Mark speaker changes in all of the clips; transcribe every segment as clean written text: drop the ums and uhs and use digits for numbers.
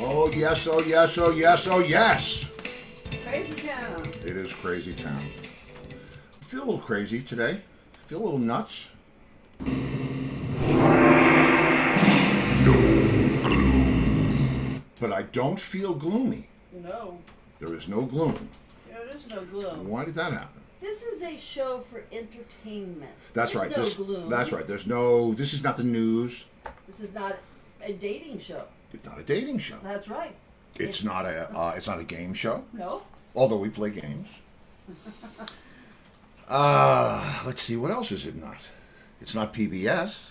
Speaker 1: Oh yes, oh yes, oh yes, oh yes.
Speaker 2: Crazy town.
Speaker 1: It is crazy town. I feel a little crazy today. I feel a little nuts. No gloom. But I don't feel gloomy.
Speaker 2: No.
Speaker 1: There is no gloom.
Speaker 2: There is no gloom.
Speaker 1: Why did that happen?
Speaker 2: This is a show for entertainment.
Speaker 1: That's right.
Speaker 2: There's no gloom.
Speaker 1: That's right. There's no. This is not the news.
Speaker 2: This is not a dating show.
Speaker 1: It's not a dating show.
Speaker 2: That's right.
Speaker 1: It's not a. It's not a game show.
Speaker 2: No.
Speaker 1: Although we play games. Let's see. What else is it not? It's not PBS.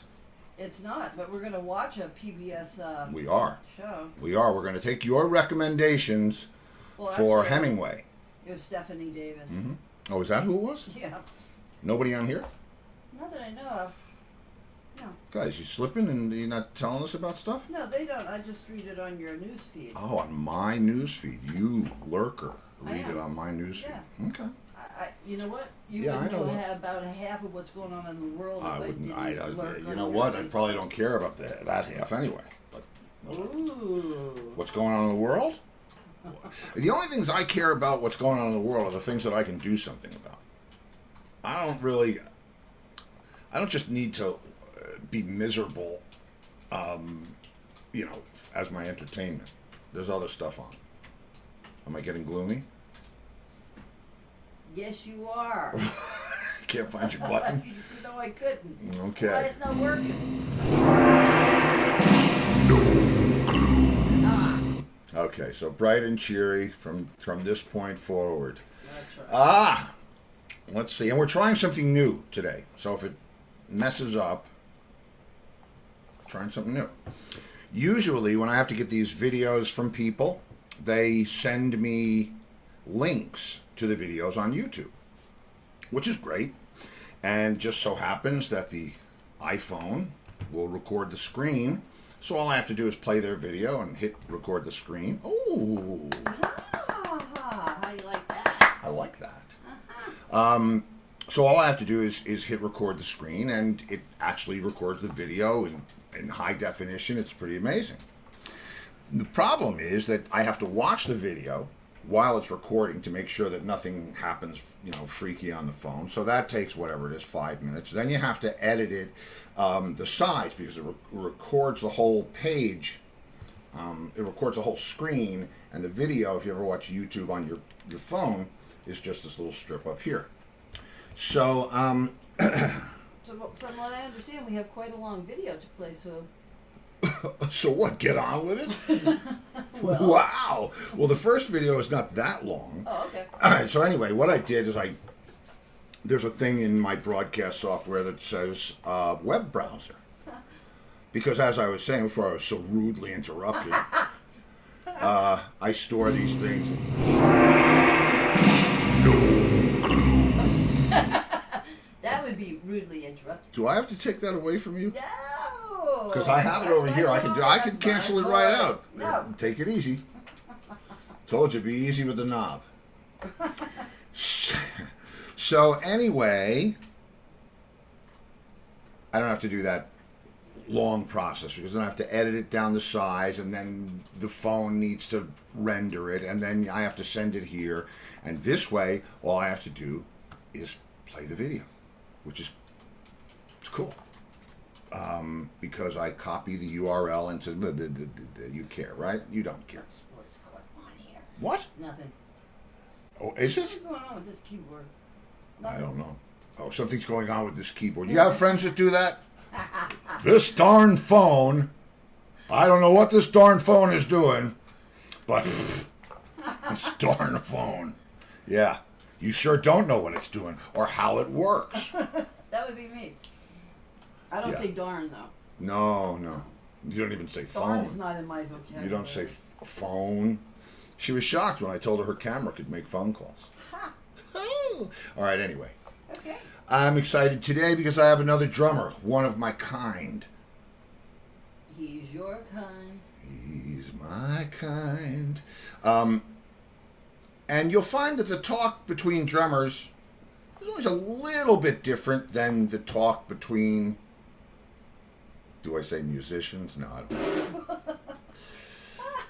Speaker 2: It's not. But we're going to watch a PBS.
Speaker 1: We are.
Speaker 2: Show.
Speaker 1: We are. We're going to take your recommendations for
Speaker 2: actually,
Speaker 1: Hemingway.
Speaker 2: It was Stephanie Davis.
Speaker 1: Mm-hmm. Oh, is that who it was?
Speaker 2: Yeah.
Speaker 1: Nobody on here?
Speaker 2: Not that I know of. No.
Speaker 1: Guys, you slipping and you're not telling us about stuff?
Speaker 2: No, they don't. I just read it on your news feed.
Speaker 1: Oh, on my news feed. You lurker.
Speaker 2: I
Speaker 1: Read it
Speaker 2: am.
Speaker 1: on my news feed.
Speaker 2: Yeah.
Speaker 1: Okay.
Speaker 2: You know what? You
Speaker 1: Yeah,
Speaker 2: would
Speaker 1: I know
Speaker 2: know
Speaker 1: what-
Speaker 2: about half of what's going on in the world.
Speaker 1: I
Speaker 2: if
Speaker 1: wouldn't.
Speaker 2: didn't lurk
Speaker 1: You
Speaker 2: on
Speaker 1: know
Speaker 2: your
Speaker 1: what? I
Speaker 2: feed.
Speaker 1: probably don't care about that half anyway. But
Speaker 2: Ooh.
Speaker 1: what's going on in the world? The only things I care about what's going on in the world are the things that I can do something about. I don't just need to be miserable, as my entertainment. There's other stuff on. Am I getting gloomy?
Speaker 2: Yes, you are.
Speaker 1: Can't find your button.
Speaker 2: No, I couldn't.
Speaker 1: Okay.
Speaker 2: Why it's not working?
Speaker 1: Okay, so bright and cheery from this point forward.
Speaker 2: That's right.
Speaker 1: Let's see. And we're trying something new today. So if it messes up, trying something new. Usually when I have to get these videos from people, they send me links to the videos on YouTube, which is great. And just so happens that the iPhone will record the screen. So all I have to do is play their video and hit record the screen. Oh,
Speaker 2: How you like that?
Speaker 1: I like that. So all I have to do is hit record the screen, and it actually records the video in high definition. It's pretty amazing. The problem is that I have to watch the video while it's recording to make sure that nothing happens, freaky on the phone. So that takes whatever it is, 5 minutes. Then you have to edit it, the size, because it records the whole page. It records the whole screen, and the video, if you ever watch YouTube on your phone, is just this little strip up here. So,
Speaker 2: So from what I understand, we have quite a long video to play, so...
Speaker 1: so what, get on with it?
Speaker 2: Well.
Speaker 1: Wow. Well, the first video is not that long.
Speaker 2: Oh, okay.
Speaker 1: All right, so anyway, what I did is there's a thing in my broadcast software that says web browser. Because as I was saying before, I was so rudely interrupted, I store these things.
Speaker 2: That would be rudely interrupted.
Speaker 1: Do I have to take that away from you?
Speaker 2: No!
Speaker 1: Because I have it over here. I can cancel it right out.
Speaker 2: No.
Speaker 1: Take it easy. Told you, be easy with the knob. So anyway, I don't have to do that long process because then I have to edit it down the size, and then the phone needs to render it, and then I have to send it here. And this way, all I have to do is play the video, which is cool. Because I copy the URL into you care, right? You don't care.
Speaker 2: What's going on here?
Speaker 1: What?
Speaker 2: Nothing.
Speaker 1: Oh, is
Speaker 2: What's
Speaker 1: it?
Speaker 2: going on with this keyboard?
Speaker 1: I don't know. Oh, something's going on with this keyboard. You have friends that do that? This darn phone. I don't know what this darn phone is doing, but this darn phone. Yeah. You sure don't know what it's doing or how it works.
Speaker 2: That would be me. I don't
Speaker 1: Yeah.
Speaker 2: say darn, though.
Speaker 1: No. You don't even say
Speaker 2: Darn's
Speaker 1: phone.
Speaker 2: not in my vocabulary.
Speaker 1: You don't say phone. She was shocked when I told her camera could make phone calls.
Speaker 2: Ha!
Speaker 1: All right, anyway.
Speaker 2: Okay.
Speaker 1: I'm excited today because I have another drummer, one of my kind.
Speaker 2: He's your kind.
Speaker 1: He's my kind. And you'll find that the talk between drummers is always a little bit different than the talk between, do I say musicians? No, I don't.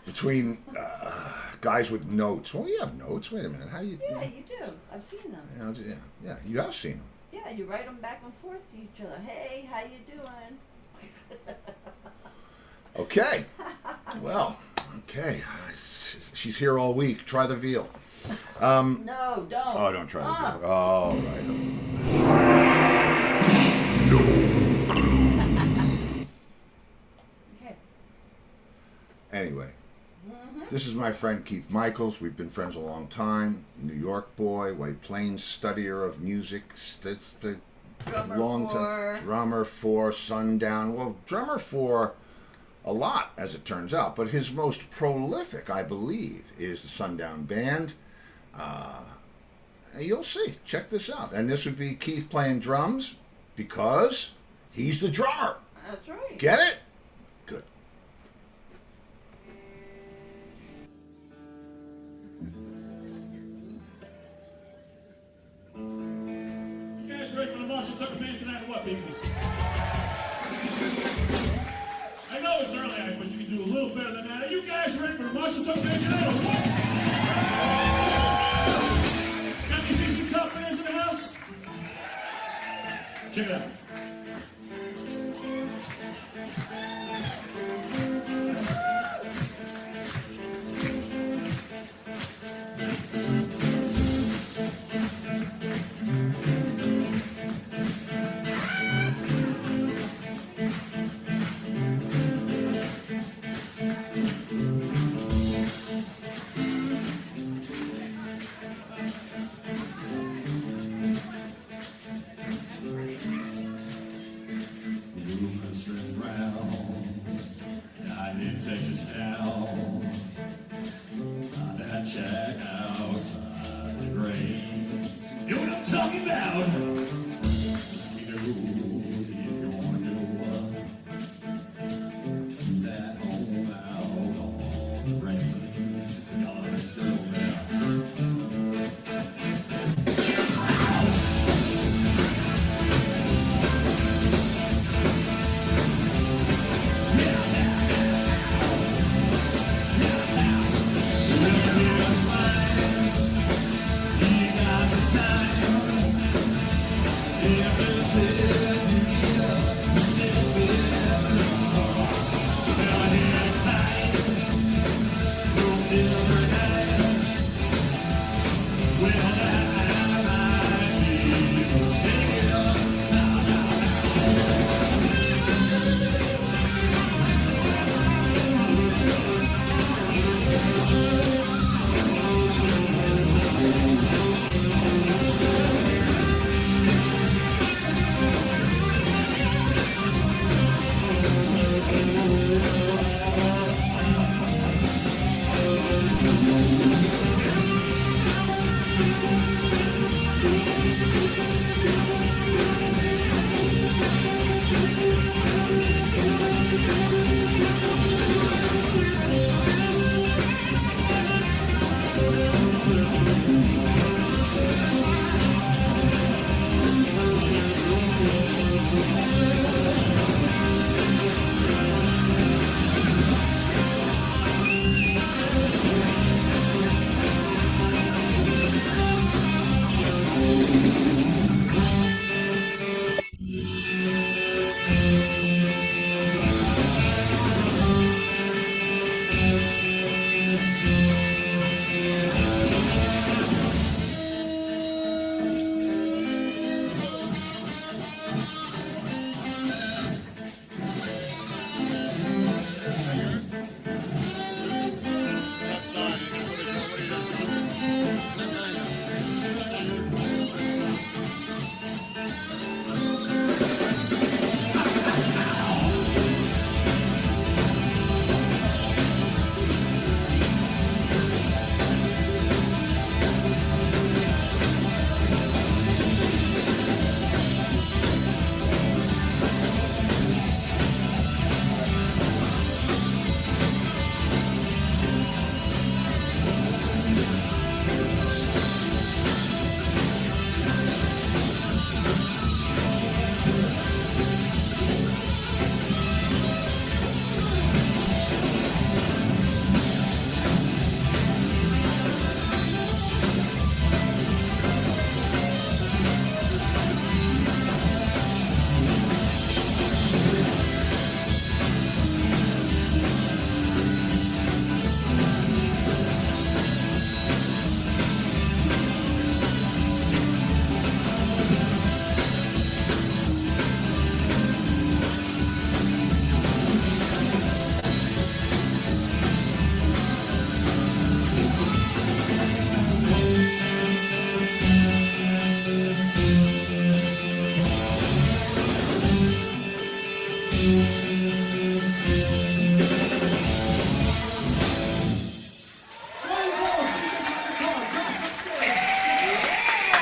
Speaker 1: between guys with notes. Well, you have notes. Wait a minute. How you?
Speaker 2: Yeah, you do. I've seen them.
Speaker 1: You know, yeah. You have seen them.
Speaker 2: Yeah, you write them back and forth to each other. Hey, how you doing?
Speaker 1: Okay. Well, okay. She's here all week. Try the veal.
Speaker 2: No, don't.
Speaker 1: Oh, don't try the veal. Oh, right.
Speaker 2: Okay.
Speaker 1: Anyway, this is my friend Keith Michaels. We've been friends a long time. New York boy, White Plains studier of music. That's the drummer for Sundown. Well, drummer for a lot, as it turns out. But his most prolific, I believe, is the Sundown Band. You'll see. Check this out. And this would be Keith playing drums because he's the drummer.
Speaker 2: That's right.
Speaker 1: Get it? Good.
Speaker 3: You guys ready for the Marshall Tucker Band tonight or what, people? I know it's early, but you can do a little better than that. Are you guys ready for the Marshall Tucker Band tonight or what? Got any CC Top fans in the house? Check it out. Texas town, that shack outside the grave. You know what I'm talking about? Just be the road if you want to do that home out on the range. Y'all know it's still there.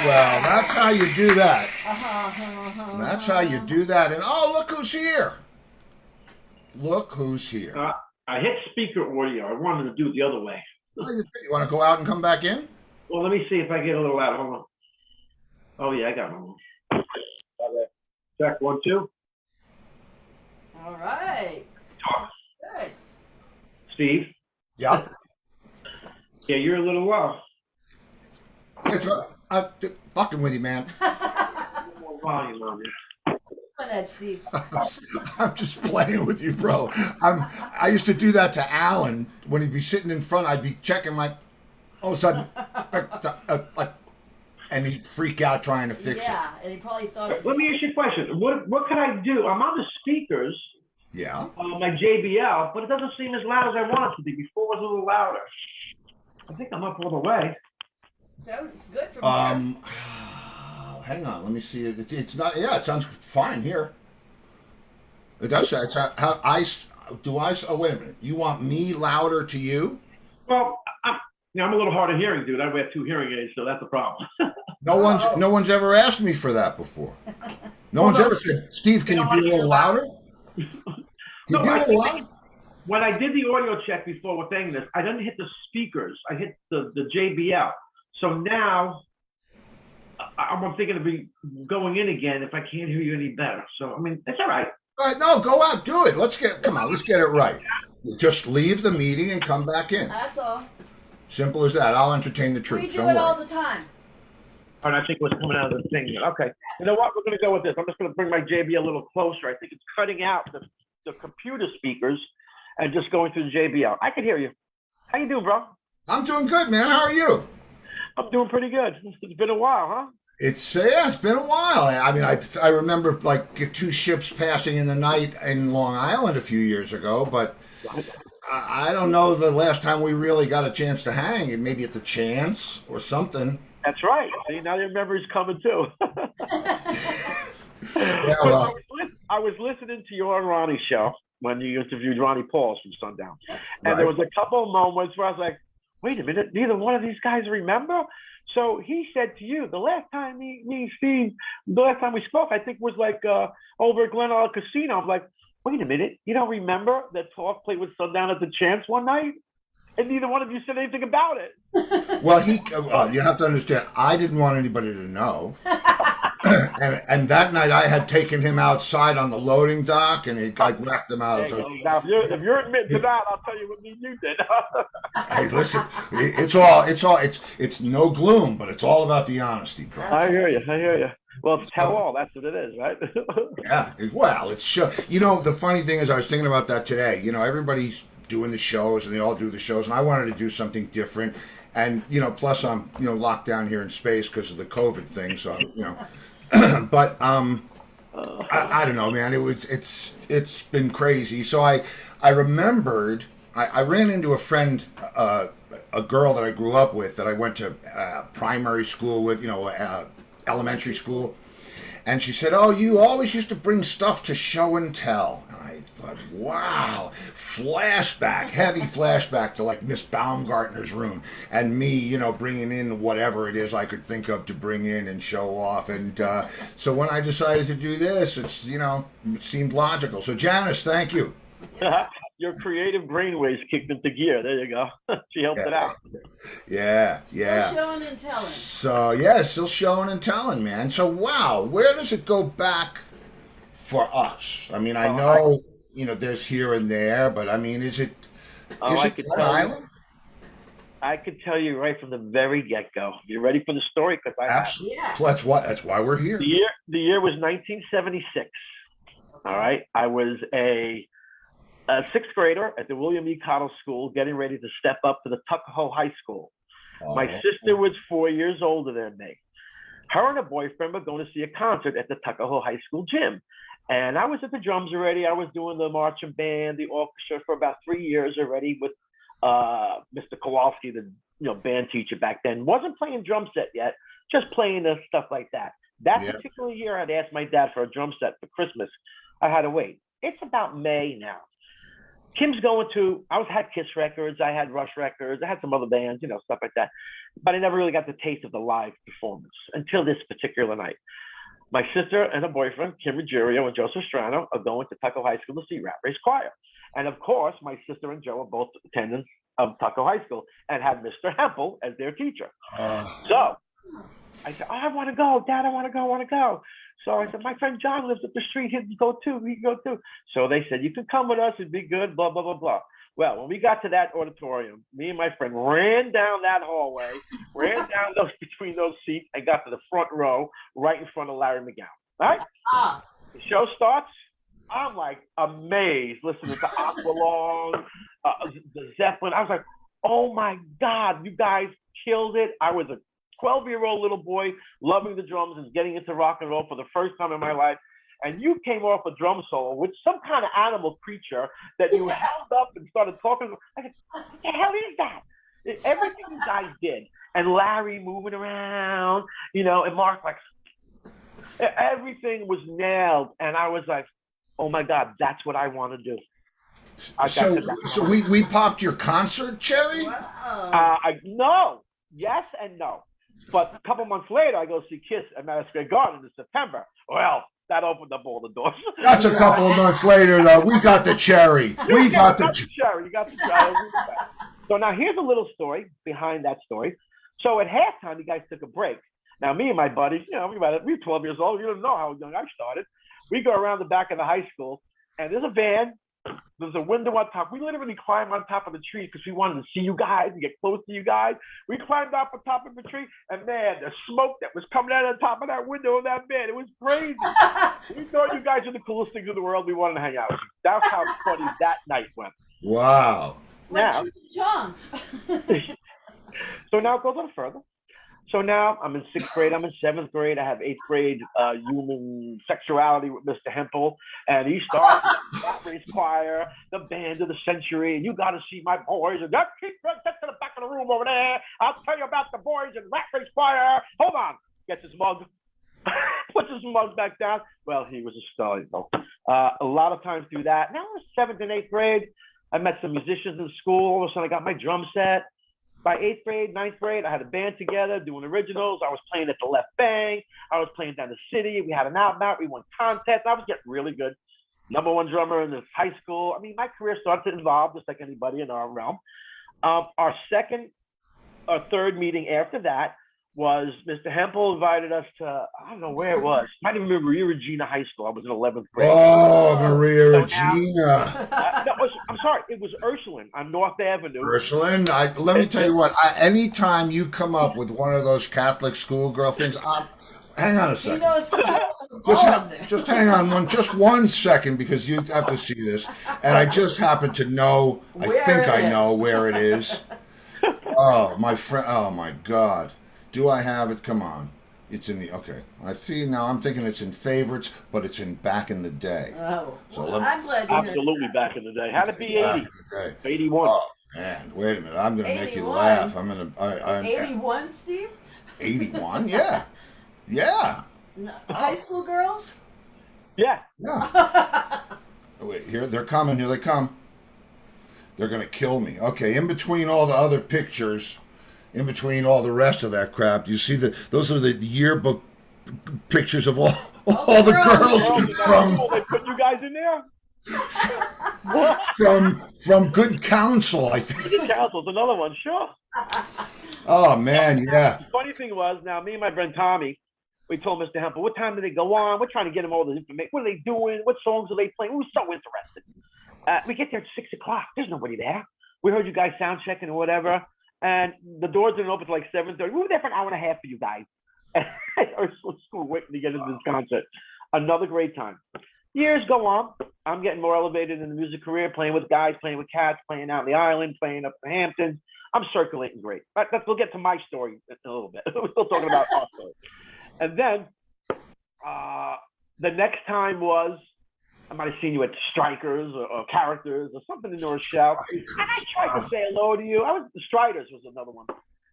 Speaker 1: Well, that's how you do that. That's how you
Speaker 2: Uh-huh.
Speaker 1: do that. And oh, look who's here. Look who's here.
Speaker 4: I hit speaker audio. I wanted to do it the other way.
Speaker 1: Oh, you want to go out and come back in?
Speaker 4: Well, let me see if I get a little out. Hold on. Oh, yeah, I got one. Check 1, 2.
Speaker 2: All right.
Speaker 4: Talk.
Speaker 2: Good.
Speaker 4: Steve?
Speaker 1: Yep.
Speaker 4: Yeah, you're a little low.
Speaker 1: It's, I'm fucking with you, man.
Speaker 4: More volume on you.
Speaker 2: On that, Steve.
Speaker 1: I'm just playing with you, bro. I used to do that to Alan when he'd be sitting in front. I'd be checking my, all of a sudden, and he'd freak out trying to fix it.
Speaker 2: Yeah, and he probably thought it was.
Speaker 4: Let me ask you a question. What can I do? I'm on the speakers
Speaker 1: Yeah.
Speaker 4: on my JBL, but it doesn't seem as loud as I want it to be. Before it was a little louder. I think I'm up all the way.
Speaker 2: So it's good from here.
Speaker 1: Hang on, let me see. It's not. Yeah, it sounds fine here. It does. It's how I do. Oh, wait a minute. You want me louder to you?
Speaker 4: Well, I'm a little hard of hearing, dude. I wear 2 hearing aids, so that's a problem.
Speaker 1: No one's ever asked me for that before. No one's ever said, Steve, can you be a little louder? Can you be a little louder?
Speaker 4: When I did the audio check before with saying this, I didn't hit the speakers. I hit the JBL. So now I'm thinking of going in again if I can't hear you any better. So, I mean, it's all right.
Speaker 1: All right, no, go out, do it. Let's get it right. Just leave the meeting and come back in.
Speaker 2: That's all.
Speaker 1: Simple as that. I'll entertain the
Speaker 2: We
Speaker 1: troops.
Speaker 2: do
Speaker 1: Don't
Speaker 2: it all
Speaker 1: worry.
Speaker 2: the time.
Speaker 4: And I think what's coming out of the thing. Okay. You know what? We're going to go with this. I'm just going to bring my JBL a little closer. I think it's cutting out the computer speakers and just going through the JBL. I can hear you. How you doing, bro?
Speaker 1: I'm doing good, man. How are you?
Speaker 4: I'm doing pretty good. It's been a while, huh?
Speaker 1: It's been a while. I mean, I remember like 2 ships passing in the night in Long Island a few years ago, but I don't know the last time we really got a chance to hang. Maybe at the Chance or something.
Speaker 4: That's right. See, now your memory's coming too.
Speaker 1: Yeah, well,
Speaker 4: I was listening to your Ronnie show when you interviewed Ronnie Pauls from Sundown, and
Speaker 1: right.
Speaker 4: there was a couple of moments where I was like, "Wait a minute, neither one of these guys remember." So he said to you, the last time me and Steve, the last time we spoke, I think was like over at Glen Isle Casino. I'm like, wait a minute, you don't remember that Talk played with Sundown at the Chance one night? And neither one of you said anything about it.
Speaker 1: well, you have to understand, I didn't want anybody to know. and that night I had taken him outside on the loading dock and I whacked him out. So,
Speaker 4: now, if you're admitting to that, I'll tell you what me and you did.
Speaker 1: hey, listen, it's no gloom, but it's all about the honesty, bro.
Speaker 4: I hear you. Well, it's tell all. That's what it is, right?
Speaker 1: Yeah. It's you know, the funny thing is, I was thinking about that today. You know, everybody's doing the shows and they all do the shows, and I wanted to do something different. And you know, plus I'm locked down here in space because of the COVID thing. So but I don't know, man. It's been crazy. So I remembered I ran into a friend, a girl that I grew up with that I went to primary school with, elementary school, and she said, "Oh, you always used to bring stuff to show and tell." And I thought, wow, heavy flashback to like Miss Baumgartner's room and me, bringing in whatever it is I could think of to bring in and show off. And so when I decided to do this, it seemed logical. So Janice, thank you.
Speaker 4: Your creative brainwaves kicked into gear. There you go. She helped it out.
Speaker 1: Yeah.
Speaker 2: Still showing and telling.
Speaker 1: So yeah, still showing and telling, man. So wow, where does it go back for us? I mean, I know there's here and there, but I mean, is it Long Island?
Speaker 4: I could tell you right from the very get-go. You ready for the story? Because
Speaker 1: absolutely. Yeah. So that's why we're here.
Speaker 4: The year was 1976. All right, I was a 6th grader at the William E. Cottle School, getting ready to step up to the Tuckahoe High School. Oh. My sister was 4 years older than me. Her and her boyfriend were going to see a concert at the Tuckahoe High School gym. And I was at the drums already. I was doing the marching band, the orchestra for about 3 years already with Mr. Kowalski, the band teacher back then. Wasn't playing drum set yet, just playing stuff like that. That particular year, I'd asked my dad for a drum set for Christmas. I had to wait. It's about May now. Kim's going to, had Kiss records, I had Rush records, I had some other bands, stuff like that. But I never really got the taste of the live performance until this particular night. My sister and her boyfriend, Kim Ruggiero and Joseph Strano, are going to Tuckahoe High School to see Rat Race Choir. And of course, my sister and Joe are both attendants of Tuckahoe High School and had Mr. Hempel as their teacher. So I said, I want to go, Dad, I want to go. So I said, my friend John lives up the street, he can go too. So they said, you can come with us, it'd be good, blah, blah, blah, blah. Well, when we got to that auditorium, me and my friend ran down that hallway, ran down between those seats, and got to the front row, right in front of Larry McGowan. All right? The show starts. I'm like amazed listening to Aqualung, the Zeppelin. I was like, oh my God, you guys killed it. I was a 12-year-old little boy loving the drums and getting into rock and roll for the first time in my life. And you came off a drum solo with some kind of animal creature that you held up and started talking. I said, what the hell is that? Everything you guys did. And Larry moving around, and Mark, like, everything was nailed. And I was like, oh my God, that's what I want to do.
Speaker 1: So we popped your concert cherry?
Speaker 2: Wow.
Speaker 4: No, yes and no. But a couple months later, I go see Kiss at Madison Square Garden in September. Well, that opened up all the doors.
Speaker 1: That's a couple of months later, though. We got the cherry.
Speaker 4: You got the cherry. So now here's a little story behind that story. So at halftime, you guys took a break. Now, me and my buddies, we were 12 years old. You don't know how young I started. We go around the back of the high school, and there's a van. There's a window on top. We literally climbed on top of the tree because we wanted to see you guys and get close to you guys. We climbed up on top of the tree, and man, the smoke that was coming out of the top of that window of that van, it was crazy. We thought you guys were the coolest things in the world. We wanted to hang out with you. That's how funny that night went.
Speaker 1: Wow.
Speaker 4: Now,
Speaker 2: John.
Speaker 4: so now it goes on further. So now I'm in 6th grade, I'm in 7th grade, I have 8th grade human sexuality with Mr. Hempel, and he starts the Rat Race Choir, the band of the century, and you got to see my boys, and that keep right to the back of the room over there. I'll tell you about the boys and Rat Race Choir. Hold on. Gets his mug, puts his mug back down. Well, he was a star. A lot of times through that. Now I'm in 7th and 8th grade. I met some musicians in school. All of a sudden, I got my drum set. By 8th grade, 9th grade, I had a band together doing originals. I was playing at the Left Bank. I was playing down the city. We had an album out. We won contests. I was getting really good. #1 drummer in this high school. I mean, my career started to evolve just like anybody in our realm. Our second or third meeting after that was Mr. Hempel invited us to, I don't know where it was. Might even remember Maria Regina High School. I was in 11th grade.
Speaker 1: Oh, Maria Regina.
Speaker 4: I'm sorry. It was Ursuline on North Avenue.
Speaker 1: Ursuline, let me tell you what. Anytime you come up with one of those Catholic schoolgirl things, hang on a second. Just hang on one second, because you have to see this. And I just happen to know, I think I know where it is. Oh, my friend. Oh, my God. Do I have it? Come on. It's in the, okay. I see now. I'm thinking it's in favorites, but it's in back in the day.
Speaker 2: Oh,
Speaker 1: so
Speaker 2: well, I'm glad you
Speaker 4: absolutely back in the day. How'd it be 80? 81.
Speaker 1: Oh, man. Wait a minute. I'm going to make you laugh. I'm going to.
Speaker 2: 81, Steve?
Speaker 1: 81? Yeah. Yeah.
Speaker 2: No, high school girls?
Speaker 4: Yeah.
Speaker 1: Yeah. Wait, here they're coming. Here they come. They're going to kill me. Okay. In between all the other pictures, in between all the rest of that crap, you see those are the yearbook pictures of all the girls from.
Speaker 4: They put you guys in there.
Speaker 1: from Good Counsel, I think.
Speaker 4: Good Counsel's another one, sure.
Speaker 1: Oh man, yeah.
Speaker 4: The funny thing was, now me and my friend Tommy, we told Mr. Hempel, what time do they go on? We're trying to get him all the information. What are they doing? What songs are they playing? We were so interested. We get there at 6 o'clock. There's nobody there. We heard you guys sound checking or whatever. And the doors didn't open until like 7:30. We were there for an hour and a half for you guys. Our school waiting to get into this concert. Another great time. Years go on. I'm getting more elevated in the music career, playing with guys, playing with cats, playing out in the island, playing up in the Hamptons. I'm circulating great. We'll get to my story in a little bit. We're still talking about our story. And then the next time was, I might have seen you at Strikers or Characters or something in North Shell. And I tried to say hello to you. The Striders was another one.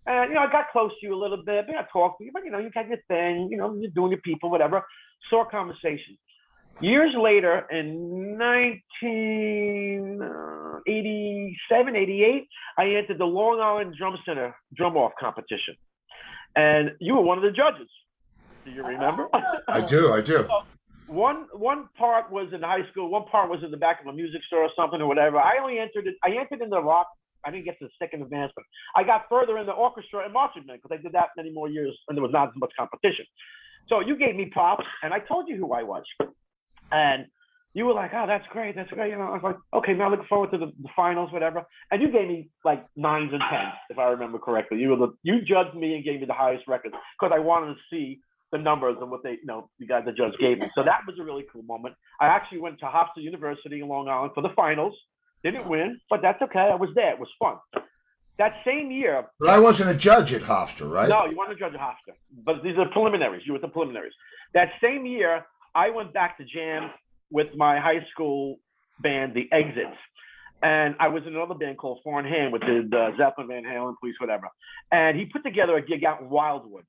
Speaker 4: And, I got close to you a little bit. I talked to you, but, you got your thing. You're doing your people, whatever. Saw conversation. Years later, in 1987, 88, I entered the Long Island Drum Center drum-off competition. And you were one of the judges. Do you remember?
Speaker 1: I do.
Speaker 4: One part was in high school, one part was in the back of a music store or something or whatever. I entered in the rock. I didn't get to the second advancement. I got further in the orchestra and marching band because I did that many more years and there was not as much competition. So you gave me props and I told you who I was. And you were like, oh, that's great. I was like, okay, now looking forward to the finals, whatever. And you gave me like 9s and 10s, if I remember correctly. You judged me and gave me the highest record because I wanted to see the numbers and what the guy, the judge gave me. So that was a really cool moment. I actually went to Hofstra University in Long Island for the finals. Didn't win, but that's okay. I was there. It was fun. That same year.
Speaker 1: But I wasn't a judge at Hofstra, right?
Speaker 4: No, you weren't a judge at Hofstra. But these are preliminaries. You were the preliminaries. That same year, I went back to jam with my high school band, the Exits. And I was in another band called Foreign Hand with the Zeppelin, Van Halen, Police, whatever. And he put together a gig out in Wildwood.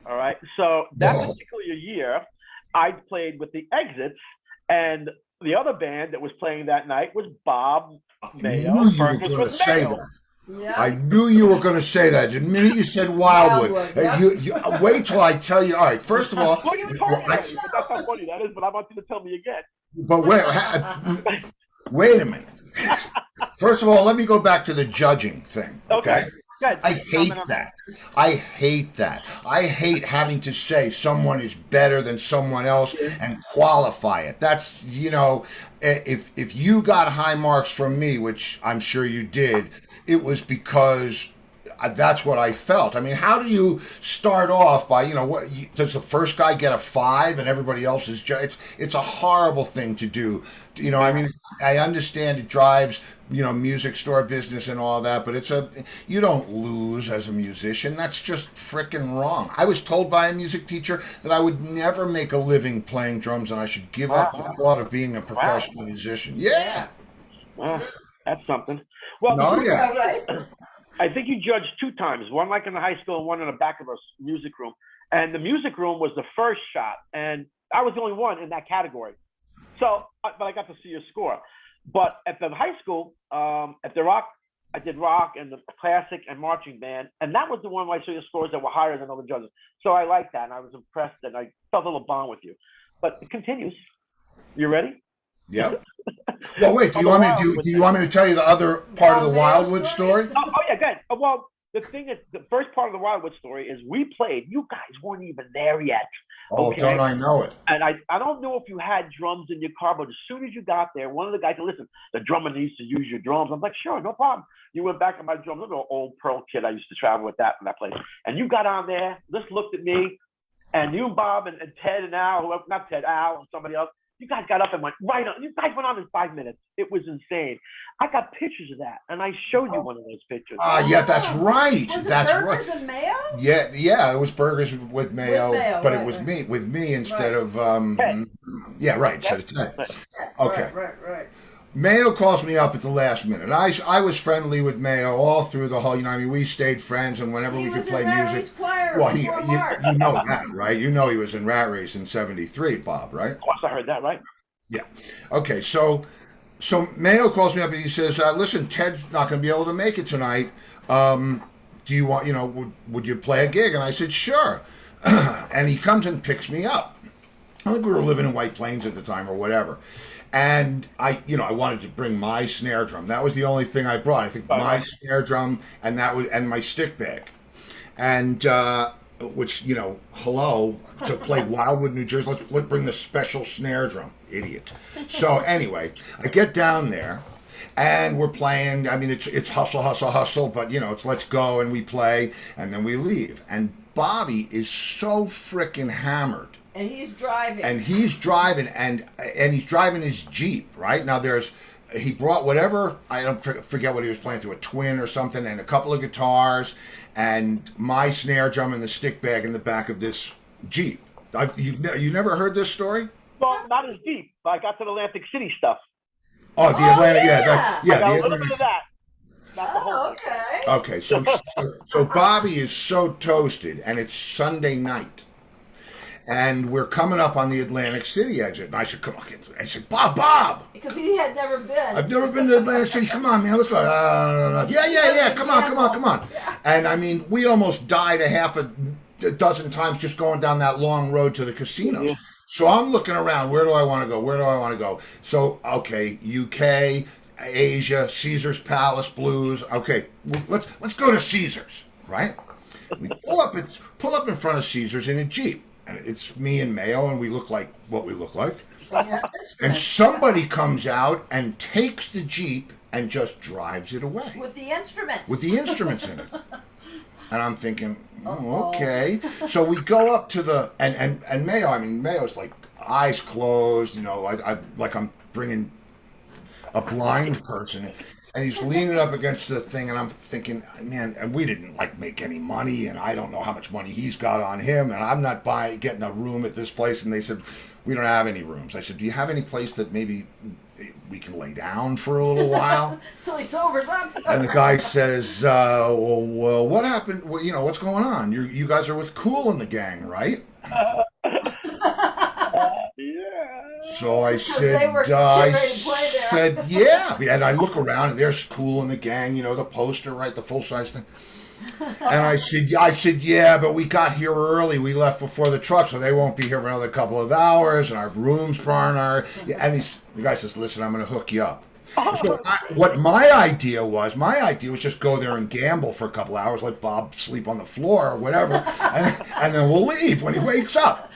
Speaker 4: All right. So that particular year, I played with the Exits, and the other band that was playing that night was Bob Mayo.
Speaker 1: I knew you were going to say that.
Speaker 2: Yeah.
Speaker 1: I knew you were going to say that. The minute you said Wildwood, you wait till I tell you. All right. First of all,
Speaker 4: well, you told me but that's how funny that is. But I want you to tell me again.
Speaker 1: But wait a minute. First of all, let me go back to the judging thing. Okay. I hate that. I hate that. I hate having to say someone is better than someone else and qualify it. That's, if you got high marks from me, which I'm sure you did, it was because that's what I felt. I mean, how do you start off by, does the first guy get a 5 and everybody else is it's a horrible thing to do. I mean, I understand it drives, music store business and all that, but you don't lose as a musician. That's just frickin' wrong. I was told by a music teacher that I would never make a living playing drums and I should give up the thought of being a professional musician. Yeah.
Speaker 4: Well, that's something. Well, I think you judged 2 times, one like in the high school and one in the back of a music room. And the music room was the first shot, and I was the only one in that category. So, but I got to see your score. But at the high school, at the rock, I did rock and the classic and marching band, and that was the one where I saw your scores that were higher than other judges. So I liked that, and I was impressed, and I felt a little bond with you. But it continues. You ready?
Speaker 1: Yeah. Well, wait. Do you want me to tell you the other part of the Wildwood story?
Speaker 4: Oh yeah, go ahead. Well, the thing is, the first part of the Wildwood story is we played. You guys weren't even there yet.
Speaker 1: Oh, okay? Don't I know it?
Speaker 4: And I don't know if you had drums in your car, but as soon as you got there, one of the guys said, listen, the drummer needs to use your drums. I'm like, sure, no problem. You went back on my drums. I'm an old Pearl kid. I used to travel with that from that place. And you got on there, just looked at me, and you, Bob, and Ted and Al, not Ted, Al, and somebody else, you guys got up and went right on. You guys went on in 5 minutes. It was insane. I got pictures of that, and I showed you one of those pictures.
Speaker 1: Yeah, that's right.
Speaker 2: Was
Speaker 1: that's
Speaker 2: it burgers and mayo?
Speaker 1: Yeah, it was burgers with mayo, but
Speaker 2: right,
Speaker 1: it was
Speaker 2: right.
Speaker 1: with me instead of yeah, right, instead of Ted. Okay.
Speaker 2: Right.
Speaker 1: Mayo calls me up at the last minute. I was friendly with Mayo all through the whole. We stayed friends, and whenever we could play music. Well, you know that, right? You know he was in Rat Race in '73, Bob, right?
Speaker 4: Of course, I heard that, right?
Speaker 1: Yeah. Okay, so Mayo calls me up and he says, "Listen, Ted's not going to be able to make it tonight. Do you want? Would you play a gig?" And I said, "Sure." And he comes and picks me up. I think we were living in White Plains at the time, or whatever. And I wanted to bring my snare drum. That was the only thing I brought. I think my snare drum and my stick bag, and which hello, to play Wildwood, New Jersey. Let's bring the special snare drum, idiot. So anyway, I get down there, and we're playing. I mean, it's hustle, but it's let's go, and we play, and then we leave. And Bobby is so frickin' hammered.
Speaker 2: And he's driving.
Speaker 1: And he's driving his Jeep, right? Now he brought whatever, I don't forget what he was playing through, a twin or something, and a couple of guitars, and my snare drum and the stick bag in the back of this Jeep. You never heard this story?
Speaker 4: Well, not as deep. But I got to the Atlantic City stuff.
Speaker 1: Oh, the Atlantic,
Speaker 4: I got a little bit of that. Not the whole
Speaker 2: okay.
Speaker 1: Okay, so Bobby is so toasted, and it's Sunday night. And we're coming up on the Atlantic City exit. And I said, come on. I said, Bob.
Speaker 2: Because he had never been.
Speaker 1: I've never been to Atlantic City. Come on, man. Let's go. Yeah. Come on. And I mean, we almost died a half a dozen times just going down that long road to the casino.
Speaker 4: Yeah.
Speaker 1: So I'm looking around. Where do I want to go? So, okay, UK, Asia, Caesar's Palace, Blues. Okay, let's go to Caesar's, right? We pull up in front of Caesar's in a Jeep. And it's me and Mayo, and we look like what we look like. And somebody comes out and takes the Jeep and just drives it away.
Speaker 2: With the instruments.
Speaker 1: With the instruments in it. And I'm thinking, okay. So we go up to the, and Mayo, I mean, Mayo's like eyes closed, you know, I like I'm bringing a blind person. And he's leaning up against the thing, and I'm thinking, man, and we didn't like make any money, and I don't know how much money he's got on him, and I'm not getting a room at this place. And they said, we don't have any rooms. I said, do you have any place that maybe we can lay down for a little while?
Speaker 2: Till he sobers up.
Speaker 1: And the guy says, well, what happened? Well, you know, what's going on? You guys are with Cool and the gang, right? So I said, yeah. And I look around, and there's Cool and the gang, you know, the poster, right, the full-size thing. And I said, yeah, but we got here early. We left before the truck, so they won't be here for another couple of hours, and our rooms aren't. And the guy says, listen, I'm going to hook you up. So what my idea was just go there and gamble for a couple hours, let Bob sleep on the floor or whatever, and then we'll leave when he wakes up.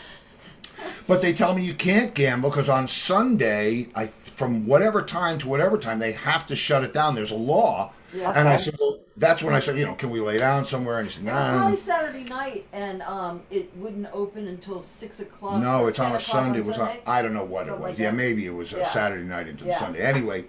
Speaker 1: But they tell me you can't gamble because on Sunday, from whatever time to whatever time, they have to shut it down. There's a law. Yeah. And I said, well, that's when I said, you know, can we lay down somewhere? And he said, nah.
Speaker 2: It was Saturday night, and it wouldn't open until 6 o'clock.
Speaker 1: No, it's on a Sunday. It was on, I don't know what it was. Yeah, maybe it was a Saturday night into Sunday. Anyway,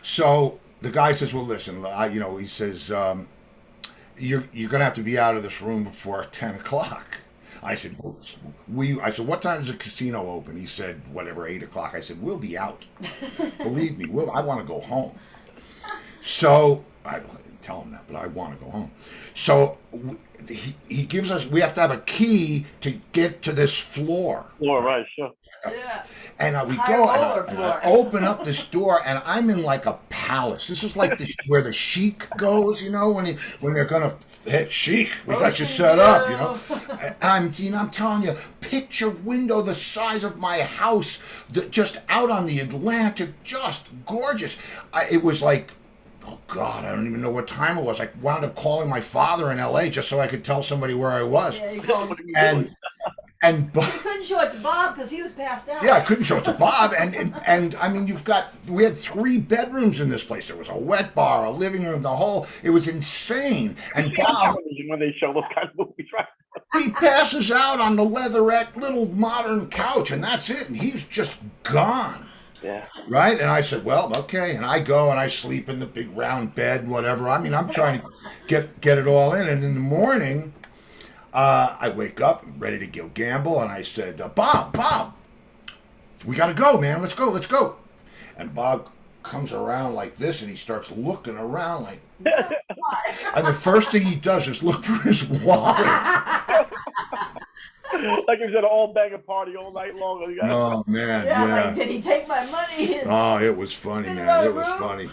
Speaker 1: so the guy says, well, listen, you know, he says, you're going to have to be out of this room before 10 o'clock. I said, what time does the casino open? He said, whatever, 8 o'clock. I said, we'll be out. Believe me, I want to go home. So, I didn't tell him that, but I want to go home. So, he gives us, we have to have a key to get to this floor.
Speaker 4: Floor, right, sure.
Speaker 2: Yeah.
Speaker 1: And we go, and I open up this door, and I'm in like a palace. This is like where the sheik goes, you know, when they're gonna hit sheik. We got you set up, you know. And I'm telling you, picture window the size of my house, just out on the Atlantic, just gorgeous. It was like, oh God, I don't even know what time it was. I wound up calling my father in L.A. just so I could tell somebody where I was.
Speaker 2: Yeah, you called me.
Speaker 1: And
Speaker 2: you couldn't show it to Bob because he was passed out.
Speaker 1: Yeah, I couldn't show it to Bob. And I mean, we had 3 bedrooms in this place. There was a wet bar, a living room, it was insane. And Bob,
Speaker 4: when they show those kind of movies, right?
Speaker 1: He passes out on the leatherette little modern couch, and that's it. And he's just gone.
Speaker 4: Yeah.
Speaker 1: Right? And I said, well, okay. And I go and I sleep in the big round bed and whatever. I mean, I'm trying to get it all in. And in the morning, I wake up, I'm ready to go gamble, and I said, Bob, we got to go, man. Let's go. And Bob comes around like this, and he starts looking around like, and the first thing he does is look for his wallet.
Speaker 4: Like it was at an all-banger party all night long.
Speaker 1: Oh, man, yeah.
Speaker 2: Like, did he take my money?
Speaker 1: Oh, it was funny, man. It was funny.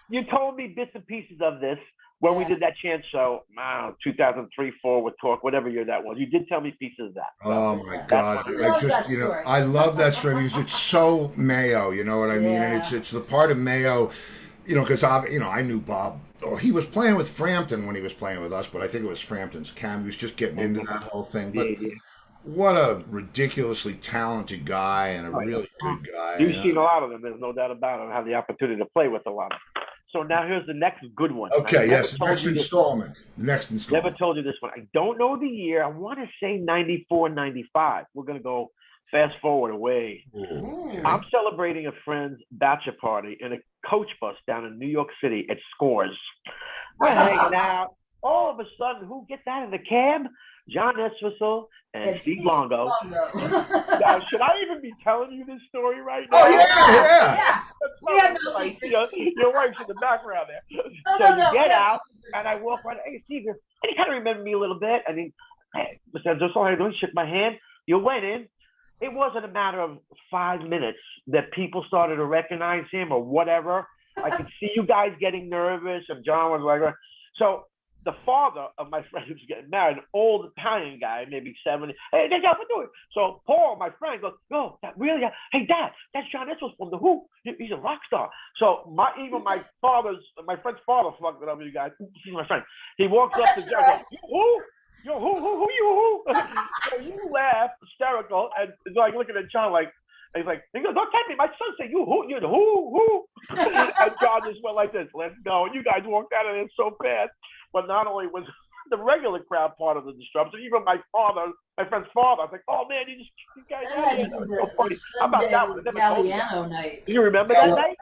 Speaker 4: You told me bits and pieces of this when we did that chance show, 2003, 4 with Talk, whatever year that was. You did tell me pieces of that.
Speaker 1: Oh my God! I love that story because it's so Mayo. You know what I mean? And it's the part of Mayo, you know, because I knew Bob. Oh, he was playing with Frampton when he was playing with us, but I think it was Frampton's cam. He was just getting into that whole thing. But what a ridiculously talented guy and a really good guy.
Speaker 4: You've seen a lot of them. There's no doubt about it. I have the opportunity to play with a lot of them. So now here's the next good one.
Speaker 1: Okay, yes, the next installment.
Speaker 4: Never told you this one. I don't know the year. I want to say 94, 95. We're going to go fast forward away. Okay. I'm celebrating a friend's bachelor party in a coach bus down in New York City at Scores. We're hanging out. All of a sudden, who gets out of the cab? John Eswissel and Steve Luongo. Now, should I even be telling you this story right now?
Speaker 1: Oh, yeah.
Speaker 2: We have no secrets.
Speaker 4: Your wife's in the background there. So you get out, and I walk around. Hey, Steve, and he kind of remembered me a little bit. I mean, hey, Mr. Just all I do, shook my hand. You went in. It wasn't a matter of 5 minutes that people started to recognize him or whatever. I could see you guys getting nervous, and John was like, so the father of my friend who's getting married, an old Italian guy, maybe 70. Hey, Dad, what doing? So Paul, my friend, goes, "No, that really? Hey, Dad, that's John Edwards from the Who. He's a rock star." So even my friend's father fucked it up. You guys, he's my friend. He walks up to John, goes, "You who? Yo, who you who?" So you laugh, hysterical, and it's like looking at John like. He's like, he goes, "Don't tempt me. My son said you who? You're the who?" And John just went like this, "Let's go." And you guys walked out of there so fast. But not only was the regular crowd part of the disruption, even my friend's father, I was like, "Oh man, you guys out here." So funny. How about that one?
Speaker 2: Galliano night.
Speaker 4: Do you remember that night?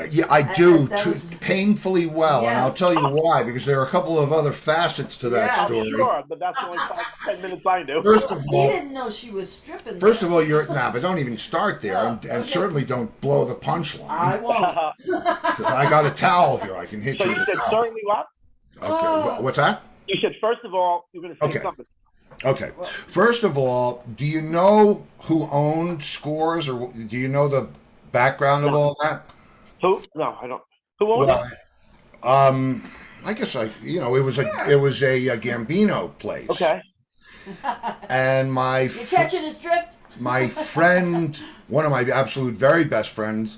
Speaker 1: Yeah, I do,
Speaker 2: was
Speaker 1: painfully well, and
Speaker 2: Yeah.
Speaker 1: I'll tell you why, because there are a couple of other facets to that
Speaker 2: Yeah,
Speaker 1: story.
Speaker 4: Sure, but that's only 5-10 minutes I knew.
Speaker 1: First of
Speaker 2: He
Speaker 1: all,
Speaker 2: didn't know she was stripping.
Speaker 1: But don't even start there,
Speaker 2: No,
Speaker 1: and
Speaker 2: okay.
Speaker 1: certainly don't blow the
Speaker 2: I
Speaker 1: punchline.
Speaker 2: won't.
Speaker 1: 'Cause I got a towel here, I can hit
Speaker 4: So
Speaker 1: you
Speaker 4: you
Speaker 1: with a
Speaker 4: said
Speaker 1: towel.
Speaker 4: certainly what?
Speaker 1: Okay, what's that?
Speaker 4: You said first of all you're going to say
Speaker 1: Okay.
Speaker 4: something.
Speaker 1: Okay, first of all, do you know who owned Scores, or do you know the background of all that?
Speaker 4: Who? No, I don't. Who owned it?
Speaker 1: I guess it was a Gambino place.
Speaker 4: Okay.
Speaker 1: And
Speaker 2: You catching his drift?
Speaker 1: my friend, one of my absolute very best friends,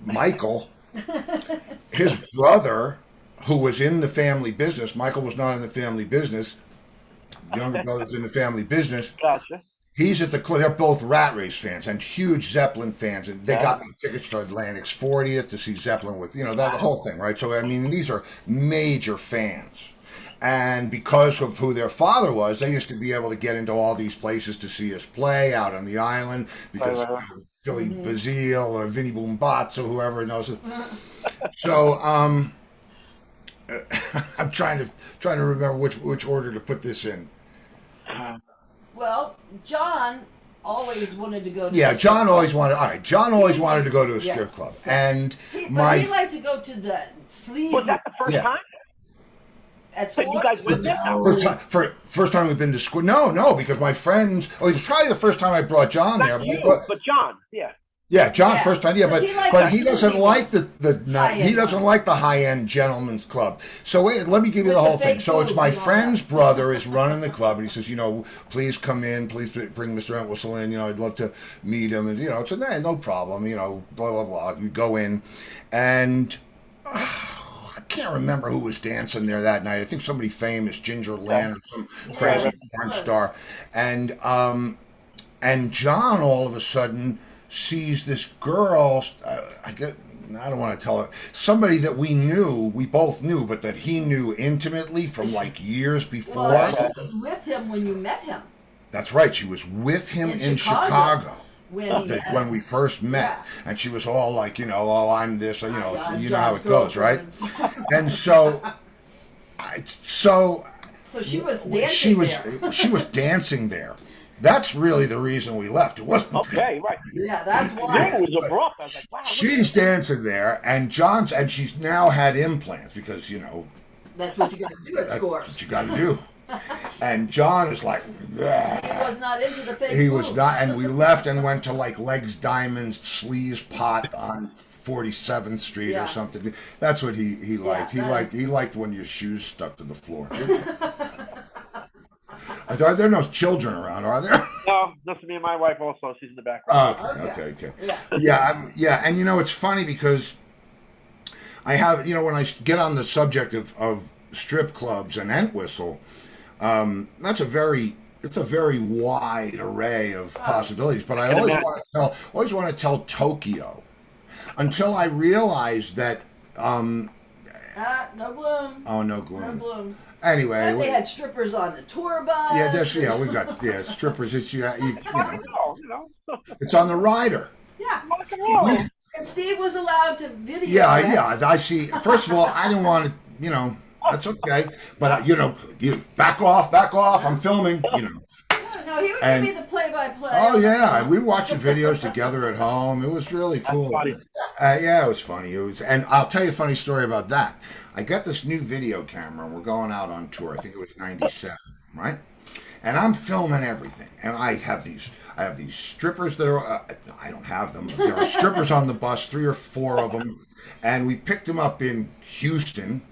Speaker 1: Michael, his brother, who was in the family business. Michael was not in the family business. Younger brother's in the family business.
Speaker 4: Gotcha.
Speaker 1: He's at the club. They're both Rat Race fans and huge Zeppelin fans, and they got me tickets to Atlantic's 40th to see Zeppelin with that whole thing, right? So I mean, these are major fans, and because of who their father was, they used to be able to get into all these places to see us play out on the island because Billy Bazile or Vinny Boom Bots or whoever knows it. So I'm trying to remember which order to put this in.
Speaker 2: Well, John always wanted to go to
Speaker 1: Yeah,
Speaker 2: the
Speaker 1: John
Speaker 2: strip
Speaker 1: always
Speaker 2: club.
Speaker 1: wanted. All right, John always wanted to go to a
Speaker 2: Yes.
Speaker 1: strip club, and
Speaker 2: But he liked to go to the sleazy
Speaker 4: Was that the first
Speaker 1: Yeah.
Speaker 4: time?
Speaker 2: at
Speaker 4: So you guys went there?
Speaker 1: first time we've been to school. No, because my friends. Oh, it was probably the first time I brought John there.
Speaker 4: Not you,
Speaker 1: But
Speaker 4: but John. Yeah.
Speaker 1: yeah, John
Speaker 2: Yeah.
Speaker 1: first time. Yeah,
Speaker 2: But
Speaker 1: but
Speaker 2: he liked
Speaker 1: but
Speaker 2: the
Speaker 1: he doesn't
Speaker 2: sleazy
Speaker 1: like
Speaker 2: ones.
Speaker 1: he doesn't like the high end gentleman's club. So wait, let me give you
Speaker 2: With
Speaker 1: the
Speaker 2: the
Speaker 1: whole thing.
Speaker 2: fake
Speaker 1: So it's
Speaker 2: boobs
Speaker 1: my
Speaker 2: and all
Speaker 1: friend's
Speaker 2: that.
Speaker 1: brother is running the club, and he says, please come in, please bring Mr. Entwistle in. I'd love to meet him, and it's no problem. Blah blah blah. You go in, and. I can't remember who was dancing there that night. I think somebody famous, Ginger Lynn, or some crazy porn star, and John all of a sudden sees this girl. I don't want to tell her, somebody that we both knew, but that he knew intimately from like years before.
Speaker 2: Well, she was with him when you met him.
Speaker 1: That's right. She was with him in
Speaker 2: Chicago.
Speaker 1: Chicago
Speaker 2: When
Speaker 1: we first met,
Speaker 2: Yeah.
Speaker 1: and she was all like, oh, I'm this,
Speaker 2: I'm
Speaker 1: you know how it
Speaker 2: John's
Speaker 1: goes, right?
Speaker 2: girlfriend.
Speaker 1: And so
Speaker 2: So she was dancing there.
Speaker 1: she was dancing there. That's really the reason we left. It wasn't.
Speaker 4: Okay, right.
Speaker 2: Yeah, that's
Speaker 4: Yeah,
Speaker 2: why.
Speaker 4: it was abrupt. I was like, wow.
Speaker 1: She's dancing there, and she's now had implants because
Speaker 2: That's what you got to do at
Speaker 1: that's
Speaker 2: Scores.
Speaker 1: what you got to do. And John is like,
Speaker 2: He was not into the fake
Speaker 1: he was
Speaker 2: boobs.
Speaker 1: not, and we left and went to like Legs Diamonds Sleaze Pot on 47th Street
Speaker 2: Yeah.
Speaker 1: or something. That's what he liked.
Speaker 2: that-
Speaker 1: He liked when your shoes stuck to the floor. Are there no children around? Are there?
Speaker 4: No, just me and my wife also. She's in the background.
Speaker 1: Okay.
Speaker 2: Yeah.
Speaker 1: Yeah, and it's funny because I have, when I get on the subject of strip clubs and Entwistle, it's a very wide array of possibilities. But I always want to tell Tokyo until I realized that.
Speaker 2: No gloom.
Speaker 1: Oh, no
Speaker 2: No
Speaker 1: gloom.
Speaker 2: gloom.
Speaker 1: Anyway,
Speaker 2: And they had strippers on the tour bus.
Speaker 1: we've got strippers. It's it's on the rider.
Speaker 2: Yeah.
Speaker 4: Rock and roll.
Speaker 2: And Steve was allowed to video.
Speaker 1: Yeah,
Speaker 2: that.
Speaker 1: I see. First of all, I didn't want to, that's okay. But, you back off. I'm filming,
Speaker 2: Yeah, no, he would
Speaker 1: And-
Speaker 2: give me the play-by-play.
Speaker 1: Oh yeah, we watched the videos together at home. It was really cool.
Speaker 4: funny.
Speaker 1: Yeah, it was funny. It was, and I'll tell you a funny story about that. I got this new video camera, and we're going out on tour. I think it was '97, right? And I'm filming everything, and I have these strippers that are. I don't have them. There are strippers on the bus, 3 or 4 of them, and we picked them up in Houston.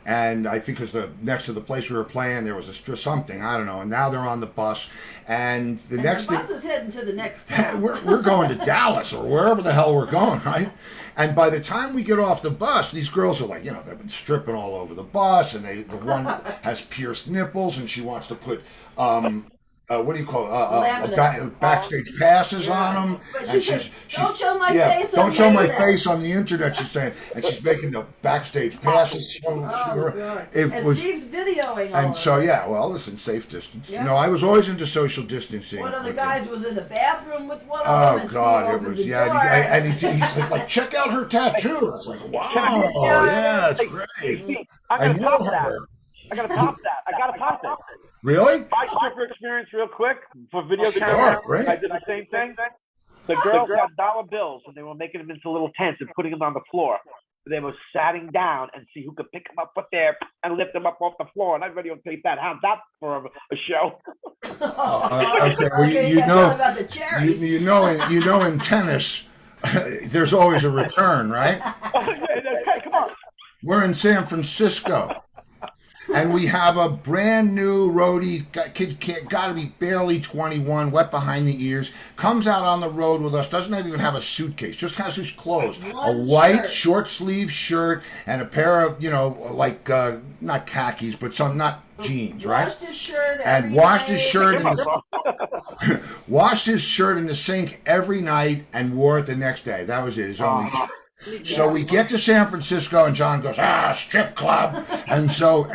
Speaker 1: And I think it was next to the place we were playing, there was something, I don't know. And now they're on the bus. And the next
Speaker 2: the
Speaker 1: thing.
Speaker 2: bus is heading to the next town.
Speaker 1: we're going to Dallas or wherever the hell we're going, right? And by the time we get off the bus, these girls are like, they've been stripping all over the bus. And the one has pierced nipples and she wants to put. What do you call it? Backstage passes on them.
Speaker 2: But
Speaker 1: and
Speaker 2: she's don't show my face.
Speaker 1: Don't
Speaker 2: on
Speaker 1: show
Speaker 2: the
Speaker 1: my
Speaker 2: internet.
Speaker 1: face on the internet. She's saying, and she's making the backstage passes.
Speaker 2: Oh, God.
Speaker 1: It
Speaker 2: And
Speaker 1: was,
Speaker 2: Steve's videoing all
Speaker 1: and
Speaker 2: of
Speaker 1: so
Speaker 2: it.
Speaker 1: yeah, well, listen, safe distance.
Speaker 2: Yeah.
Speaker 1: I was always into social distancing.
Speaker 2: One of the guys was in the bathroom with one of
Speaker 1: Oh
Speaker 2: them, and
Speaker 1: God,
Speaker 2: Steve
Speaker 1: it
Speaker 2: opened
Speaker 1: was
Speaker 2: the
Speaker 1: yeah,
Speaker 2: door.
Speaker 1: and he's like, check out her tattoo. I was like, wow, yeah, it's great.
Speaker 4: I
Speaker 1: I
Speaker 4: gotta
Speaker 1: know
Speaker 4: top that.
Speaker 1: her.
Speaker 4: I gotta top that.
Speaker 1: Really?
Speaker 4: My stripper experience, real quick, for video
Speaker 1: Sure,
Speaker 4: camera.
Speaker 1: great.
Speaker 4: I did the same thing. The girls had dollar bills, and they were making them into little tents and putting them on the floor. They were sitting down and see who could pick them up, put there, and lift them up off the floor. And I videotaped that. How's that for a show?
Speaker 1: Okay, well,
Speaker 2: you gotta tell about the cherries.
Speaker 1: you know, in tennis, there's always a return, right?
Speaker 4: Hey, come on.
Speaker 1: We're in San Francisco. And we have a brand new roadie, kid, got to be barely 21, wet behind the ears, comes out on the road with us, doesn't even have a suitcase, just has his clothes. A white short sleeve shirt and a pair of, not khakis, but some, not jeans, right?
Speaker 2: Washed his shirt
Speaker 1: And washed his shirt washed his shirt in the sink every night and wore it the next day. That was it. His only shirt. So we get to San Francisco and John goes, strip club. And so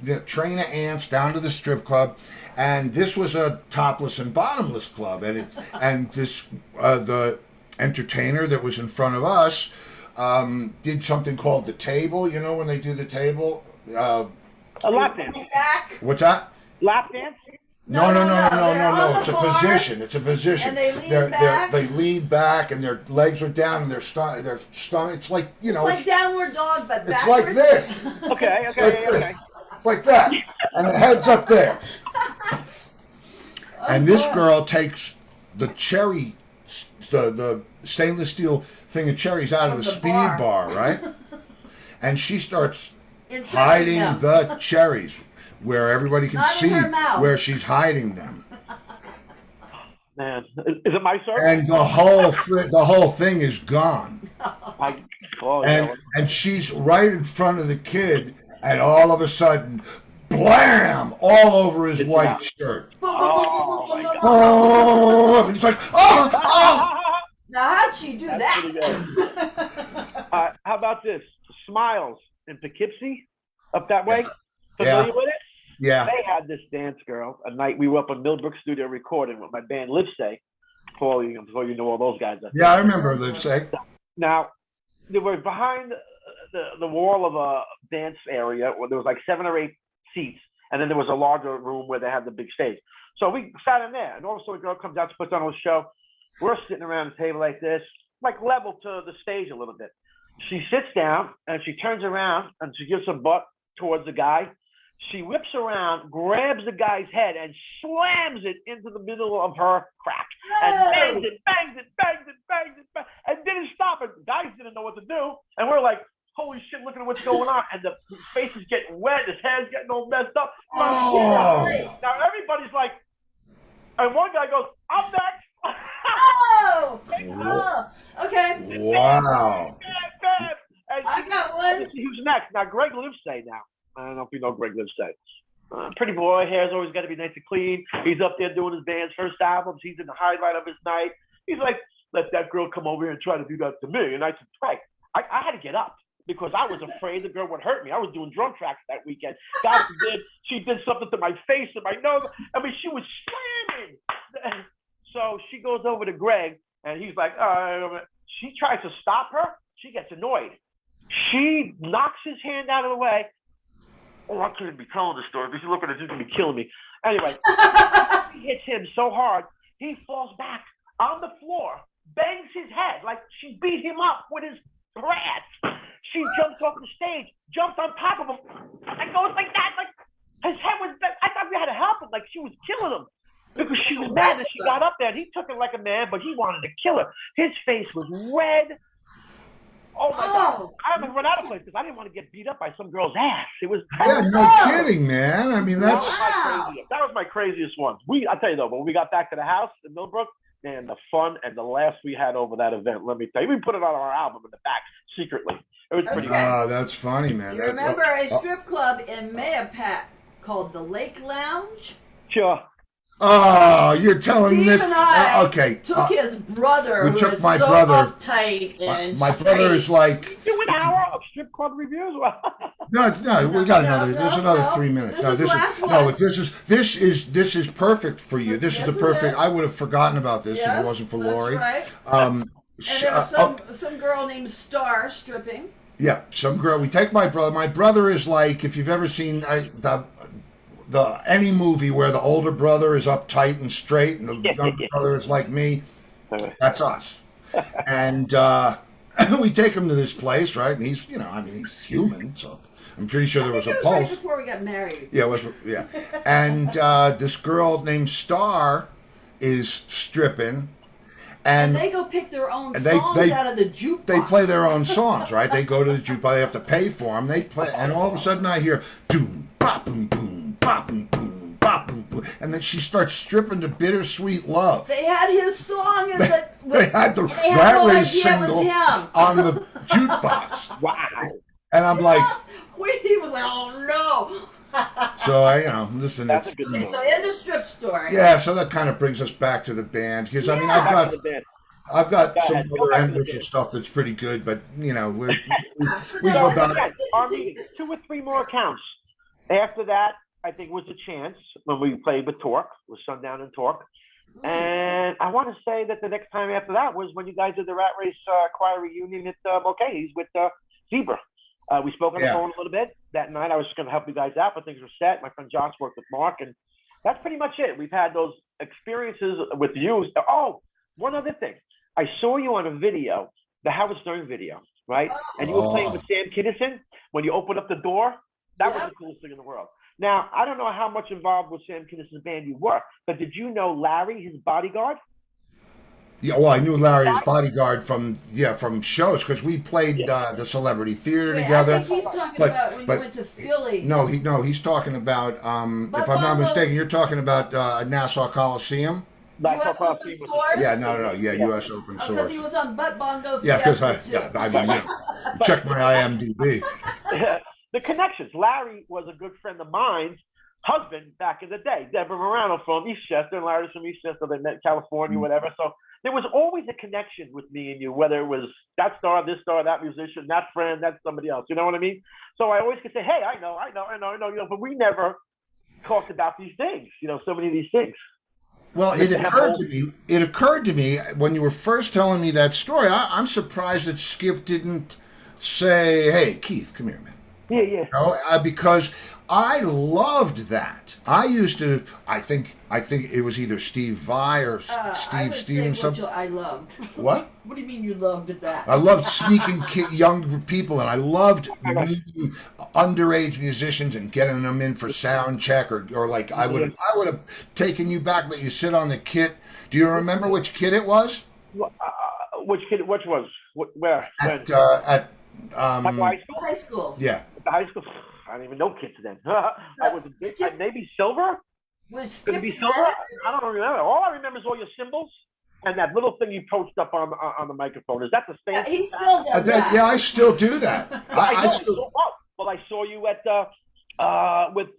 Speaker 1: the train of ants down to the strip club. And this was a topless and bottomless club. And the entertainer that was in front of us did something called the table. You know when they do the table?
Speaker 4: A lap dance.
Speaker 2: back.
Speaker 1: What's that?
Speaker 4: Lap dance?
Speaker 1: No.
Speaker 2: They're
Speaker 1: It's a
Speaker 2: on the bar,
Speaker 1: position. It's a position.
Speaker 2: and they lean back.
Speaker 1: They lean back, and their legs are down, and their stomach. It's like
Speaker 2: It's like downward dog, but
Speaker 1: it's
Speaker 2: backwards.
Speaker 1: like this.
Speaker 4: Okay.
Speaker 1: It's like that, and the head's up there. And this
Speaker 2: God.
Speaker 1: girl takes the cherry, the stainless steel thing of cherries out of
Speaker 2: From
Speaker 1: the
Speaker 2: the
Speaker 1: speed
Speaker 2: bar.
Speaker 1: bar, right? And she starts
Speaker 2: Inserting
Speaker 1: hiding
Speaker 2: them.
Speaker 1: the cherries where everybody can
Speaker 2: Not in
Speaker 1: see
Speaker 2: her mouth.
Speaker 1: where she's hiding them.
Speaker 4: Man, is it my service?
Speaker 1: And the whole thing is gone. And she's right in front of the kid, and all of a sudden, blam, all over his white shirt.
Speaker 4: Oh, my God.
Speaker 1: Oh, and it's like, oh.
Speaker 2: Now, how'd she do that?
Speaker 4: Pretty good. How about this? Smiles in Poughkeepsie, up that way. Familiar with it?
Speaker 1: Yeah.
Speaker 4: They had this dance girl. A night we were up in Millbrook Studio recording with my band Livesay. Before you know all those guys.
Speaker 1: Yeah, I remember Livesay.
Speaker 4: Now, they were behind the wall of a dance area where there was like 7 or 8 seats, and then there was a larger room where they had the big stage. So we sat in there, and all of a sudden a girl comes out to put on a show. We're sitting around the table like this, like level to the stage a little bit. She sits down, and she turns around, and she gives her butt towards the guy. She whips around, grabs the guy's head, and slams it into the middle of her crack. And bangs it, and didn't stop it. The guys didn't know what to do. And we're like, holy shit, look at what's going on. And his face is getting wet, his hair's getting all messed up.
Speaker 1: Oh.
Speaker 4: Now everybody's like, and one guy goes, I'm next.
Speaker 2: Okay.
Speaker 1: Wow.
Speaker 4: And
Speaker 2: I got one.
Speaker 4: Who's next? Now, Greg Livesay now. I don't know if you know Greg Livesay. Pretty boy, hair's always got to be nice and clean. He's up there doing his band's first albums. He's in the highlight of his night. He's like, let that girl come over here and try to do that to me. And I said, Greg, I had to get up because I was afraid the girl would hurt me. I was doing drum tracks that weekend. God forbid she did something to my face and my nose. I mean, she was slamming. So she goes over to Greg, and he's like, she tries to stop her. She gets annoyed. She knocks his hand out of the way. Oh, I couldn't be telling the story because you look at it, it's going to be killing me. Anyway, he hits him so hard, he falls back on the floor, bangs his head like she beat him up with his brats. She jumps off the stage, jumped on top of him, and goes like that. Like his head was. I thought we had to help him. Like she was killing him because she was mad that she got up there. And he took it like a man, but he wanted to kill her. His face was red. Oh my God! I haven't run out of places. I didn't want to get beat up by some girl's ass. It was.
Speaker 1: Yeah, no kidding, man. I mean, that's.
Speaker 4: That was my craziest one. I tell you though, when we got back to the house in Millbrook, man, the fun and the laughs we had over that event. Let me tell you, we put it on our album in the back secretly. It was pretty.
Speaker 1: Oh, that's funny, man.
Speaker 2: You remember a strip club in Mayapack called the Lake Lounge?
Speaker 4: Sure.
Speaker 1: Oh, you're telling me
Speaker 2: Steve
Speaker 1: this?
Speaker 2: and I
Speaker 1: Okay.
Speaker 2: took his brother,
Speaker 1: we
Speaker 2: who
Speaker 1: took
Speaker 2: is
Speaker 1: my
Speaker 2: so
Speaker 1: brother.
Speaker 2: uptight and
Speaker 1: My brother is like.
Speaker 4: Do an hour of strip club reviews.
Speaker 1: No, we got another. There's another 3 minutes.
Speaker 2: This
Speaker 1: This is perfect for you. This is the perfect. I would have forgotten about this if it wasn't for Lori.
Speaker 2: Right. And there was some girl named Star stripping.
Speaker 1: Yeah, some girl. We take my brother. My brother is like, if you've ever seen the any movie where the older brother is uptight and straight, and the younger brother is like me. That's us. And we take him to this place, right? And he's, he's human, so I'm pretty sure there was a pulse.
Speaker 2: Right before we got married.
Speaker 1: Yeah. And this girl named Star is stripping. And
Speaker 2: they go pick their own songs out of the jukebox.
Speaker 1: They play their own songs, right? They go to the jukebox. They have to pay for them. They play, and all of a sudden I hear doom, bop, boom, boom, bop, boom, boom, bop, boom, boom, and then she starts stripping to "Bittersweet Love."
Speaker 2: They had his song in
Speaker 1: they had the Rat Race single on the jukebox.
Speaker 4: Wow!
Speaker 1: And I'm like,
Speaker 2: he was like, "Oh no."
Speaker 1: So listen.
Speaker 4: That's a good
Speaker 2: story. So in the strip story.
Speaker 1: Yeah, so that kind of brings us back to the band because I mean I've got some other endless stuff that's pretty good, but we've about
Speaker 4: 2 or 3 more accounts. After that, I think was a chance when we played with Torque, with Sundown and Torque, and I want to say that the next time after that was when you guys did the Rat Race choir reunion at Mulcahy's with Zebra. We spoke on the phone a little bit that night. I was just going to help you guys out, but things were set. My friend Josh worked with Mark, and that's pretty much it. We've had those experiences with you. Oh, one other thing. I saw you on a video, the Howard Stern video, right? And you were playing with Sam Kinison when you opened up the door. That was the coolest thing in the world. Now, I don't know how much involved with Sam Kinison's band you were, but did you know Larry, his bodyguard?
Speaker 1: Yeah, well, I knew Larry's bodyguard from shows because we played the Celebrity Theater together.
Speaker 2: I think he's talking about when you went to Philly.
Speaker 1: No, he's talking about. If I'm not mistaken, you're talking about Nassau Coliseum.
Speaker 2: US Open Source?
Speaker 1: Yeah, no, U.S. Open Source.
Speaker 2: Because he was on Butt Bongo Fiesta.
Speaker 1: Yeah, because I mean, check my IMDb.
Speaker 4: The connections. Larry was a good friend of mine's husband back in the day. Deborah Morano from Eastchester, and Larry's from Eastchester. They met in California, whatever. So there was always a connection with me and you, whether it was that star, this star, that musician, that friend, that somebody else. You know what I mean? So I always could say, hey, I know, but we never talked about these things, so many of these things.
Speaker 1: Well, it occurred to me when you were first telling me that story, I'm surprised that Skip didn't say, hey, Keith, come here, man.
Speaker 4: Yeah.
Speaker 1: Because I loved that. I used to. I think it was either Steve Vai or Steve Stevenson.
Speaker 2: I loved.
Speaker 1: What?
Speaker 2: What do you mean you loved that?
Speaker 1: I loved sneaking young people, and I loved meeting underage musicians and getting them in for sound check, or like I would have taken you back, let you sit on the kit. Do you remember which kit it was?
Speaker 4: Which kit? Which was? Where?
Speaker 1: At
Speaker 2: high school.
Speaker 1: Yeah.
Speaker 4: At the high school. I don't even know kids then. I was maybe Silver.
Speaker 2: Was
Speaker 4: Could it be Silver? I don't remember. All I remember is all your symbols and that little thing you posted up on the microphone. Is that the same?
Speaker 2: Yeah, he still does that.
Speaker 1: Yeah, I still do that. I
Speaker 4: saw you at with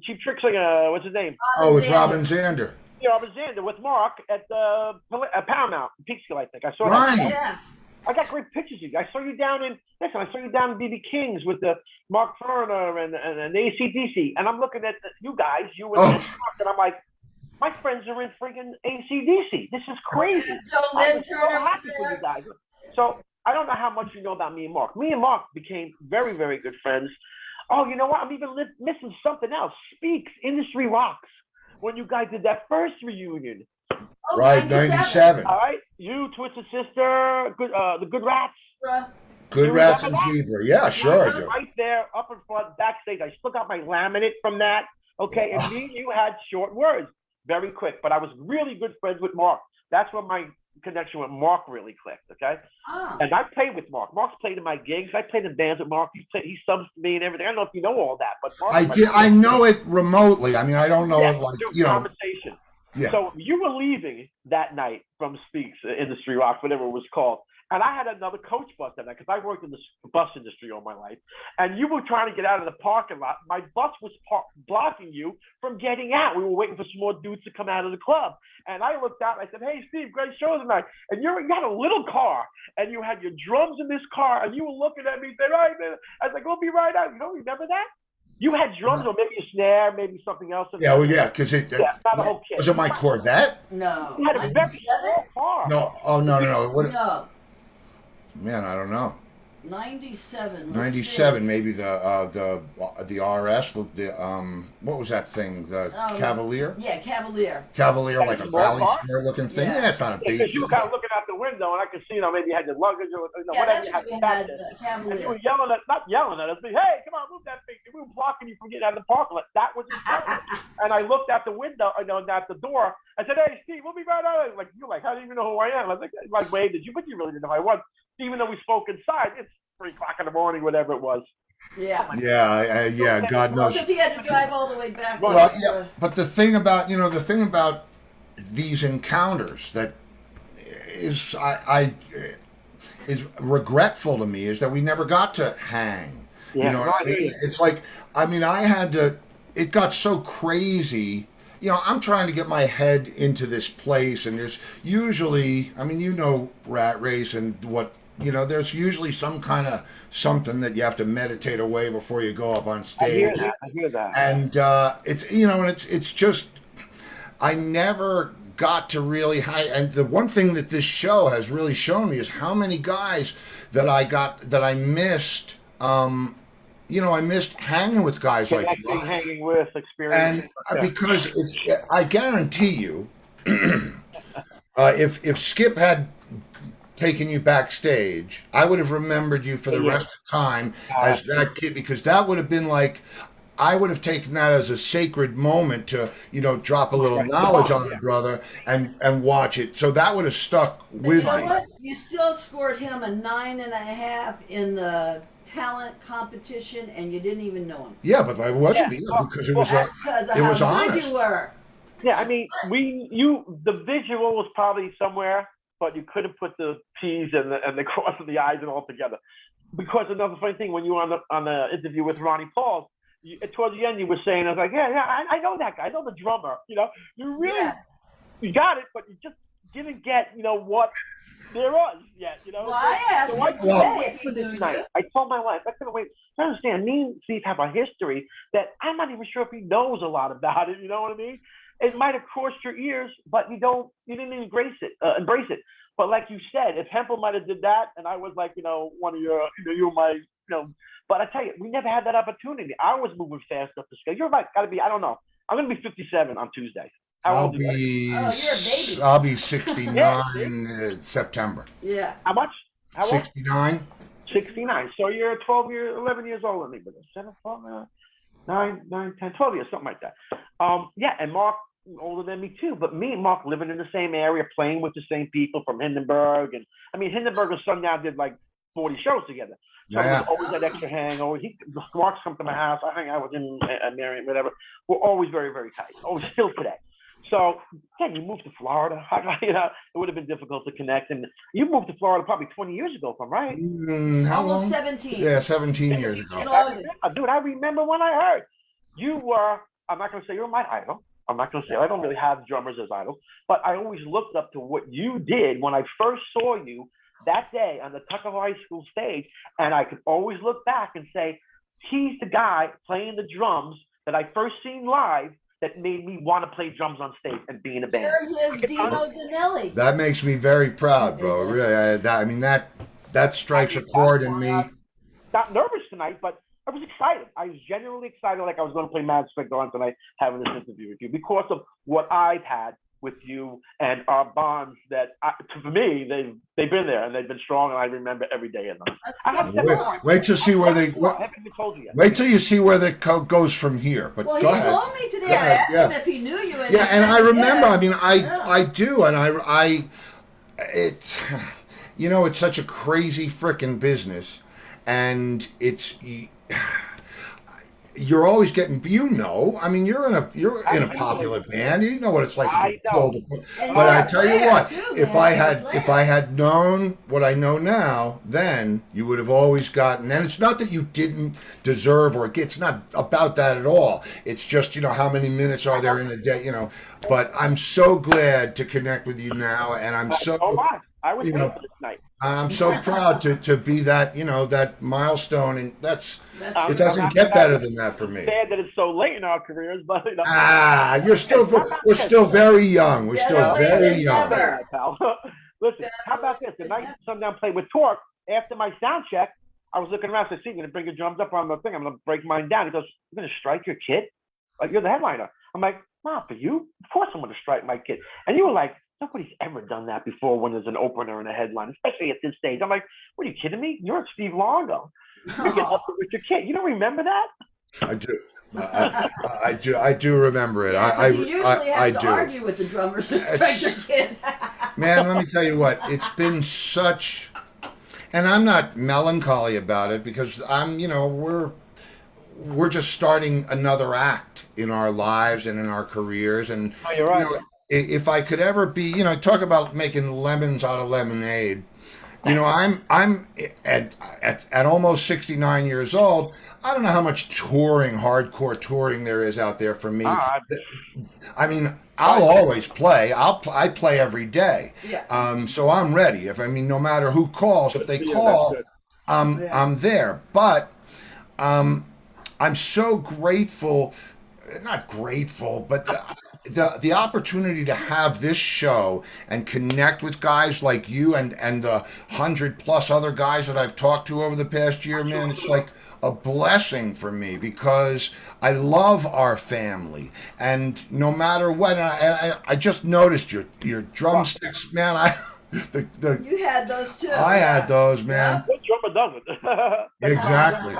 Speaker 4: Cheap Trick Singer. What's his name?
Speaker 1: With Robin Zander.
Speaker 4: Yeah, Robin Zander with Mark at Paramount Peekskill, I think. I saw
Speaker 1: that.
Speaker 4: Right.
Speaker 2: Yes.
Speaker 4: I got great pictures of you. I saw you down in BB King's with the Mark Ferner and AC/DC, and I'm looking at you guys, you and Mark, and I'm like, my friends are in freaking AC/DC. This is crazy. I'm so happy for you guys. So I don't know how much you know about me and Mark. Me and Mark became very, very good friends. Oh, you know what? I'm even missing something else. Speaks Industry Rocks. when you guys did that first reunion.
Speaker 2: Oh,
Speaker 1: Right, 97.
Speaker 4: All right, you, Twisted Sister, the Good Rats.
Speaker 1: Good
Speaker 4: You
Speaker 1: Rats
Speaker 4: remember
Speaker 1: and
Speaker 4: that?
Speaker 1: Zebra. Yeah, sure I do.
Speaker 4: Right there, up in front, backstage. I still got my laminate from that. Okay, and me and you had short words, very quick. But I was really good friends with Mark. That's where my connection with Mark really clicked. Okay, and I played with Mark. Mark's played in my gigs. I played in bands with Mark. He subs to me and everything. I don't know if you know all that, but Mark,
Speaker 1: I know it remotely. I mean, I don't know it like
Speaker 4: conversation. Yeah. So you were leaving that night from Speaks Industry Rock, whatever it was called. And I had another coach bus that night because I worked in the bus industry all my life. And you were trying to get out of the parking lot. My bus was blocking you from getting out. We were waiting for some more dudes to come out of the club. And I looked out and I said, hey, Steve, great show tonight. And you had a little car and you had your drums in this car and you were looking at me saying, all right, man. I was like, we'll be right out. You don't remember that? You had drums or maybe a snare, maybe something else.
Speaker 1: Yeah, well, yeah, because
Speaker 4: not a whole kit.
Speaker 1: Was it my Corvette?
Speaker 2: No.
Speaker 4: You had a very small car.
Speaker 1: No, oh, no.
Speaker 2: No.
Speaker 1: Man, I don't know.
Speaker 2: 97.
Speaker 1: 97, maybe the RS, what was that thing? The Cavalier?
Speaker 2: Yeah, Cavalier.
Speaker 1: Cavalier, like a rally square looking thing. Yeah, it's not a big.
Speaker 4: Because you were kind of looking out the window, and I could see, maybe you had your luggage or whatever you had to pack. And you were not yelling at us, but hey, come on, move that thing. We were blocking you from getting out of the parking lot. That was incredible. And I looked out the window, at the door. I said, hey, Steve, we'll be right out. You're like, how do you even know who I am? I was like, waved at you, but you really didn't know who I was. Even though we spoke inside, it's 3 o'clock in the morning, whatever it was.
Speaker 2: Yeah.
Speaker 1: Yeah, God knows.
Speaker 2: Because he had to drive all the way back.
Speaker 1: Well, yeah, but the thing about these encounters that is is regretful to me is that we never got to hang.
Speaker 4: Yeah,
Speaker 1: you know what I mean? It's like, I had to. It got so crazy. I'm trying to get my head into this place, and there's usually, Rat Race and what. There's usually some kind of something that you have to meditate away before you go up on stage.
Speaker 4: I hear that.
Speaker 1: And it's just, I never got to really and the one thing that this show has really shown me is how many guys that I missed. I missed hanging with guys like you.
Speaker 4: Hanging with, experience.
Speaker 1: And because I guarantee you, if Skip had taken you backstage, I would have remembered you for the rest of the time as that kid, because that would have been like, I would have taken that as a sacred moment to, drop a little knowledge on the brother and watch it. So that would have stuck with me.
Speaker 2: What? You still scored him a 9.5 in the talent competition, and you didn't even know him.
Speaker 1: Yeah, but I wasn't because it was honest.
Speaker 2: You were.
Speaker 4: Yeah, the visual was probably somewhere, but you couldn't put the T's and the cross of the I's and all together. Because another funny thing, when you were on the interview with Ronnie Pauls, towards the end you were saying, I was like, I know that guy, I know the drummer. You really you got it, but you just didn't get what there was yet.
Speaker 2: Well, I asked if you knew.
Speaker 4: I told my wife, I couldn't wait. I understand. Me and Steve have a history that I'm not even sure if he knows a lot about it. You know what I mean? It might have crossed your ears, but you didn't embrace it. But like you said, if Hempel might have did that, and I was like, one of your, you were my, but I tell you, we never had that opportunity. I was moving fast up the scale. You're like, gotta be, I don't know. I'm gonna be 57 on Tuesday.
Speaker 1: I'll be 69 in September.
Speaker 2: Yeah.
Speaker 4: How much? How old?
Speaker 1: 69.
Speaker 4: 69. So you're 11 years older than me, but 7, 12, 9, 10, 12 years, something like that. And Mark older than me too, but me and Mark living in the same area, playing with the same people from Hindenburg, and Hindenburg and Sundown did like 40 shows together. So we always had extra hang. Mark's come to my house. I hang out with him and Marion, whatever. We're always very, very tight. Always still today. So again, you moved to Florida. It would have been difficult to connect. And you moved to Florida probably 20 years ago, if I'm right.
Speaker 1: How long?
Speaker 2: Almost 17.
Speaker 1: Yeah, 17 years ago.
Speaker 4: Dude, I remember when I heard you were. I'm not going to say you're my idol. I'm not going to say I don't really have drummers as idols, but I always looked up to what you did when I first saw you that day on the Tuckahoe High School stage, and I could always look back and say, he's the guy playing the drums that I first seen live that made me want to play drums on stage and be in a band.
Speaker 2: There he is, Dino Danelli.
Speaker 1: That makes me very proud, bro. Really, that strikes a chord in me.
Speaker 4: Not nervous tonight, but I was excited. I was genuinely excited, like I was going to play Mad Spectre on tonight, having this interview with you, because of what I've had with you and our bonds that, for me, they've been there and they've been strong, and I remember every day of them.
Speaker 1: Wait till see where they.
Speaker 4: I haven't even told you yet.
Speaker 1: Wait till you see where the goes from here. But
Speaker 2: well,
Speaker 1: go
Speaker 2: he
Speaker 1: ahead.
Speaker 2: told me today.
Speaker 1: Go ahead,
Speaker 2: I asked him if he knew you. And
Speaker 1: yeah, and I remember. I mean,
Speaker 2: Yeah.
Speaker 1: I do, and it's, you know, it's such a crazy frickin' business, and you're always getting, you know, I mean, you're in a popular band. You know what it's like to get told. But I tell you what,
Speaker 2: too,
Speaker 1: if I had known what I know now, then you would have always gotten. And it's not that you didn't deserve, or it's not about that at all. It's just, you know, how many minutes are there in a day, you know. But I'm so glad to connect with you now, and I'm so.
Speaker 4: Oh my! I was
Speaker 1: you
Speaker 4: waiting
Speaker 1: know,
Speaker 4: for this night.
Speaker 1: I'm so proud to be that, you know, that milestone, and it doesn't
Speaker 4: I'm
Speaker 1: get better than that for me.
Speaker 4: Sad that it's so late in our careers, but you know.
Speaker 1: We're still very young. We're still very young.
Speaker 4: Pal. Listen, how about this? The night Sundown played with Torque, after my sound check, I was looking around. I said, "See, you're gonna bring your drums up on the thing. I'm gonna break mine down." He goes, "You're gonna strike your kid? Like, you're the headliner." I'm like, "Not for you. Of course I'm gonna strike my kid." And you were like, "Nobody's ever done that before when there's an opener and a headline, especially at this stage." I'm like, "What, are you kidding me? You're Steve Luongo. You get up with your kid. You don't remember that?"
Speaker 1: I do. I do remember it.
Speaker 2: Yeah, he usually has to
Speaker 1: do.
Speaker 2: argue with the drummers to strike their kid.
Speaker 1: Man, let me tell you what. It's been such, and I'm not melancholy about it, because you know, we're just starting another act in our lives and in our careers, and
Speaker 4: Oh, you're right.
Speaker 1: you know, if I could ever be, you know, talk about making lemons out of lemonade. You know, I'm at almost 69 years old. I don't know how much hardcore touring there is out there for me. I mean, I'll always play. I play every day.
Speaker 2: Yeah.
Speaker 1: So I'm ready. No matter who calls, if they call, I'm there. But I'm so grateful. Not grateful, but the opportunity to have this show and connect with guys like you and the 100+ other guys that I've talked to over the past year, man, it's like a blessing for me, because I love our family, and no matter what, I just noticed your drumsticks, man.
Speaker 2: You had those too.
Speaker 1: I had those, man.
Speaker 4: What drummer doesn't?
Speaker 1: Exactly.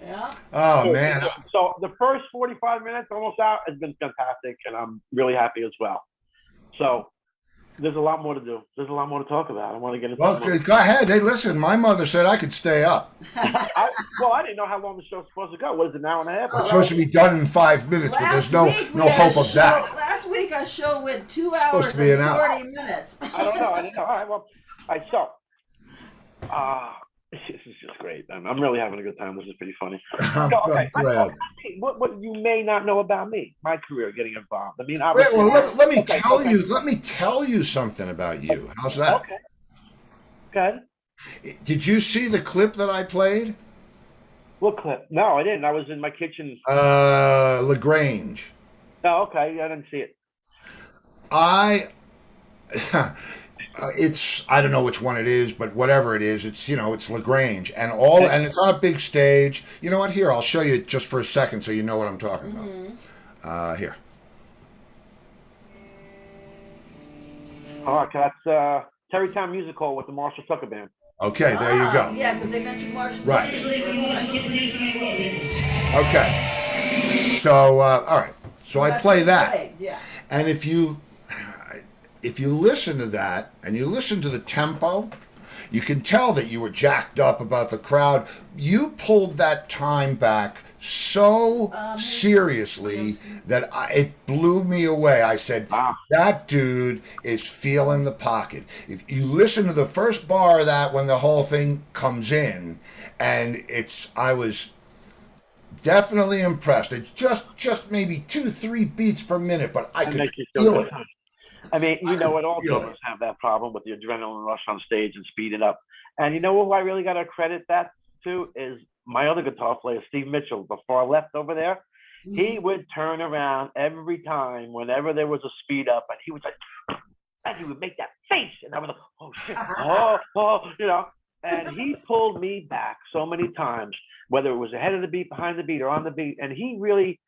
Speaker 2: Yeah.
Speaker 1: Oh man.
Speaker 4: So the first 45 minutes, almost out, has been fantastic, and I'm really happy as well. So there's a lot more to do. There's a lot more to talk about. I want to get into.
Speaker 1: Well, go ahead. Hey, listen. My mother said I could stay up.
Speaker 4: I didn't know how long the show's supposed to go. What is it, an hour and a half?
Speaker 1: It's supposed to be done in 5 minutes, but there's no hope of that.
Speaker 2: Last week our show went 2 hours
Speaker 1: Supposed to be an
Speaker 2: and
Speaker 1: hour.
Speaker 2: 40 minutes.
Speaker 4: I don't know. I didn't know. All right. Well, so. This is just great. I'm really having a good time. This is pretty funny.
Speaker 1: I'm glad.
Speaker 4: What you may not know about me, my career, getting involved. I mean,
Speaker 1: wait. Well, let me tell you. Let me tell you something about you. How's that?
Speaker 4: Okay. Good.
Speaker 1: Did you see the clip that I played?
Speaker 4: What clip? No, I didn't. I was in my kitchen.
Speaker 1: LaGrange.
Speaker 4: Oh, okay. I didn't see it.
Speaker 1: It's, I don't know which one it is, but whatever it is, it's, you know, it's LaGrange, and it's on a big stage. You know what? Here, I'll show you just for a second so you know what I'm talking about. Here.
Speaker 4: All right, that's Terrytown Music Hall with the Marshall Tucker Band.
Speaker 1: Okay, there you go.
Speaker 2: Yeah, because they mentioned Marshall.
Speaker 1: Right. Okay. So, all right. So I play that.
Speaker 2: Yeah.
Speaker 1: And if you listen to that and you listen to the tempo, you can tell that you were jacked up about the crowd. You pulled that time back so seriously that it blew me away. I said, that dude is feeling the pocket. If you listen to the first bar of that when the whole thing comes in, and I was definitely impressed. It's just maybe 2-3 beats per minute, but I could feel it.
Speaker 4: I mean, you know what? All drummers have that problem with the adrenaline rush on stage and speeding up. And you know who I really got to credit that to is my other guitar player, Steve Mitchell, the far left over there. He would turn around every time whenever there was a speed up, and he was like, and he would make that face, and I was like, oh shit, you know. And he pulled me back so many times whether it was ahead of the beat, behind the beat, or on the beat. And he really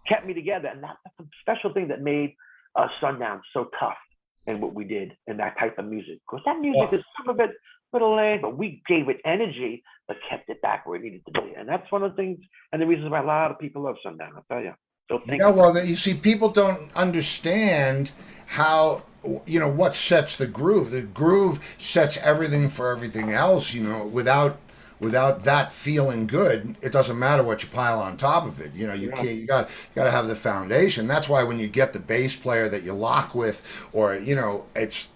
Speaker 4: kept me together. And that's a special thing that made Sundown so tough in what we did in that type of music. Because that music is some of it a little lame, but we gave it energy, but kept it back where it needed to be. And that's one of the things and the reasons why a lot of people love Sundown, I'll tell you. So
Speaker 1: yeah, well, you see, people don't understand how, what sets the groove. The groove sets everything for everything else. Without that feeling good, it doesn't matter what you pile on top of it. You got to have the foundation. That's why when you get the bass player that you lock with, or it's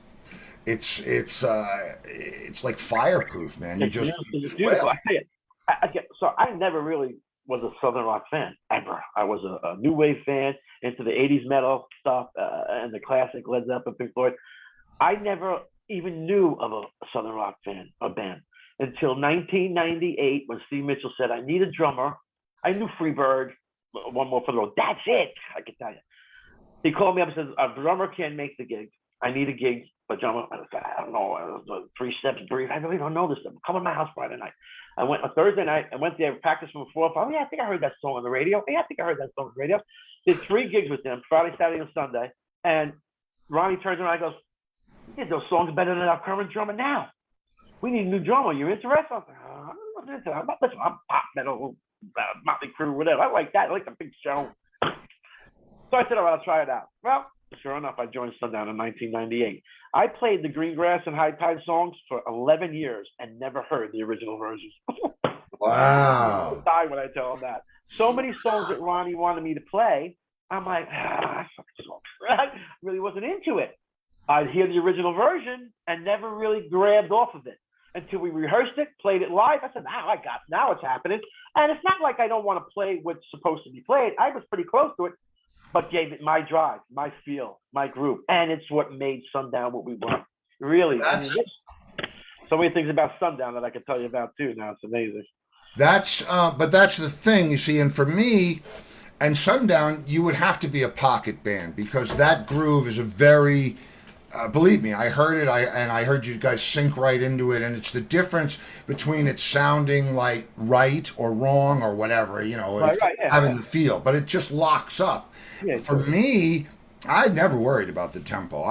Speaker 1: like fireproof, man. You just
Speaker 4: it's beautiful. I tell you, so I never really was a Southern rock fan ever. I was a new wave fan, into the '80s metal stuff and the classic Led Zeppelin, Pink Floyd. I never even knew of a Southern rock band until 1998 when Steve Mitchell said, "I need a drummer." I knew Freebird, One More for the Road. That's it. I can tell you. He called me up and said, "A drummer can't make the gig. I need a gig. But drummer, I don't know, 3 steps brief. I really don't know this stuff. Come to my house Friday night." I went on Thursday night. I went there, practiced from 4 or 5. Yeah, I think I heard that song on the radio. Yeah, I think I heard that song on the radio. Did 3 gigs with them, Friday, Saturday, and Sunday. And Ronnie turns around and goes, "You did those songs better than our current drummer now. We need a new drummer. You interested?" I'm like, I'm pop metal, Motley Crue, whatever. I like that. I like the big show. So I said, "All right, I'll try it out." Well, sure enough, I joined Sundown in 1998. I played the Green Grass and High Tide songs for 11 years and never heard the original versions.
Speaker 1: Wow.
Speaker 4: I die when I tell them that. So many songs that Ronnie wanted me to play, I'm like, I really wasn't into it. I'd hear the original version and never really grabbed off of it until we rehearsed it, played it live. I said, now it's happening. And it's not like I don't want to play what's supposed to be played. I was pretty close to it, but gave it my drive, my feel, my group. And it's what made Sundown what we were. Really. So many things about Sundown that I can tell you about too now. It's amazing.
Speaker 1: But that's the thing, you see, and for me, and Sundown, you would have to be a pocket band because that groove is a very, believe me, I heard it, I heard you guys sink right into it, and it's the difference between it sounding like right or wrong or whatever, having the feel, but it just locks up. Yeah, for me, I never worried about the tempo.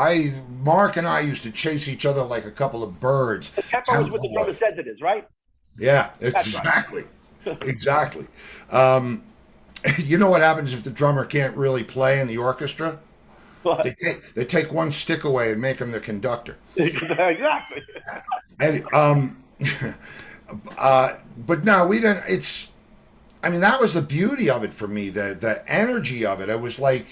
Speaker 1: Mark and I used to chase each other like a couple of birds.
Speaker 4: The tempo is what the drummer says it is, right?
Speaker 1: Yeah, exactly. Right. Exactly. You know what happens if the drummer can't really play in the orchestra? What? They take one stick away and make him the conductor.
Speaker 4: Exactly.
Speaker 1: And but no, we didn't. That was the beauty of it for me. The energy of it. It was like,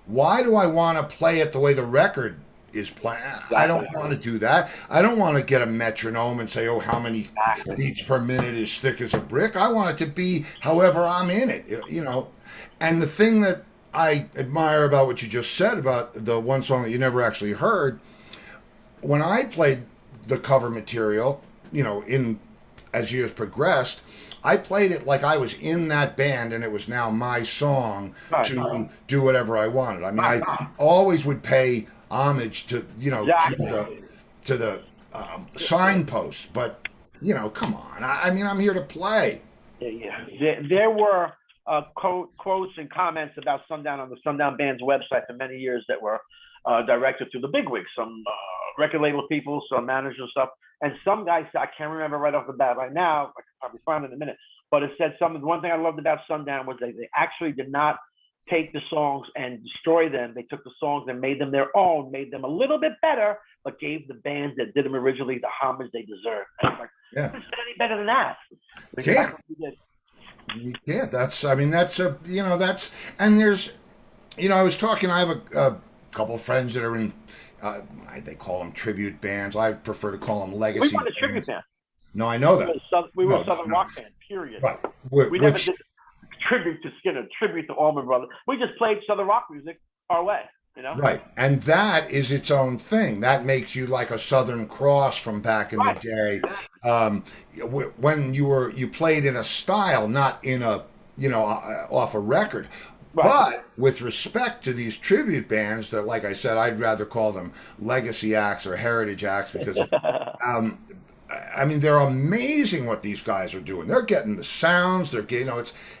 Speaker 1: why do I want to play it the way the record is playing? I don't want to do that. I don't want to get a metronome and say, how many beats per minute is thick as a brick. I want it to be however I'm in it, And the thing that I admire about what you just said about the one song that you never actually heard, when I played the cover material, as years progressed, I played it like I was in that band and it was now my song to do whatever I wanted. I always would pay homage to the signpost, but come on. I'm here to play.
Speaker 4: Yeah. There were quotes and comments about Sundown on the Sundown Band's website for many years that were directed to the bigwigs, some record label people, some managers and stuff. And some guys, I can't remember right off the bat right now, I could probably find it in a minute, but it said one thing I loved about Sundown was they actually did not take the songs and destroy them. They took the songs and made them their own, made them a little bit better, but gave the bands that did them originally the homage they deserved. And it's like, it's any better than that.
Speaker 1: You can't. And there's, I was talking, I have a couple of friends that are in, they call them tribute bands. I prefer to call them legacy bands.
Speaker 4: We weren't a tribute band.
Speaker 1: No, I know that.
Speaker 4: We were a Southern rock band, period.
Speaker 1: Right.
Speaker 4: We never did tribute to Skinner, tribute to Allman Brothers. We just played Southern rock music our way,
Speaker 1: Right. And that is its own thing. That makes you like a Southern Cross from back in the day. When you played in a style, not in a, off a record. Right. But with respect to these tribute bands that, like I said, I'd rather call them legacy acts or heritage acts because I mean, they're amazing what these guys are doing. They're getting the sounds. They're getting,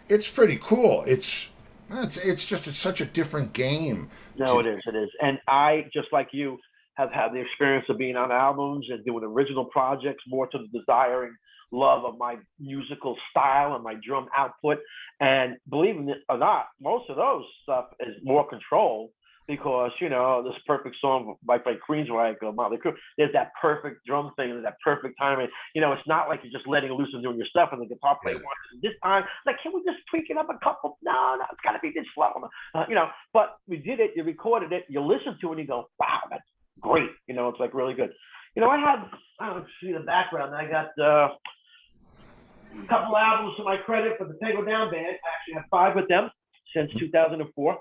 Speaker 1: it's pretty cool. It's such a different game.
Speaker 4: No, it is. And I, just like you, have had the experience of being on albums and doing original projects, more to the desiring love of my musical style and my drum output. And believe it or not, most of those stuff is more control because, this perfect song by Queensryche or Motley Crue, there's that perfect drum thing, there's that perfect timing. It's not like you're just letting loose and doing your stuff and the guitar player wants it this time. Like, can we just tweak it up a couple? No, it's got to be this slow. But we did it, you recorded it, you listen to it and you go, wow, that's great. It's like really good. I don't see the background. I got a couple albums to my credit for the Tango Down Band. I actually have 5 with them since 2004.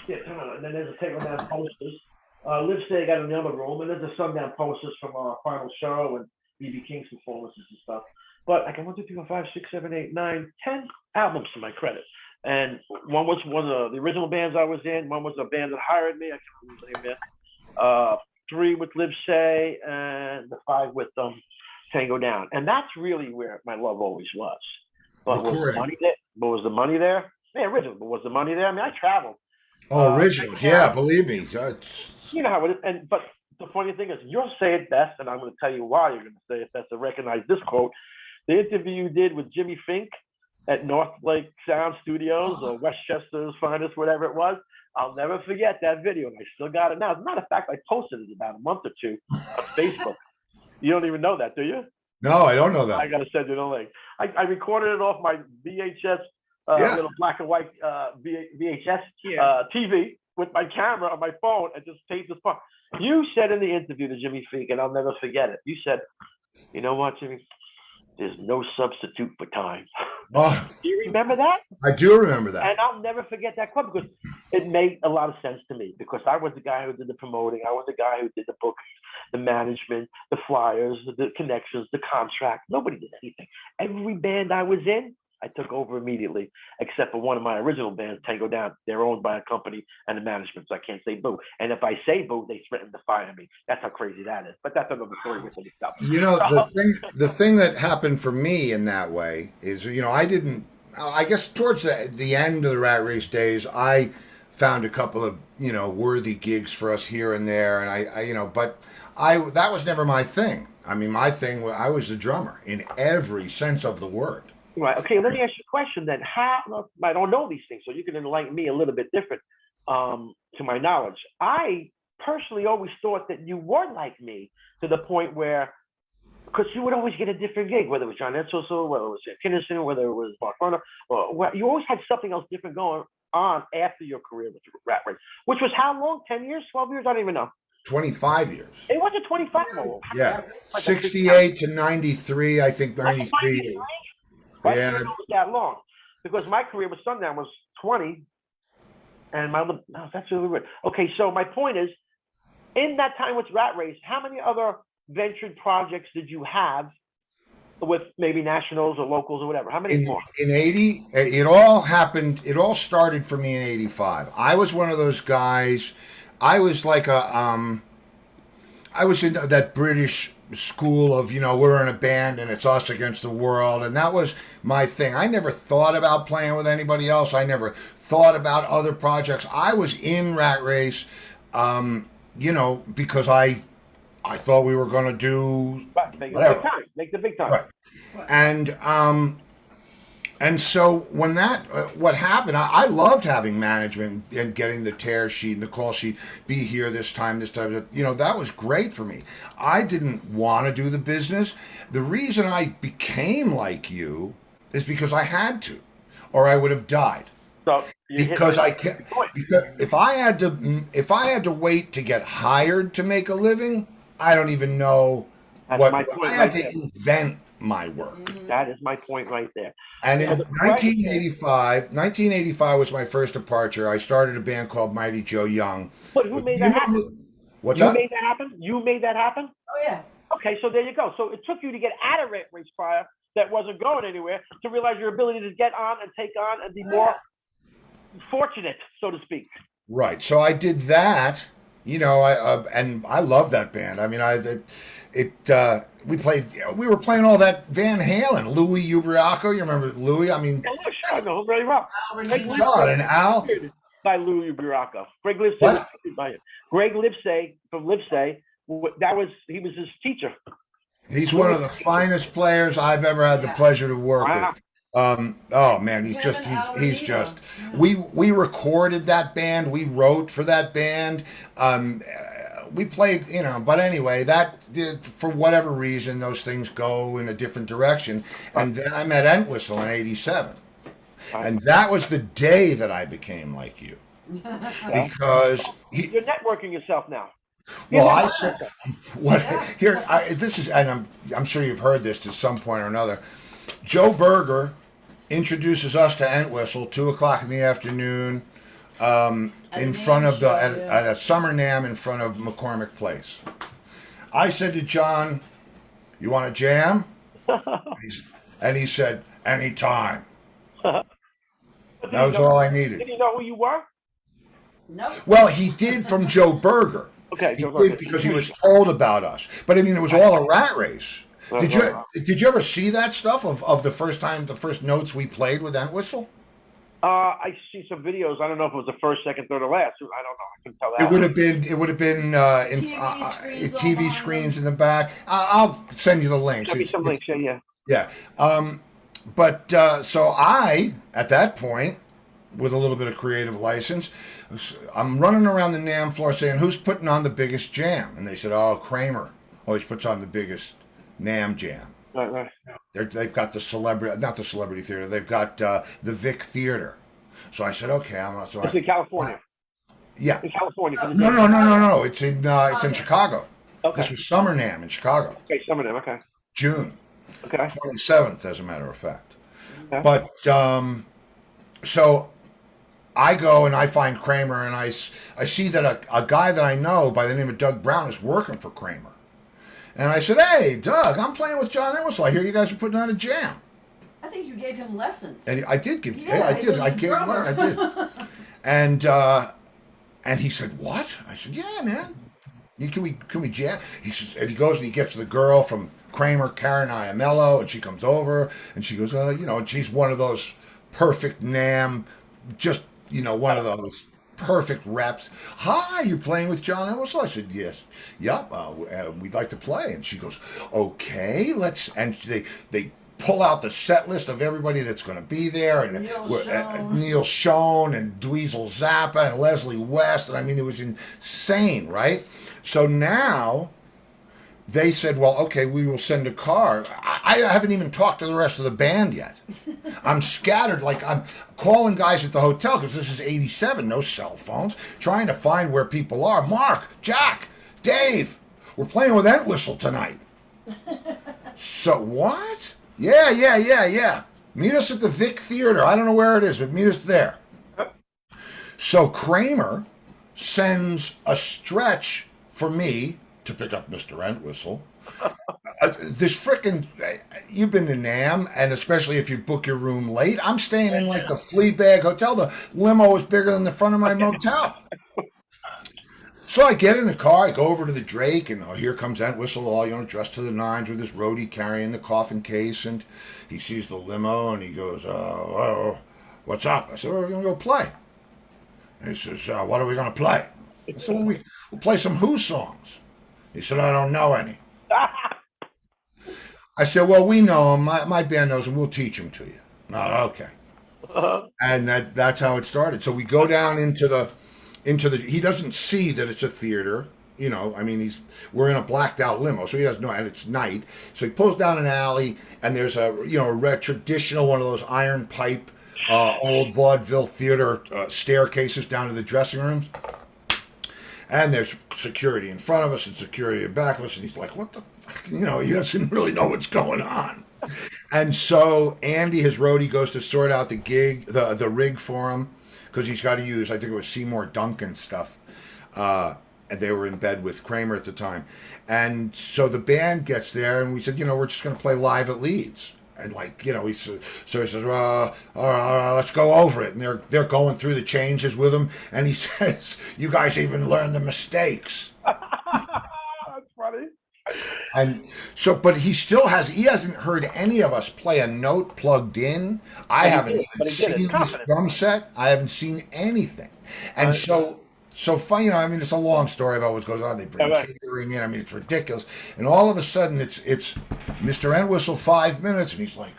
Speaker 4: And then there's a Tango Down posters. Liv Say got in the other room, and there's a Sundown posters from our final show and BB King's performances and stuff. But I got 1, 2, 3, 4, 5, 6, 7, 8, 9, 10 albums to my credit. And one was one of the original bands I was in. One was a band that hired me. I can't remember the name yet. 3 with Liv Say, and the 5 with Tango Down. And that's really where my love always was. But was the money there? But was the money there? Yeah, original. But was the money there? I mean, I traveled.
Speaker 1: Oh, originals, yeah, believe me.
Speaker 4: You know how it is. But the funny thing is, you'll say it best, and I'm going to tell you why you're going to say it best to recognize this quote. The interview you did with Jimmy Fink at North Lake Sound Studios or Westchester's Finest, whatever it was. I'll never forget that video, and I still got it now. As a matter of fact, I posted it about a month or 2 on Facebook. You don't even know that, do you?
Speaker 1: No, I don't know that.
Speaker 4: I got to send you the link. I recorded it off my VHS, little black and white VHS TV with my camera on my phone and just taped this part. You said in the interview to Jimmy Fink, and I'll never forget it. You said, "You know what, Jimmy? There's no substitute for time."
Speaker 1: Oh,
Speaker 4: do you remember that?
Speaker 1: I do remember that.
Speaker 4: And I'll never forget that quote because it made a lot of sense to me because I was the guy who did the promoting. I was the guy who did the bookings, the management, the flyers, the connections, the contract. Nobody did anything. Every band I was in, I took over immediately, except for one of my original bands, Tango Down. They're owned by a company and the management, so I can't say boo. And if I say boo, they threaten to fire me. That's how crazy that is. But that's another story with itself.
Speaker 1: The thing that happened for me in that way is, I guess towards the end of the Rat Race days, I found a couple of, worthy gigs for us here and there. And that was never my thing. I mean, my thing, I was the drummer in every sense of the word.
Speaker 4: Right. Okay. Let me ask you a question then. How I don't know these things, so you can enlighten me a little bit different to my knowledge. I personally always thought that you were like me to the point where, because you would always get a different gig, whether it was John Entwistle, whether it was Kinnison, whether it was Mark Runner, or you always had something else different going on after your career with Rat Race, which was how long? 10 years, 12 years? I don't even know.
Speaker 1: 25 years.
Speaker 4: It wasn't 25.
Speaker 1: Yeah. 68 to 93, I think 93.
Speaker 4: Right? Yeah. It was that long because my career with Sundown was 20 and that's really weird. Okay, so my point is, in that time with Rat Race, how many other ventured projects did you have with maybe nationals or locals or whatever? How many more?
Speaker 1: In 80, it all started for me in 85. I was one of those guys, I was like I was in that British school of, we're in a band and it's us against the world. And that was my thing. I never thought about playing with anybody else. I never thought about other projects. I was in Rat Race, because I thought we were going to do
Speaker 4: make the big time.
Speaker 1: Right. And so when what happened, I loved having management and getting the tear sheet and the call sheet, be here this time. That was great for me. I didn't want to do the business. The reason I became like you is because I had to, or I would have died.
Speaker 4: So
Speaker 1: because if I had to wait to get hired to make a living, I don't even know I had to invent my work.
Speaker 4: That is my point right there.
Speaker 1: And in 1985 was my first departure. I started a band called Mighty Joe Young.
Speaker 4: But who made that happen?
Speaker 1: What's
Speaker 4: you
Speaker 1: up?
Speaker 4: Made that happen? You made that happen?
Speaker 2: Oh, yeah.
Speaker 4: Okay, so there you go. So it took you to get out of Rat Race Fire that wasn't going anywhere to realize your ability to get on and take on and be more fortunate, so to speak.
Speaker 1: Right. So I did that, you know, and I love that band. I mean, we were playing all that Van Halen, Louis Ubriaco. You remember Louis? I mean,
Speaker 4: Yeah, sure, I know very well. Greg
Speaker 1: God, and Al.
Speaker 4: Livesay by Louis Ubriaco. Greg Livesay
Speaker 1: What?
Speaker 4: was trained by him. Greg Livesay from Livesay. He was his teacher.
Speaker 1: He's one of the finest players I've ever had the pleasure to work
Speaker 4: Wow.
Speaker 1: with. Oh man, he's just. We recorded that band. We wrote for that band. We played, you know. But anyway, for whatever reason, those things go in a different direction. And then I met Entwistle in '87, and that was the day that I became like you, because
Speaker 4: You're networking yourself now.
Speaker 1: well, I said, what here? This is, and I'm sure you've heard this to some point or another. Joe Berger introduces us to Entwistle, 2:00 in the afternoon, in front of at a summer NAMM in front of McCormick Place. I said to John, "You want to jam?" And he said, "Anytime." That was all I needed.
Speaker 4: Did he know who you were?
Speaker 2: Nope.
Speaker 1: Well, he did from Joe Berger.
Speaker 4: Okay,
Speaker 1: He
Speaker 4: Joe Berger.
Speaker 1: did because he was told about us. But I mean, it was all a rat race. Did you ever see that stuff of the first notes we played with Entwistle?
Speaker 4: I see some videos. I don't know if it was the first, second, third, or last. I don't know. I couldn't tell that.
Speaker 1: It would have been in TV screens in the back. I'll send you the links.
Speaker 4: Send me some links. Yeah.
Speaker 1: Yeah. So I, at that point, with a little bit of creative license, I'm running around the NAMM floor saying, "Who's putting on the biggest jam?" And they said, "Oh, Kramer always puts on the biggest NAMM jam."
Speaker 4: Right.
Speaker 1: They've got not the Celebrity Theater. They've got the Vic Theater. So I said, "Okay,
Speaker 4: It's in California.
Speaker 1: Yeah.
Speaker 4: In California.
Speaker 1: No. It's in Chicago.
Speaker 4: Okay.
Speaker 1: This was Summer NAMM in Chicago.
Speaker 4: Okay, some of them. Okay.
Speaker 1: June.
Speaker 4: Okay.
Speaker 1: 27th, as a matter of fact.
Speaker 4: Okay.
Speaker 1: But so I go and I find Kramer, and I see that a guy that I know by the name of Doug Brown is working for Kramer. And I said, "Hey, Doug, I'm playing with John Entwistle. I hear you guys are putting on a jam."
Speaker 2: I think you gave him lessons.
Speaker 1: And I did give.
Speaker 2: Yeah,
Speaker 1: I did.
Speaker 2: he was
Speaker 1: I
Speaker 2: a
Speaker 1: gave.
Speaker 2: drummer.
Speaker 1: I did. And he said, "What?" I said, "Yeah, man. Can we jam?" He says, and he goes and he gets the girl from Kramer, Karen Iamello, and she comes over and she goes, and she's one of those perfect NAMM, just one of those perfect reps. "Hi, you're playing with John Entwistle?" I said, "Yes." "Yep, we'd like to play." And she goes, "Okay, let's." And they pull out the set list of everybody that's going to be there, and Neil Schon and Dweezil Zappa and Leslie West, and I mean, it was insane, right? So now they said, "Well, okay, we will send a car." I haven't even talked to the rest of the band yet. I'm scattered, like I'm calling guys at the hotel, because this is '87, no cell phones, trying to find where people are. "Mark, Jack, Dave, we're playing with Entwistle tonight." "So what?" Yeah. "Meet us at the Vic Theater. I don't know where it is, but meet us there." So Kramer sends a stretch for me to pick up Mr. Entwistle. This frickin', you've been to NAMM, and especially if you book your room late, I'm staying in like the Fleabag Hotel. The limo is bigger than the front of my motel. So I get in the car, I go over to the Drake, and here comes Entwistle, all dressed to the nines with his roadie carrying the coffin case, and he sees the limo, and he goes, "Oh, what's up?" I said, "We're going to go play." And he says, "What are we going to play?" I said, "Well, we'll play some Who songs." He said, "I don't know any." I said, "Well, we know them. My band knows them. We'll teach them to you." "No, okay." And that's how it started. So we go down into the. He doesn't see that it's a theater. I mean, we're in a blacked out limo, so he doesn't know, and it's night. So he pulls down an alley, and there's a traditional one of those iron pipe, old vaudeville theater staircases down to the dressing rooms. And there's security in front of us and security in back of us, and he's like, "What the fuck?" He doesn't really know what's going on. And so Andy, his roadie, goes to sort out the gig, the rig for him, because he's got to use, I think it was Seymour Duncan stuff. And they were in bed with Kramer at the time. And so the band gets there, and we said, we're just going to play live at Leeds. And like, you know, so he says, let's go over it. And they're going through the changes with him. And he says, you guys even learn the mistakes.
Speaker 4: That's funny.
Speaker 1: And so, but he hasn't heard any of us play a note plugged in. I haven't even seen this drum set. I haven't seen anything. And so fun, you know, I mean, it's a long story about what goes on. They bring catering in. I mean, it's ridiculous. And all of a sudden, it's Mr. Entwistle 5 minutes, and he's like,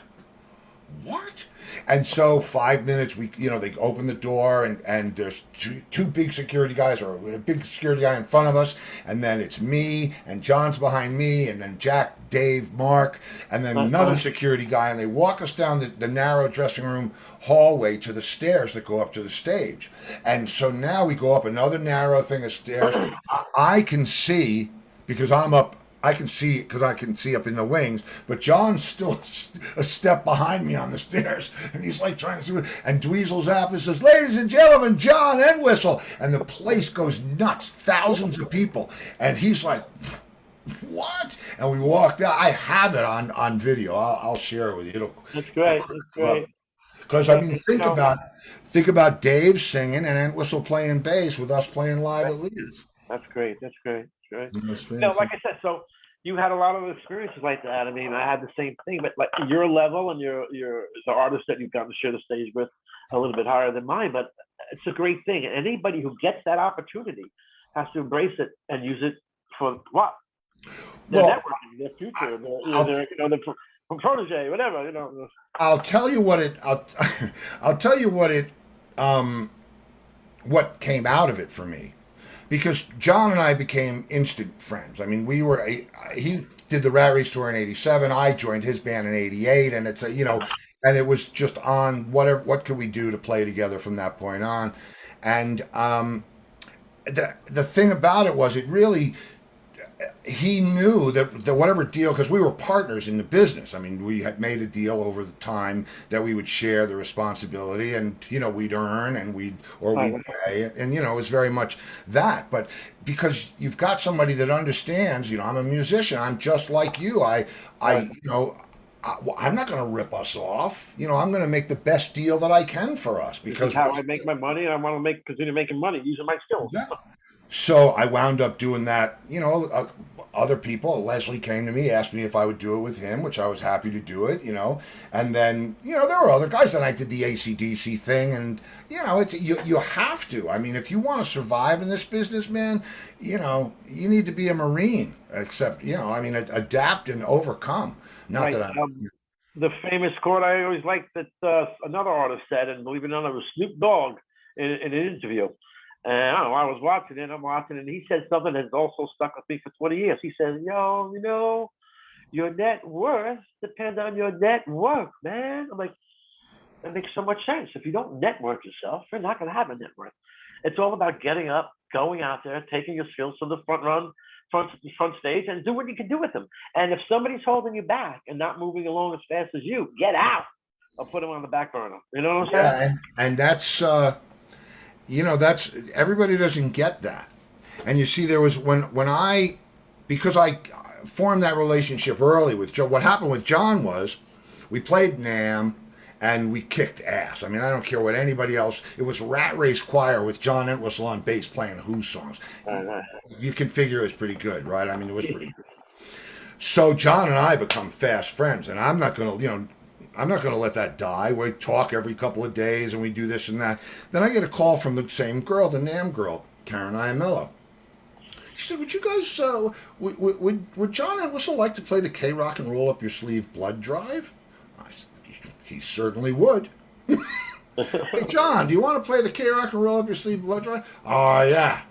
Speaker 1: "What?" And so 5 minutes, they open the door, and there's two big security guys, or a big security guy in front of us, and then it's me, and John's behind me, and then Jack, Dave, Mark, and then another security guy, and they walk us down the narrow dressing room hallway to the stairs that go up to the stage. And so now we go up another narrow thing of stairs. I can see, because I'm up, I can see up in the wings, but John's still a step behind me on the stairs, and he's like trying to see. And Dweezil Zappa says, "Ladies and gentlemen, John Entwistle," and the place goes nuts, thousands of people, and he's like, "What?" And we walked out. I have it on video. I'll share it with you.
Speaker 4: That's great. That's great.
Speaker 1: Because I mean, think about Dave singing and Entwistle playing bass with us playing live at Leeds.
Speaker 4: That's great. That's great. Like I said, so you had a lot of experiences like that. I mean, I had the same thing, but like your level and your the artist that you've gotten to share the stage with a little bit higher than mine, but it's a great thing. And anybody who gets that opportunity has to embrace it and use it for what? Their networking, their future, their protege, whatever, you know.
Speaker 1: I'll tell you what what came out of it for me. Because John and I became instant friends. I mean, he did the Rat Race tour in '87. I joined his band in '88, and it's and it was just on what could we do to play together from that point on. And the thing about it was, he knew that whatever deal, because we were partners in the business. I mean, we had made a deal over the time that we would share the responsibility, and we'd earn and we'd pay, and it was very much that. But because you've got somebody that understands, I'm a musician. I'm just like you. I'm not going to rip us off. I'm going to make the best deal that I can for us, because
Speaker 4: how I make my money. I want to continue making money using my skills.
Speaker 1: Yeah. So I wound up doing that. Other people, Leslie came to me, asked me if I would do it with him, which I was happy to do it, And then, there were other guys, and I did the AC/DC thing, and, it's you have to. I mean, if you want to survive in this business, man, you need to be a Marine, except, adapt and overcome. Not that I'm...
Speaker 4: the famous quote I always liked that another artist said, and believe it or not, it was Snoop Dogg in an interview. And I don't know, I was watching it, and he said something that's also stuck with me for 20 years. He says, your net worth depends on your network, man. I'm like, that makes so much sense. If you don't network yourself, you're not going to have a net worth. It's all about getting up, going out there, taking your skills to the front stage, and do what you can do with them. And if somebody's holding you back and not moving along as fast as you, get out or put them on the back burner. You know what I'm saying?
Speaker 1: Yeah, and that's... that's everybody doesn't get that. And you see, there was because I formed that relationship early with Joe. What happened with John was we played NAMM and we kicked ass. I mean, I don't care what anybody else. It was Rat Race Choir with John Entwistle on bass playing Who songs. You can figure it was pretty good, right? I mean, it was pretty good. So John and I become fast friends, and I'm not going to let that die. We talk every couple of days, and we do this and that. Then I get a call from the same girl, the NAMM girl, Karen Iamello. She said, "Would you guys, would John Entwistle like to play the K-Rock and Roll Up Your Sleeve Blood Drive?" I said, "He certainly would." "Hey, John, do you want to play the K-Rock and Roll Up Your Sleeve Blood Drive?" "Oh, yeah."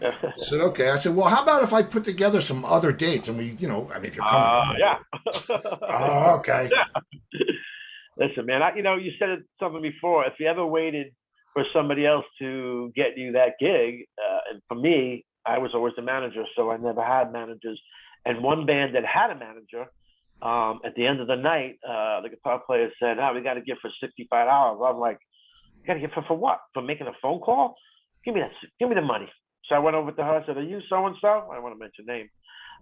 Speaker 1: I said, "Okay." I said, "Well, how about if I put together some other dates and we, if you're coming."
Speaker 4: Yeah.
Speaker 1: Oh, okay.
Speaker 4: Yeah. Listen, man, you said something before. If you ever waited for somebody else to get you that gig, and for me, I was always the manager, so I never had managers. And one band that had a manager, at the end of the night, the guitar player said, "We got to give for $65. I'm like, "You got to give for what? For making a phone call? Give me the money." So I went over to her. I said, "Are you so-and-so?" I don't want to mention name.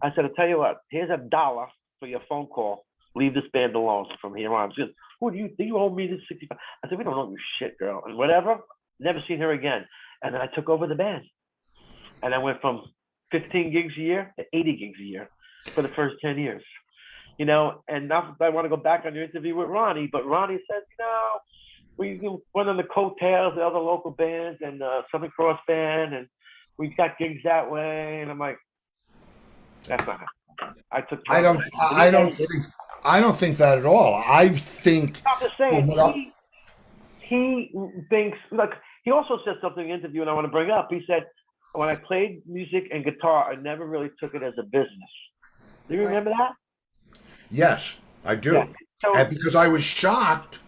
Speaker 4: I said, "I'll tell you what, here's $1 for your phone call. leave this band alone from here on. She goes, who do you owe me this 65? I said, we don't owe you shit, girl. And whatever, never seen her again. And then I took over the band. And I went from 15 gigs a year to 80 gigs a year for the first 10 years. You know, and now I want to go back on your interview with Ronnie, but Ronnie said, you know, we went on the coattails of other local bands and Southern Cross Band, and we got gigs that way. And I'm like, that's not happening.
Speaker 1: I don't think that at all. I think.
Speaker 4: I'm just saying, he thinks, like, he also said something in the interview, and I want to bring up. He said, when I played music and guitar, I never really took it as a business. Do you remember that?
Speaker 1: Yes, I do.
Speaker 4: Yeah. So,
Speaker 1: and because I was shocked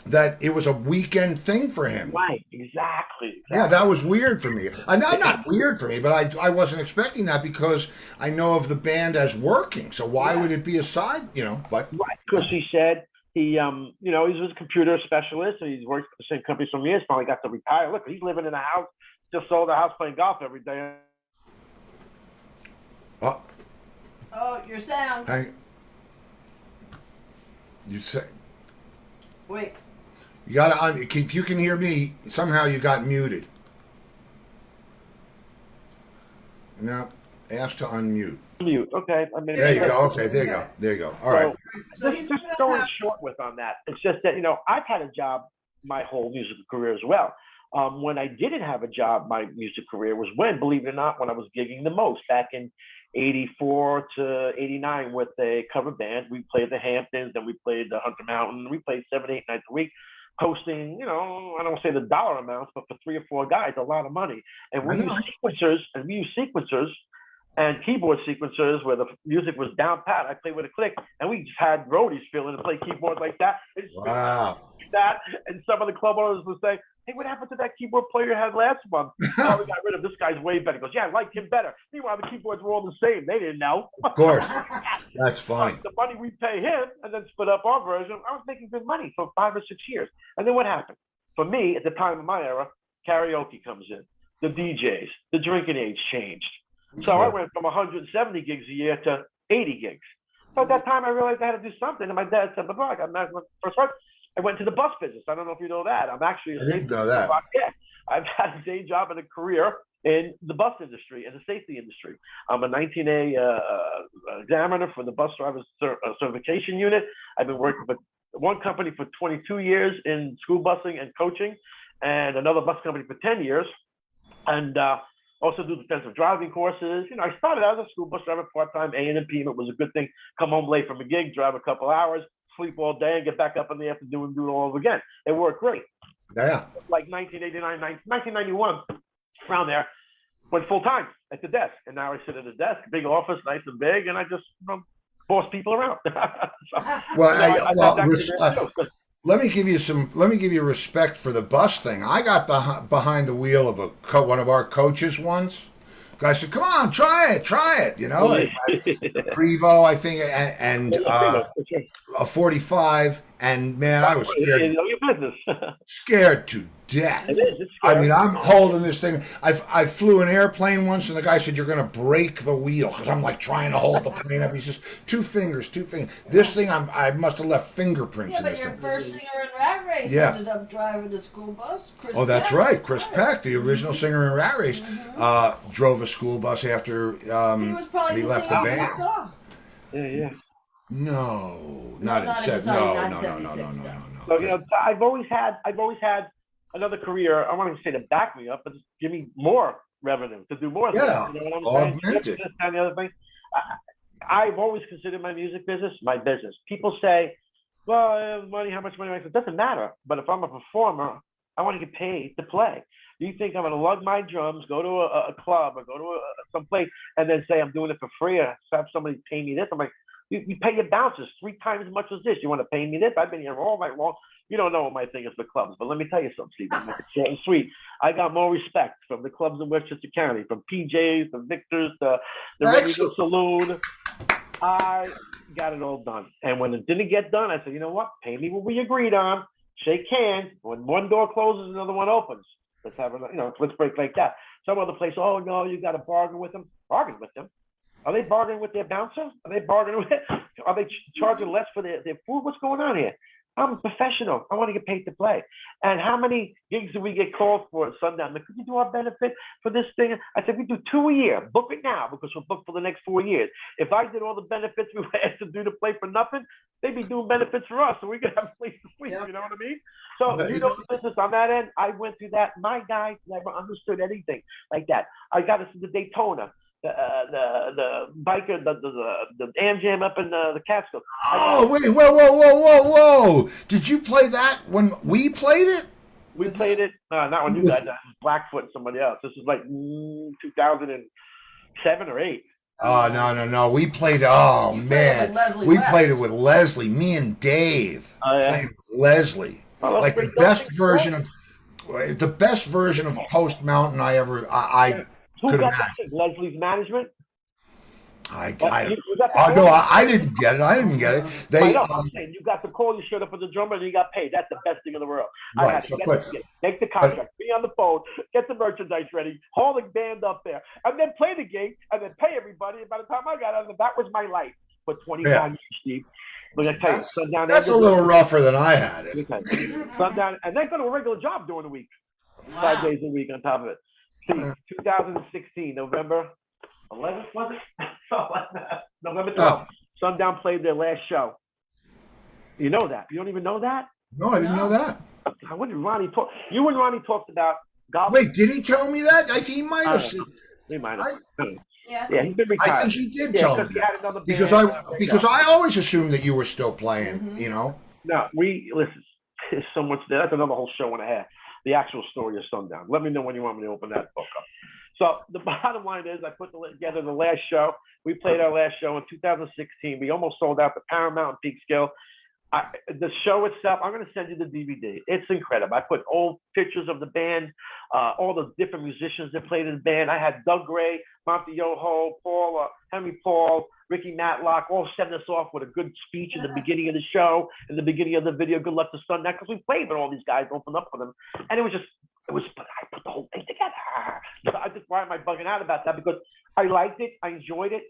Speaker 1: that it was a weekend thing for him.
Speaker 4: Right, exactly.
Speaker 1: Yeah, that was weird for me. Not weird for me, but I wasn't expecting that because I know of the band as working. So why would it be a side, you know? But
Speaker 4: right, because he said he, you know, he was a computer specialist, and he's worked for the same company for some years. Finally got to retire. Look, he's living in a house, just sold a house, playing golf every day.
Speaker 2: Oh, your sound.
Speaker 1: You say.
Speaker 2: Wait.
Speaker 1: You got to. If you can hear me, somehow you got muted. Now, ask to unmute.
Speaker 4: Mute. Okay. I mean,
Speaker 1: there you go. Okay, there you go. There you go. All right.
Speaker 2: So
Speaker 4: just going short with on that. It's just that, you know, I've had a job my whole musical career as well. When I didn't have a job, my music career was when, believe it or not, when I was gigging the most back in 84 to 89 with a cover band. We played the Hamptons, then we played the Hunter Mountain. We played 7-8 nights a week, hosting, you know, I don't want to say the dollar amounts, but for 3 or 4 guys, a lot of money. And we used sequencers and keyboard sequencers where the music was down pat. I played with a click, and we just had roadies fill in and play keyboard like that.
Speaker 1: Wow.
Speaker 4: That, and some of the club owners would say, hey, what happened to that keyboard player you had last month? Oh, we got rid of this guy's way better. He goes, yeah, I like him better. Meanwhile, the keyboards were all the same. They didn't know.
Speaker 1: Of course. That's funny.
Speaker 4: The money we pay him and then split up our version, I was making good money for 5 or 6 years. And then what happened? For me, at the time of my era, karaoke comes in. The DJs, the drinking age changed. So I went from 170 gigs a year to 80 gigs. So at that time, I realized I had to do something. And my dad said, I got married first wife. I went to the bus business. I don't know if you know that. I'm actually
Speaker 1: I didn't know that.
Speaker 4: Yeah, I've had a day job and a career in the bus industry and the safety industry. I'm a 19A examiner for the bus driver's certification unit. I've been working for one company for 22 years in school busing and coaching, and another bus company for 10 years. And also do defensive driving courses. You know, I started out as a school bus driver part-time, A and P. It was a good thing. Come home late from a gig, drive a couple hours, sleep all day, and get back up in the afternoon and do it all over again. It worked great.
Speaker 1: Yeah.
Speaker 4: Like 1989, 1991, around there, went full-time at the desk. And now I sit at the desk, big office, nice and big, and I just boss people around.
Speaker 1: Let me give you respect for the bus thing. I got behind the wheel of one of our coaches once. Guy said, "Come on, try it." You know, Prevo, I think, and a 45. And man, I was scared to death. I mean, I'm holding this thing. I flew an airplane once, and the guy said, "You're going to break the wheel," because I'm like trying to hold the plane up. He says, two fingers. This thing, I must have left fingerprints.
Speaker 2: Yeah, but your first singer in Rat Race ended up driving a school bus. Chris Peck.
Speaker 1: That's right. Chris Peck, the original singer in Rat Race, drove a school bus after he left the band.
Speaker 4: Yeah.
Speaker 1: No, not in 76. No.
Speaker 4: So, you know, I've always had another career. I want to say to back me up, but just give me more revenue to do more things. You know what I'm saying? This and the other thing. I've always considered my music business my business. People say, "Well, money, how much money?" It doesn't matter. But if I'm a performer, I want to get paid to play. You think I'm going to lug my drums, go to a club, or go to some place, and then say I'm doing it for free, or have somebody pay me this? I'm like, you pay your bouncers 3 times as much as this. You want to pay me this? I've been here all night long. You don't know what my thing is for clubs, but let me tell you something, Steve. It's short and sweet. I got more respect from the clubs in Westchester County, from PJ's, the Victor's, the Regular Saloon. I got it all done. And when it didn't get done, I said, you know what? Pay me what we agreed on. Shake hands. When one door closes, another one opens. Let's have let's break like that. Some other place, oh no, you got to bargain with them. Bargain with them. Are they bargaining with their bouncer? Are they bargaining with? Are they charging less for their food? What's going on here? I'm a professional. I want to get paid to play. And how many gigs do we get called for at sundown? Like, could you do our benefit for this thing? I said, we do 2 a year. Book it now because we're booked for the next 4 years. If I did all the benefits we were asked to do to play for nothing, they'd be doing benefits for us, so we could have a place to sleep.
Speaker 2: Yeah.
Speaker 4: You know what I mean? So, you know, the business on that end, I went through that. My guys never understood anything like that. I got us to Daytona. The biker, the Am Jam up in the Catskills.
Speaker 1: Oh, wait, whoa. Did you play that when we played it?
Speaker 4: We played it, not when you guys, Blackfoot and somebody else. This is like 2007 or 8.
Speaker 1: Oh, no. We played, oh,
Speaker 2: You played it
Speaker 1: man.
Speaker 2: with Leslie
Speaker 1: We
Speaker 2: West.
Speaker 1: played it with Leslie, me and Dave.
Speaker 4: Oh, yeah.
Speaker 1: Played with Leslie.
Speaker 4: Oh, that's
Speaker 1: Like
Speaker 4: great.
Speaker 1: the best version of Post Mountain I ever, I
Speaker 4: Who
Speaker 1: could
Speaker 4: got
Speaker 1: imagine.
Speaker 4: that? Leslie's management?
Speaker 1: I didn't get it. They,
Speaker 4: I'm saying you got the call, you showed up as a drummer, and you got paid. That's the best thing in the world. I
Speaker 1: Right,
Speaker 4: had to
Speaker 1: but-
Speaker 4: make the contract, be on the phone, get the merchandise ready, haul the band up there, and then play the gig, and then pay everybody. And by the time I got out of it, that was my life for 25 years, Steve. But I tell you, sundown.
Speaker 1: that's a little rougher than I had it.
Speaker 4: Sundown, and then go to a regular job during the week, 5 days a week on top of it. See, 2016, November 11th, was it? November 12th. Sundown played their last show. You know that? You don't even know that?
Speaker 1: No, I didn't know that.
Speaker 4: When did Ronnie talk? You and Ronnie talked about golf.
Speaker 1: Wait, did he tell me that? I think he might have.
Speaker 4: He might have.
Speaker 2: Yeah.
Speaker 4: Yeah, he's been retired.
Speaker 1: I think he did tell me
Speaker 4: he had another band.
Speaker 1: because I always assumed that you were still playing. You know.
Speaker 4: No, listen. There's so much there. That's another whole show and a half. The actual story of Sundown. Let me know when you want me to open that book up. So the bottom line is, I put together the last show. We played our last show in 2016. We almost sold out the Paramount and Peekskill. The show itself, I'm going to send you the DVD. It's incredible. I put old pictures of the band, all the different musicians that played in the band. I had Doug Gray, Monty Yoho, Paul, Henry Paul, Ricky Matlock, all setting us off with a good speech in the beginning of the show, in the beginning of the video, Good Luck to Sundown, because we played with all these guys, opened up for them. And I put the whole thing together. Why am I bugging out about that? Because I liked it. I enjoyed it.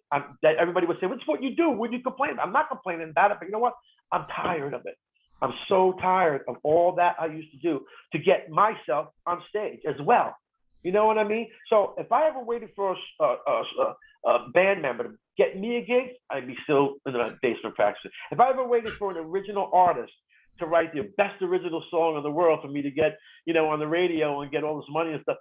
Speaker 4: Everybody would say, what's what you do? What do you complain about? I'm not complaining about it, but you know what? I'm tired of it. I'm so tired of all that I used to do to get myself on stage as well. You know what I mean? So if I ever waited for a band member to get me a gig, I'd be still in the basement practicing. If I ever waited for an original artist to write the best original song in the world for me to get, on the radio and get all this money and stuff,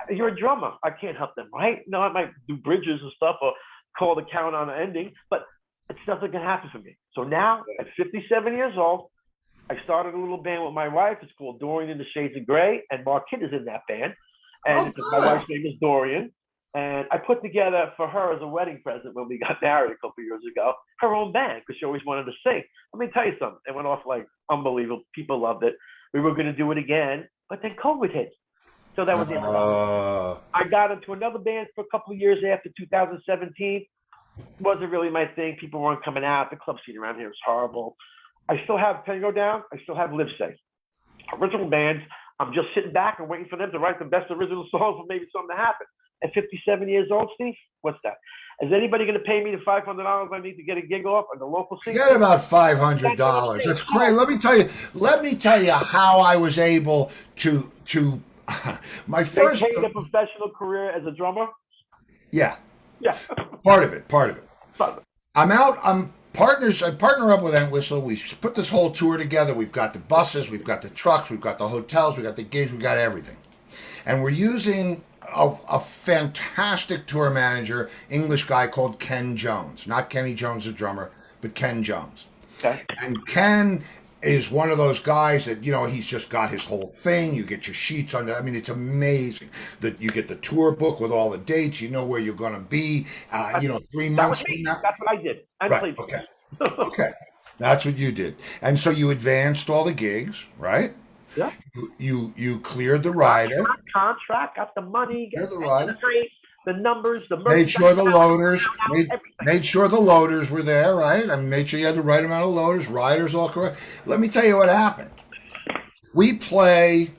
Speaker 4: you're a drummer. I can't help them, right? No, I might do bridges and stuff or call the count on the ending, but it's nothing can happen for me. So now, at 57 years old, I started a little band with my wife. It's called Dorian and the Shades of Grey, and Mark Kidd is in that band. And my wife's name is Dorian. And I put together for her as a wedding present when we got married a couple of years ago, her own band, because she always wanted to sing. Let me tell you something. It went off like unbelievable. People loved it. We were going to do it again, but then COVID hit. So that was it. I got into another band for a couple of years after 2017. Wasn't really my thing. People weren't coming out. The club scene around here was horrible. I still have Penny Go Down. I still have Live Safe. Original bands. I'm just sitting back and waiting for them to write the best original songs for maybe something to happen. At 57 years old, Steve, what's that? Is anybody going to pay me the $500 I need to get a gig off in the local scene?
Speaker 1: Get about $500. That's great. Let me tell you how I was able to my first.
Speaker 4: They paid a professional career as a drummer.
Speaker 1: Yeah.
Speaker 4: Yeah.
Speaker 1: Part of it. I partner up with Entwistle. We put this whole tour together. We've got the buses, we've got the trucks, we've got the hotels, we've got the gigs, we've got everything. And we're using a fantastic tour manager, English guy called Ken Jones. Not Kenny Jones, the drummer, but Ken Jones.
Speaker 4: Okay.
Speaker 1: And Ken is one of those guys that, he's just got his whole thing. You get your sheets on. It's amazing that you get the tour book with all the dates. You know where you're going to be, 3 months from now.
Speaker 4: That's what I did.
Speaker 1: Right, okay. Okay. That's what you did. And so you advanced all the gigs, right?
Speaker 4: Yeah.
Speaker 1: You cleared the rider.
Speaker 4: Got contract, got the money, got
Speaker 1: the rider.
Speaker 4: The numbers, the
Speaker 1: made sure the loaders made sure the loaders were there, right? I made sure you had the right amount of loaders, riders all correct. Let me tell you what happened. We play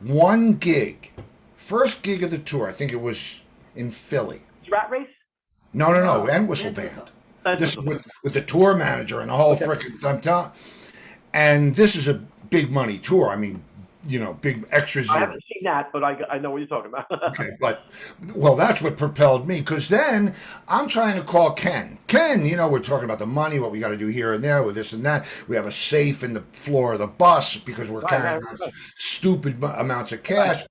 Speaker 1: one gig. First gig of the tour, I think it was in Philly.
Speaker 4: Rat Race?
Speaker 1: No, Entwistle
Speaker 2: Entwistle.
Speaker 1: Band. This is with the tour manager and the whole freaking I'm telling. And this is a big money tour. I mean, big extra
Speaker 4: I
Speaker 1: zero.
Speaker 4: haven't seen that, but I know what you're talking about.
Speaker 1: Okay, but that's what propelled me, because then I'm trying to call Ken. Ken, we're talking about the money, what we got to do here and there with this and that. We have a safe in the floor of the bus because we're carrying around stupid amounts of cash,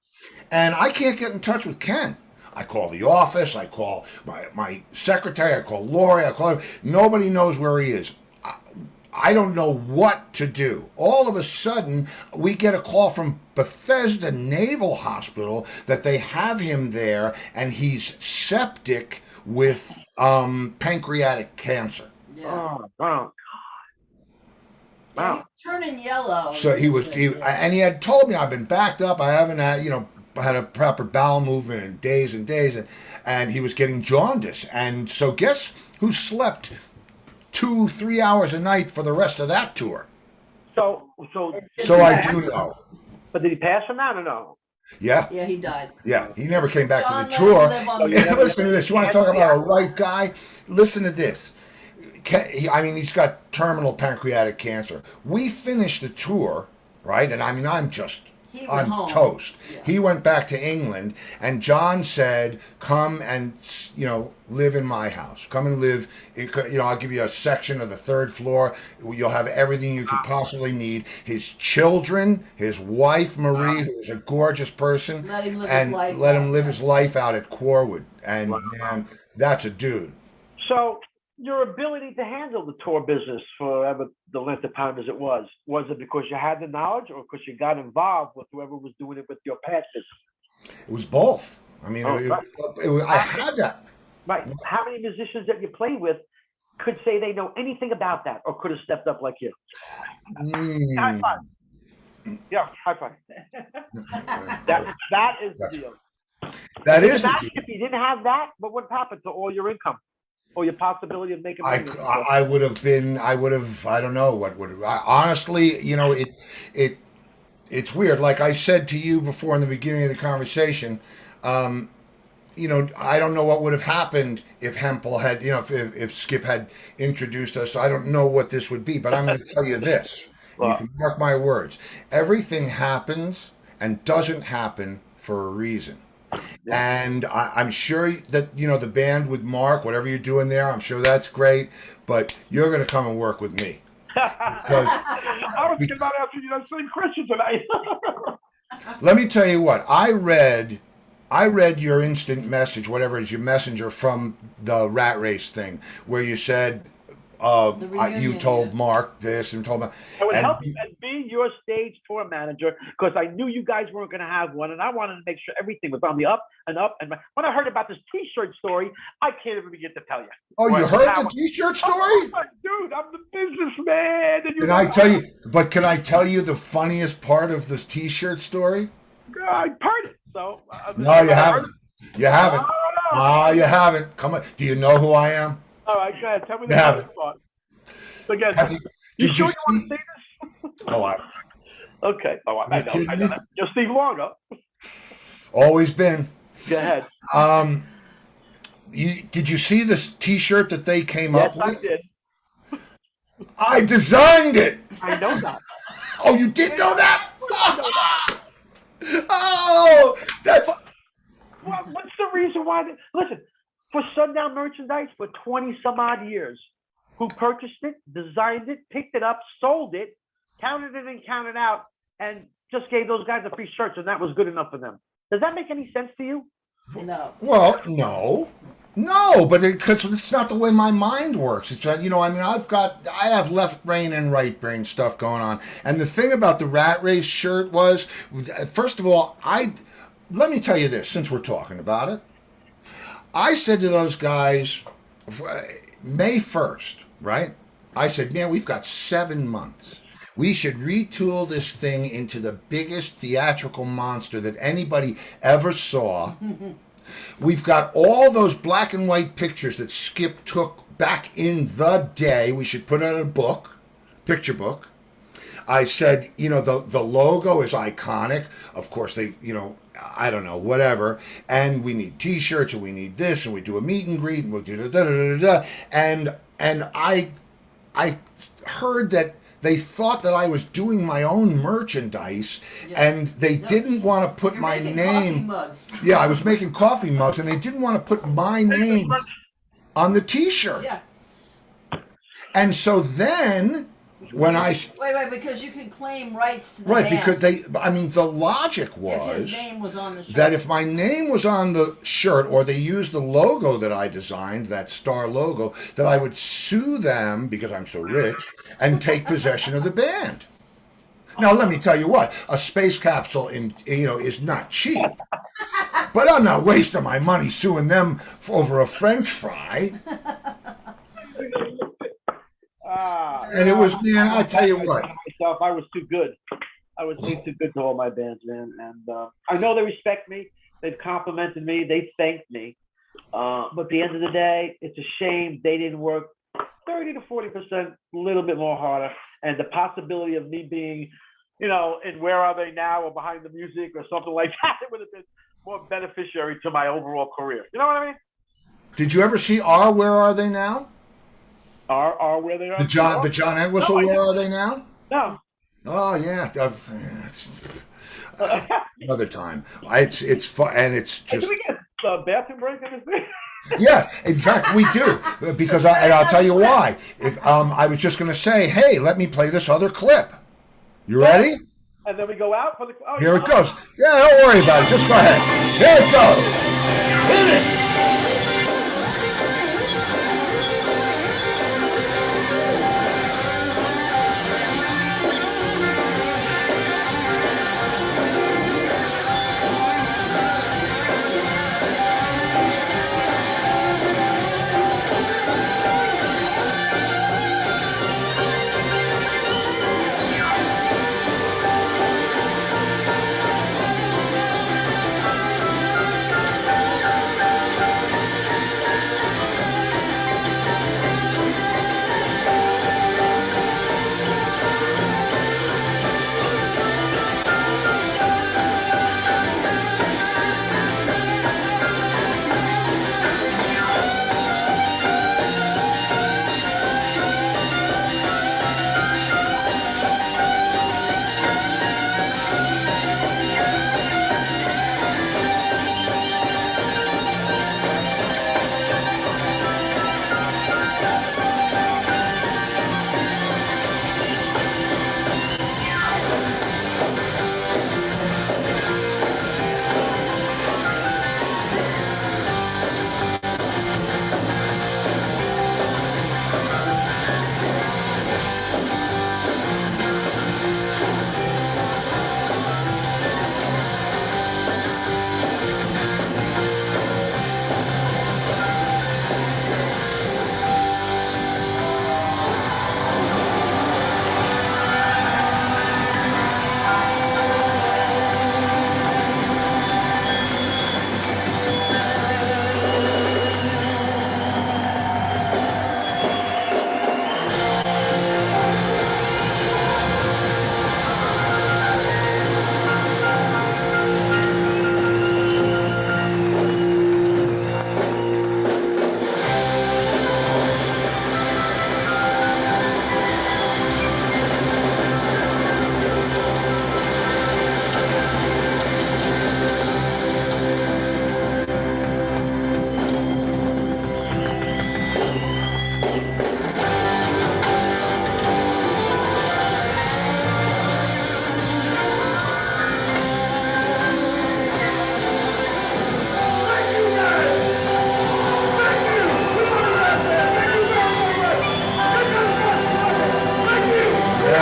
Speaker 1: and I can't get in touch with Ken. I call the office. I call my secretary. I call Lori. Nobody knows where he is. I don't know what to do. All of a sudden, we get a call from Bethesda Naval Hospital that they have him there, and he's septic with pancreatic cancer.
Speaker 2: Yeah.
Speaker 4: Oh, wow.
Speaker 2: Yeah, he's turning yellow.
Speaker 1: So and he had told me, I've been backed up. I haven't had a proper bowel movement in days and days, and he was getting jaundice. And so guess who slept 2-3 hours a night for the rest of that tour?
Speaker 4: So
Speaker 1: I do know.
Speaker 4: But did he pass from that or no?
Speaker 1: Yeah.
Speaker 2: Yeah, he died.
Speaker 1: Yeah, he never came back
Speaker 2: John
Speaker 1: to the tour.
Speaker 2: let him live on
Speaker 1: And
Speaker 2: the
Speaker 1: listen to this. You want to talk about a right guy? Listen to this. He's got terminal pancreatic cancer. We finished the tour, right? And I'm
Speaker 2: went home.
Speaker 1: toast.
Speaker 2: Yeah.
Speaker 1: He went back to England, and John said, "Come and live in my house. Come and live. I'll give you a section of the third floor. You'll have everything you could possibly need." His children, his wife Marie, who is a gorgeous person,
Speaker 2: Let him live
Speaker 1: his life out at Corwood. And man, that's a dude.
Speaker 4: So your ability to handle the tour business for the length of time as it was it because you had the knowledge, or because you got involved with whoever was doing it with your past business?
Speaker 1: It was both. I mean, I had that.
Speaker 4: Right. How many musicians that you play with could say they know anything about that, or could have stepped up like you? High five. Yeah, high five. that is the deal.
Speaker 1: That is.
Speaker 4: If you didn't have that, what would happen to all your income? Or your possibility of making money?
Speaker 1: I would have, I don't know what would, honestly, it's weird. Like I said to you before in the beginning of the conversation, I don't know what would have happened if Hempel had, if Skip had introduced us. I don't know what this would be, but I'm going to tell you this. You can mark my words. Everything happens and doesn't happen for a reason. And I'm sure that, the band with Mark, whatever you're doing there, I'm sure that's great, but you're going to come and work with me.
Speaker 4: I was thinking about asking you that same question tonight.
Speaker 1: Let me tell you what, I read your instant message, whatever it is, your messenger from the Rat Race thing, where you said, you told Mark this and told me.
Speaker 4: I would help you and be your stage tour manager, because I knew you guys weren't going to have one, and I wanted to make sure everything was on the up and up. And when I heard about this T-shirt story, I can't even begin to tell you.
Speaker 1: Oh, you heard the T-shirt story?
Speaker 4: Dude, I'm the businessman.
Speaker 1: And can I tell you the funniest part of this T-shirt story?
Speaker 4: I heard it. So
Speaker 1: no, you haven't. You haven't. You haven't. Come on. Do you know who I am?
Speaker 4: All right, go ahead. Tell me the funniest part. Again, you sure you want to say this? Okay. Oh, I know. You're Steve Luongo.
Speaker 1: Always been.
Speaker 4: Go ahead.
Speaker 1: Did you see this T-shirt that they came up with?
Speaker 4: Yes, I did.
Speaker 1: I designed it.
Speaker 4: I know that.
Speaker 1: Oh, you did know that? Oh, that's.
Speaker 4: Well, what's the reason why? Listen, for Sundown Merchandise for 20 some odd years, who purchased it, designed it, picked it up, sold it, counted it in, counted out, and just gave those guys a free shirt, and that was good enough for them. Does that make any sense to you?
Speaker 2: No.
Speaker 1: Well, no, but because it's not the way my mind works. It's I have left brain and right brain stuff going on. And the thing about the Rat Race shirt was, first of all, let me tell you this, since we're talking about it. I said to those guys, May 1st, right? I said, man, we've got 7 months. We should retool this thing into the biggest theatrical monster that anybody ever saw. We've got all those black and white pictures that Skip took back in the day. We should put out a book, picture book. I said, the logo is iconic. Of course, they, I don't know, whatever. And we need T-shirts, and we need this, and we do a meet and greet, and we'll do da da da da da. And I heard that they thought that I was doing my own merchandise, and they didn't want to put my name.
Speaker 2: Mugs.
Speaker 1: Yeah, I was making coffee mugs, and they didn't want to put my name on the T-shirt.
Speaker 2: Yeah.
Speaker 1: And so then, when I
Speaker 2: wait, because you can claim rights to the
Speaker 1: right,
Speaker 2: band
Speaker 1: because the logic was
Speaker 2: if his name was on the shirt.
Speaker 1: that if my name was on the shirt, or they used the logo that I designed, that star logo, that I would sue them because I'm so rich and take possession of the band. Now, let me tell you what, a space capsule is not cheap, but I'm not wasting my money suing them over a French fry. And it was, man, I tell you what.
Speaker 4: Myself, I was too good. I was way too good to all my bands, man. And I know they respect me. They've complimented me. They thanked me. But at the end of the day, it's a shame they didn't work 30 to 40%, a little bit more harder. And the possibility of me being, in Where Are They Now or Behind the Music or something like that, it would have been more beneficiary to my overall career. You know what I mean?
Speaker 1: Did you ever see Where Are They Now?
Speaker 4: Are Where They Are?
Speaker 1: The John Entwistle, Where Are They Now?
Speaker 4: No.
Speaker 1: Oh yeah, another time. It's fun, and it's just.
Speaker 4: Do we get a bathroom break in this thing?
Speaker 1: Yeah, in fact, we do, because I'll tell you why. If I was just going to say, hey, let me play this other clip. You ready?
Speaker 4: And then we go out for the. Oh,
Speaker 1: Here it goes. Yeah, don't worry about it. Just go ahead. Here it goes. Hit it.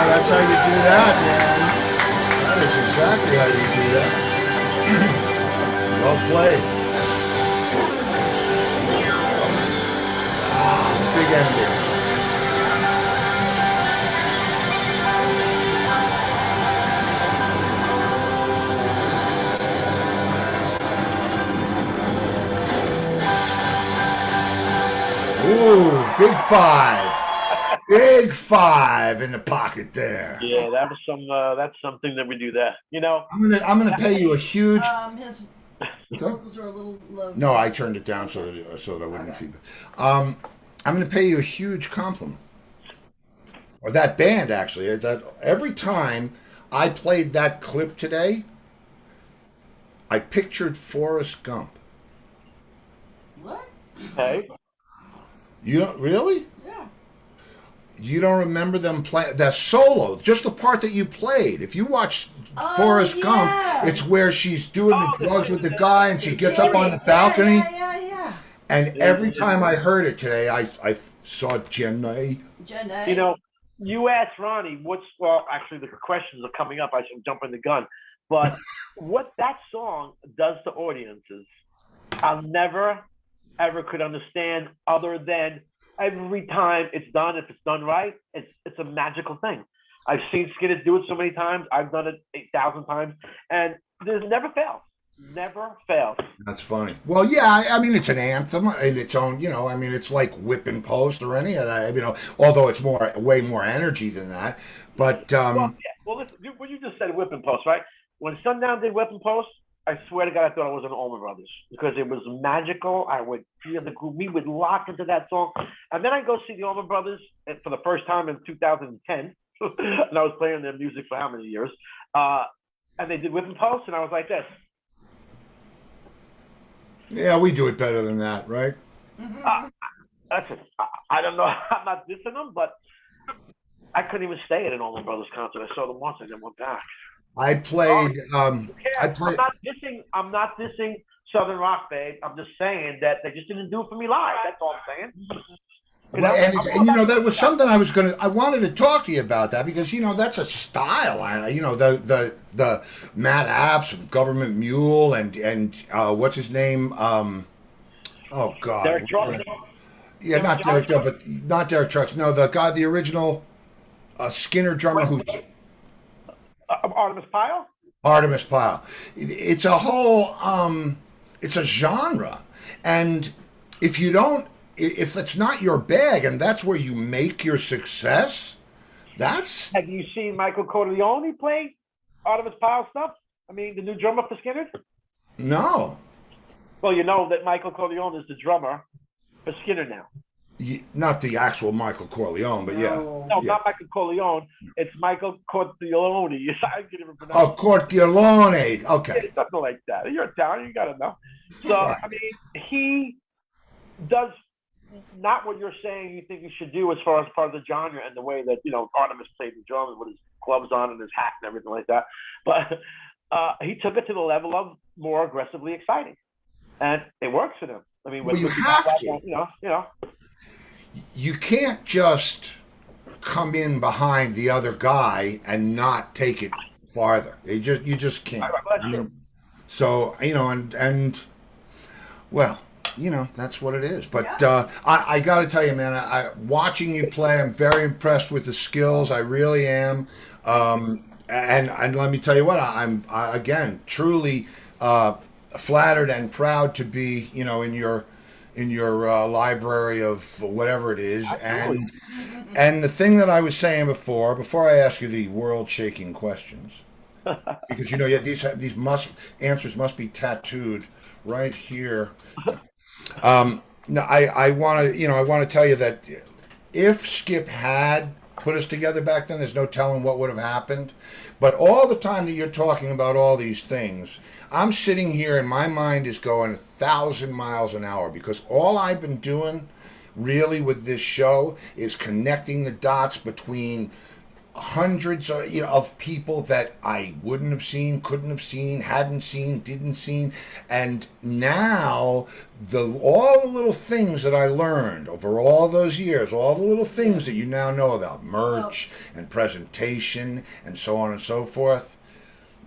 Speaker 1: That's how you do that, man. That is exactly how you do that. Well played. Big ending. Ooh, big five. Big 5 in the pocket there.
Speaker 4: Yeah, that was some. That's something that we do there. You know.
Speaker 1: I'm gonna pay you a huge.
Speaker 2: His
Speaker 1: Okay.
Speaker 2: vocals are a little low.
Speaker 1: No, I turned it down so that I wouldn't feedback. I'm gonna pay you a huge compliment. Or that band actually. That every time I played that clip today, I pictured Forrest Gump.
Speaker 2: What?
Speaker 4: Hey.
Speaker 1: You don't really?
Speaker 2: Yeah.
Speaker 1: You don't remember them play that solo, just the part that you played. If you watch
Speaker 2: Oh,
Speaker 1: Forrest Gump,
Speaker 2: yeah.
Speaker 1: it's where she's doing the drugs with the guy and she gets up on the
Speaker 2: Yeah,
Speaker 1: balcony.
Speaker 2: Yeah.
Speaker 1: And every time I heard it today, I saw Jenny.
Speaker 2: Jenna.
Speaker 4: You know, you asked Ronnie well, actually, the questions are coming up. I should jump in the gun. But what that song does to audiences, I'll never, ever could understand other than every time it's done, if it's done right, it's a magical thing. I've seen Skinner do it so many times. I've done it 8,000 times. And there's never fails. Never fails.
Speaker 1: That's funny. Well, yeah, I mean, it's an anthem in its own, I mean, it's like Whip and Post or any of that, although it's way more energy than that. But,
Speaker 4: Well, listen, what you just said, Whip and Post, right? When Sundown did Whip and Post, I swear to God, I thought I was an Allman Brothers because it was magical. I would feel the groove. We would lock into that song. And then I go see the Allman Brothers for the first time in 2010. And I was playing their music for how many years? And they did Whip and Post, and I was like this.
Speaker 1: yeah, we do it better than that, right?
Speaker 4: That's it. I don't know. I'm not dissing them, but I couldn't even stay at an Allman Brothers concert. I saw them once and then went back.
Speaker 1: I played.
Speaker 4: I'm not dissing Southern Rock, babe. I'm just saying that they just didn't do it for me live. That's all I'm saying.
Speaker 1: That was something I wanted to talk to you about that because that's a style. The Matt Apps, Government Mule, and what's his name? Oh God,
Speaker 4: Derek Trucks.
Speaker 1: Yeah, not Derek Trucks, but not Derek Trucks. No, the guy, the original Skinner drummer who.
Speaker 4: Artemis Pyle?
Speaker 1: Artemis Pyle. It's a whole, it's a genre. And if that's not your bag and that's where you make your success, that's...
Speaker 4: Have you seen Michael Corleone play Artemis Pyle stuff? I mean, the new drummer for Skinner?
Speaker 1: No.
Speaker 4: Well, you know that Michael Corleone is the drummer for Skinner now.
Speaker 1: Not the actual Michael Corleone, but yeah.
Speaker 4: No,
Speaker 1: yeah.
Speaker 4: not Michael Corleone. It's Michael Corleone. I can't even pronounce
Speaker 1: Oh, Corleone. Okay.
Speaker 4: It's something like that. You're Italian. You got to know. So, I mean, he does not what you're saying you think you should do as far as part of the genre and the way that, Artemis played the drums with his gloves on and his hat and everything like that. But he took it to the level of more aggressively exciting. And it works for them. I mean,
Speaker 1: you have to. You can't just come in behind the other guy and not take it farther. You just can't. So that's what it is. But I got to tell you, man, watching you play, I'm very impressed with the skills. I really am. And let me tell you what, I'm again truly flattered and proud to be, in your library of whatever it is. And the thing that I was saying before I ask you the world-shaking questions, because these answers must be tattooed right here. No, I want to tell you that if Skip had put us together back then, there's no telling what would have happened. But all the time that you're talking about all these things, I'm sitting here and my mind is going 1,000 miles an hour because all I've been doing really with this show is connecting the dots between hundreds of people that I wouldn't have seen, couldn't have seen, hadn't seen, didn't seen, and now all the little things that I learned over all those years, all the little things that you now know about merch and presentation and so on and so forth.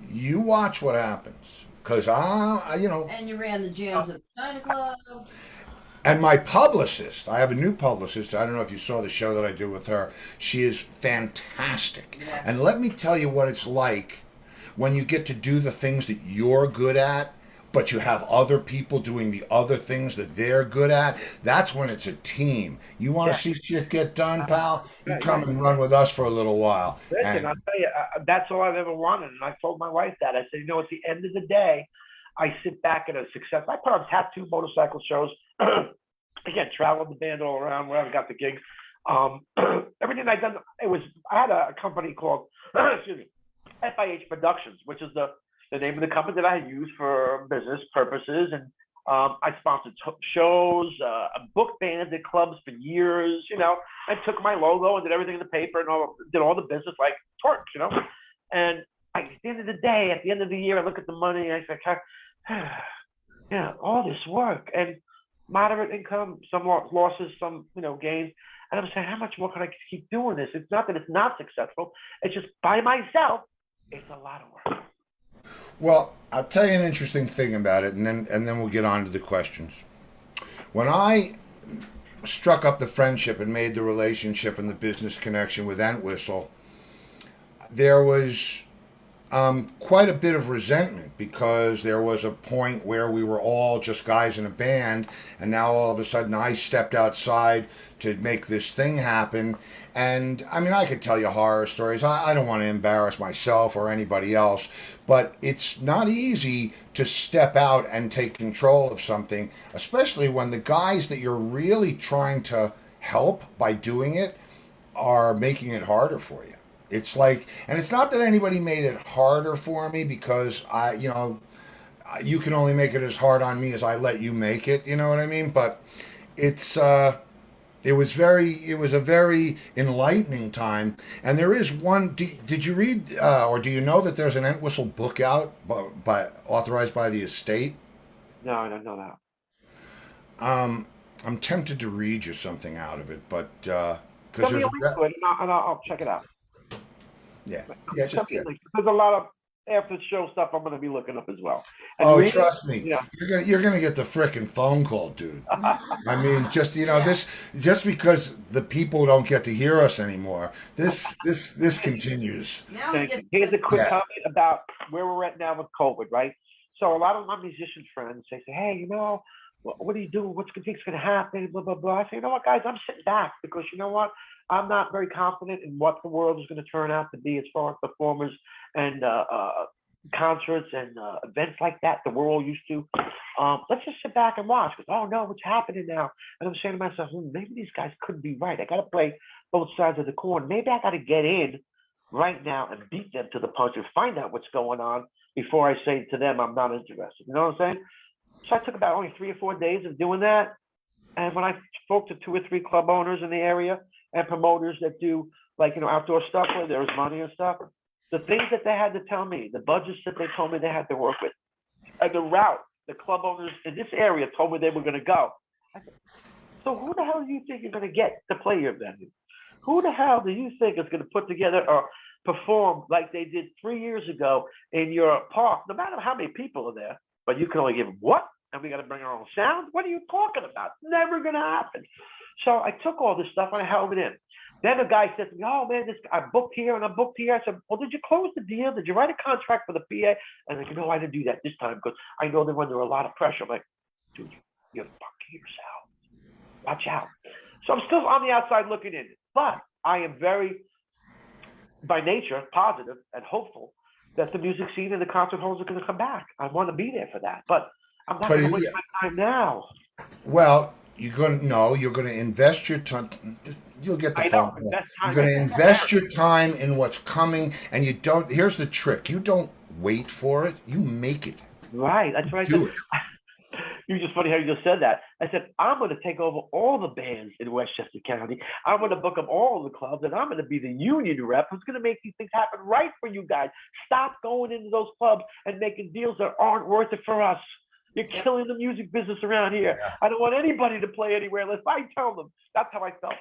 Speaker 1: You watch what happens, because
Speaker 2: And you ran the jams at the nightclub.
Speaker 1: And my publicist, I have a new publicist. I don't know if you saw the show that I do with her. She is fantastic. Yeah. And let me tell you what it's like when you get to do the things that you're good at but you have other people doing the other things that they're good at, that's when it's a team. You want to see shit get done, pal? You come and run with us for a little while.
Speaker 4: Listen, I'll tell you, that's all I've ever wanted. And I told my wife that. I said, you know, at the end of the day, I sit back at a success. I put on tattoo motorcycle shows. Again, traveled the band all around where I got the gigs. Everything I done, I had a company called, excuse me, FIH Productions, which is the name of the company that I use for business purposes. And I sponsored shows, booked bands at clubs for years, you know. I took my logo and did everything in the paper and did all the business like Torch, you know. And at the end of the day, at the end of the year, I look at the money and I say, yeah, all this work and moderate income, some losses, some, you know, gains. And I'm saying, how much more can I keep doing this? It's not that it's not successful. It's just by myself, it's a lot of work.
Speaker 1: Well, I'll tell you an interesting thing about it, and then we'll get on to the questions. When I struck up the friendship and made the relationship and the business connection with Entwistle, there was quite a bit of resentment because there was a point where we were all just guys in a band, and now all of a sudden I stepped outside to make this thing happen. And I mean, I could tell you horror stories. I don't want to embarrass myself or anybody else, but it's not easy to step out and take control of something, especially when the guys that you're really trying to help by doing it are making it harder for you. It's like, and it's not that anybody made it harder for me, because you can only make it as hard on me as I let you make it. You know what I mean? But it was a very enlightening time. And there is one. Did you read or do you know that there's an Entwistle book out authorized by the estate?
Speaker 4: No, I don't know that.
Speaker 1: I'm tempted to read you something out of it, but because
Speaker 4: Send me a link to it and I'll check it out.
Speaker 1: Yeah,
Speaker 4: There's a lot of after the show stuff I'm going to be looking up as well.
Speaker 1: And trust me, you're gonna get the frickin' phone call, dude. I mean, just just because the people don't get to hear us anymore, this continues.
Speaker 4: Here's a quick comment about where we're at now with COVID, right? So a lot of my musician friends say, hey, you know, what are you doing? What do you think's going to happen? Blah, blah, blah. I say, you know what, guys, I'm sitting back because you know what? I'm not very confident in what the world is going to turn out to be as far as performers and concerts and events like that that we're all used to. Let's just sit back and watch. Because, oh, no, what's happening now? And I'm saying to myself, maybe these guys could be right. I got to play both sides of the coin. Maybe I got to get in right now and beat them to the punch and find out what's going on before I say to them I'm not interested. You know what I'm saying? So I took about only 3 or 4 days of doing that. And when I spoke to 2 or 3 club owners in the area and promoters that do like, you know, outdoor stuff where there's money and stuff, the things that they had to tell me, the budgets that they told me they had to work with, and the route the club owners in this area told me they were going to go. I said, so who the hell do you think you're going to get to play your venue? Who the hell do you think is going to put together or perform like they did 3 years ago in your park, no matter how many people are there, but you can only give them what? And we got to bring our own sound? What are you talking about? Never going to happen. So I took all this stuff and I held it in. Then the guy said to me, oh, man, I booked here and I booked here. I said, well, did you close the deal? Did you write a contract for the PA? And I'm like, no, I didn't do that this time because I know they're under a lot of pressure. I'm like, dude, you're fucking yourself. Watch out. So I'm still on the outside looking in. But I am very, by nature, positive and hopeful that the music scene and the concert halls are going to come back. I want to be there for that. But I'm not going to waste my time now.
Speaker 1: Well, you're going to invest your time. You'll get the phone call. You're going to invest your time in what's coming, and you don't. Here's the trick: you don't wait for it. You make it.
Speaker 4: Right. That's right.
Speaker 1: Do it.
Speaker 4: You're just funny how you just said that. I said I'm going to take over all the bands in Westchester County. I'm going to book up all the clubs, and I'm going to be the union rep who's going to make these things happen right for you guys. Stop going into those clubs and making deals that aren't worth it for us. You're killing the music business around here. Yeah. I don't want anybody to play anywhere unless I tell them. That's how I felt.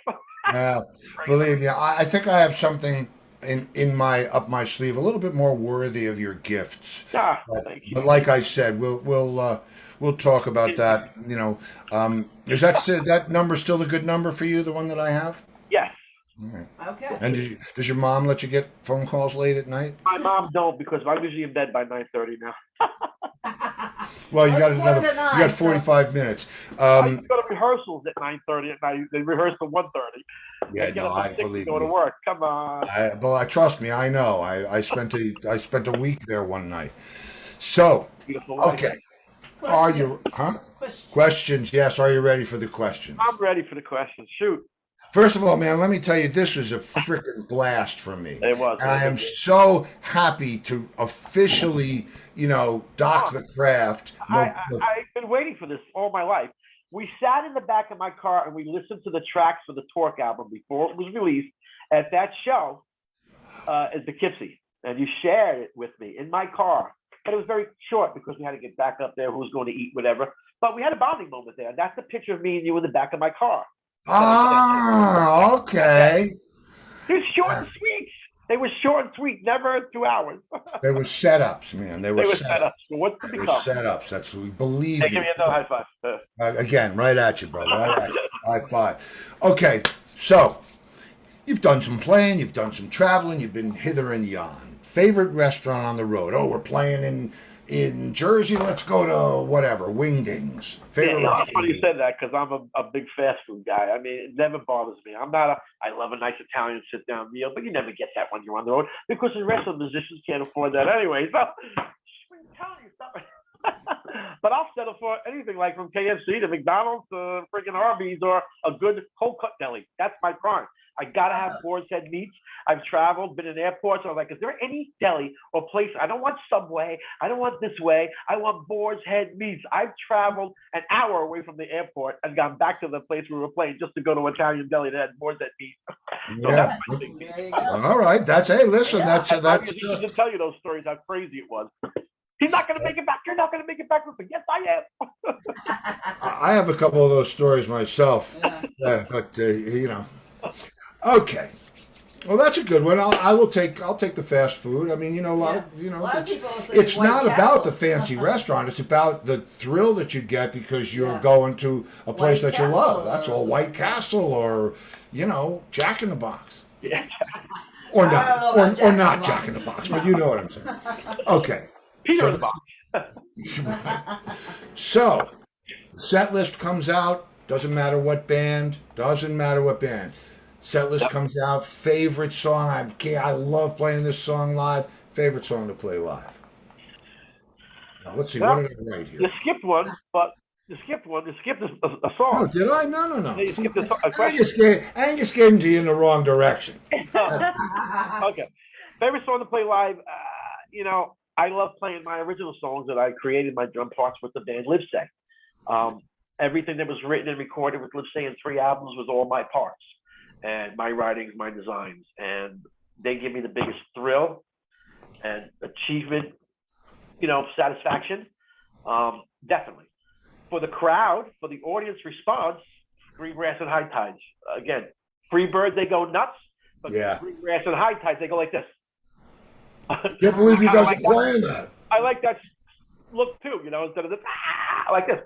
Speaker 1: Yeah, believe me, I think I have something in my up my sleeve, a little bit more worthy of your gifts. But like I said, we'll talk about that. You know, is that number still a good number for you? The one that I have?
Speaker 4: Yes.
Speaker 1: Right.
Speaker 2: Okay.
Speaker 1: And does your mom let you get phone calls late at night?
Speaker 4: My mom don't because I'm usually in bed by 9:30 now.
Speaker 1: Well, you got
Speaker 2: It's
Speaker 1: another.
Speaker 2: 8:45,
Speaker 1: You got
Speaker 2: so-
Speaker 1: 45 minutes.
Speaker 4: I used to go to rehearsals at 9:30 at night. They rehearse at 1:30.
Speaker 1: Yeah,
Speaker 4: They get
Speaker 1: no,
Speaker 4: up at
Speaker 1: I
Speaker 4: 6 to
Speaker 1: believe
Speaker 4: go to
Speaker 1: me.
Speaker 4: work. Come on.
Speaker 1: Trust me, I know. I spent a week there one night. So,
Speaker 4: Beautiful life.
Speaker 1: okay. Are you? Huh? Questions? Yes. Are you ready for the questions?
Speaker 4: I'm ready for the questions. Shoot.
Speaker 1: First of all, man, let me tell you, this was a freaking blast for me.
Speaker 4: It was.
Speaker 1: And I am so happy to officially, dock the craft.
Speaker 4: I've been waiting for this all my life. We sat in the back of my car and we listened to the tracks for the Torque album before it was released at that show at Poughkeepsie. And you shared it with me in my car. But it was very short because we had to get back up there, who was going to eat, whatever. But we had a bonding moment there. That's the picture of me and you in the back of my car.
Speaker 1: Ah, okay.
Speaker 4: It was short and sweet. They were short and sweet, never 2 hours.
Speaker 1: They were setups, man. They were
Speaker 4: setups. What's to
Speaker 1: They were
Speaker 4: become?
Speaker 1: setups. That's we believe.
Speaker 4: Hey, give me another high five.
Speaker 1: Again, right at you, brother. Right at you. High five. Okay, so you've done some playing, you've done some traveling, you've been hither and yon. Favorite restaurant on the road? Oh, we're playing in Jersey. Let's go to whatever Wingdings. Favorite.
Speaker 4: Yeah, it's funny you said that because I'm a big fast food guy. I mean, it never bothers me. I love a nice Italian sit down meal, but you never get that when you're on the road because the rest of the musicians can't afford that anyway. So I'm telling you something. But I'll settle for anything like from KFC to McDonald's to freaking Arby's or a good cold cut deli. That's my prime. I gotta have Boar's Head meats. I've traveled, been in airports. I was like, is there any deli or place? I don't want Subway. I don't want this way. I want Boar's Head meats. I've traveled an hour away from the airport and gone back to the place we were playing just to go to an Italian deli that had Boar's Head meats. So
Speaker 1: Yeah.
Speaker 4: that's my thing.
Speaker 2: There you go.
Speaker 1: All right. Listen. That's.
Speaker 4: To tell you those stories, how crazy it was. He's not going to make it back. You're not going to make it back with me. Yes, I am.
Speaker 1: I have a couple of those stories myself,
Speaker 2: Yeah.
Speaker 1: but Okay. Well, that's a good one. I'll take the fast food. I mean, a lot of
Speaker 2: people say
Speaker 1: it's
Speaker 2: White
Speaker 1: not
Speaker 2: Castle.
Speaker 1: about the fancy restaurant. It's about the thrill that you get because you're going to a place
Speaker 2: White
Speaker 1: that you
Speaker 2: Castle
Speaker 1: love. That's
Speaker 2: or
Speaker 1: all.
Speaker 2: something.
Speaker 1: White Castle or Jack in the Box.
Speaker 4: Yeah.
Speaker 1: Or
Speaker 2: I
Speaker 1: not,
Speaker 2: don't know about
Speaker 1: or not
Speaker 2: Jack
Speaker 1: Jack in the Box, but you know what I'm saying. Okay.
Speaker 4: Peter
Speaker 1: So
Speaker 4: in the box.
Speaker 1: So, set list comes out. Doesn't matter what band. Set list comes out. Favorite song. I love playing this song live. Favorite song to play live. Now, let's see. What did I write here?
Speaker 4: You skipped one, but you skipped a song.
Speaker 1: Oh, did I? No.
Speaker 4: You skipped a question.
Speaker 1: Angus gave them to you in the wrong direction.
Speaker 4: Okay. Favorite song to play live? I love playing my original songs that I created my drum parts with the band Livesay. Everything that was written and recorded with Livesay in 3 albums was all my parts and my writings, my designs. And they give me the biggest thrill and achievement, satisfaction. Definitely. For the crowd, for the audience response, Green Grass and High Tides. Again, Freebird, they go nuts, but Green Grass and High Tides, they go like this.
Speaker 1: Can't believe you guys
Speaker 4: like
Speaker 1: are playing that.
Speaker 4: I like that look too, instead of this, like this.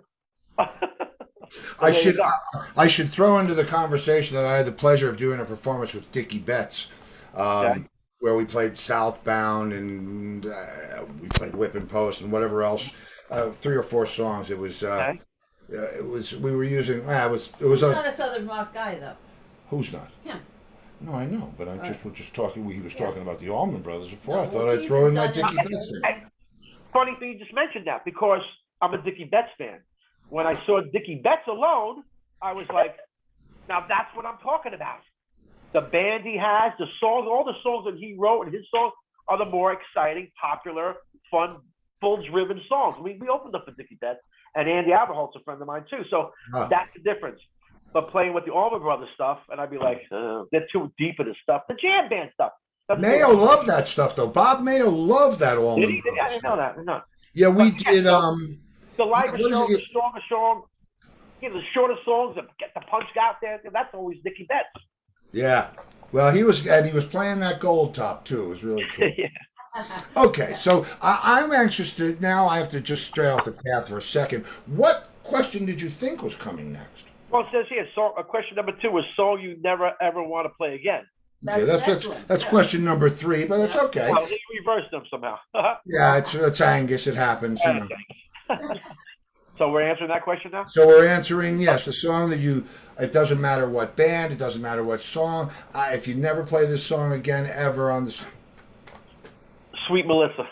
Speaker 1: I should throw into the conversation that I had the pleasure of doing a performance with Dickie Betts, where we played Southbound and we played Whip and Post and whatever else, 3 or 4 songs. It was we were using
Speaker 2: He's not a Southern rock guy, though.
Speaker 1: Who's not?
Speaker 2: Him.
Speaker 1: No, I know, but I just was just talking. He was talking about the Allman Brothers before.
Speaker 2: No,
Speaker 1: I thought
Speaker 2: well,
Speaker 1: I'd throw in my
Speaker 2: Keith
Speaker 1: Dickie
Speaker 2: has
Speaker 1: Betts
Speaker 2: done
Speaker 1: thing.
Speaker 4: Funny thing you just mentioned that because I'm a Dickie Betts fan. When I saw Dickie Betts alone, I was like, now that's what I'm talking about. The band he has, the songs, all the songs that he wrote, and his songs are the more exciting, popular, fun, full-driven songs. We opened up for Dickie Betts, and Andy Aberholt's a friend of mine too. So that's the difference. But playing with the Allman Brothers stuff, and I'd be like, they're too deep in this stuff. The jam band stuff.
Speaker 1: Mayo loved that stuff, though. Bob Mayo loved that Allman
Speaker 4: Did he?
Speaker 1: Brothers
Speaker 4: I didn't know that. No.
Speaker 1: Yeah, we did.
Speaker 4: The lighter
Speaker 1: what is
Speaker 4: songs,
Speaker 1: it?
Speaker 4: the stronger song, the shorter songs that get the punch out there. That's always Dickie Betts.
Speaker 1: Yeah. Well, he was playing that gold top too. It was really cool.
Speaker 4: Yeah.
Speaker 1: Okay, so I'm anxious to now. I have to just stray off the path for a second. What question did you think was coming next?
Speaker 4: Well, it says here, question number 2 was song you never ever want to play again.
Speaker 1: That's question number 3, but it's okay.
Speaker 4: Well, they reversed them somehow.
Speaker 1: Yeah, it's Angus. It happens. You know.
Speaker 4: So we're answering that question now?
Speaker 1: So we're answering yes. The song that you. It doesn't matter what band. It doesn't matter what song. If you never play this song again ever on the.
Speaker 4: Sweet Melissa.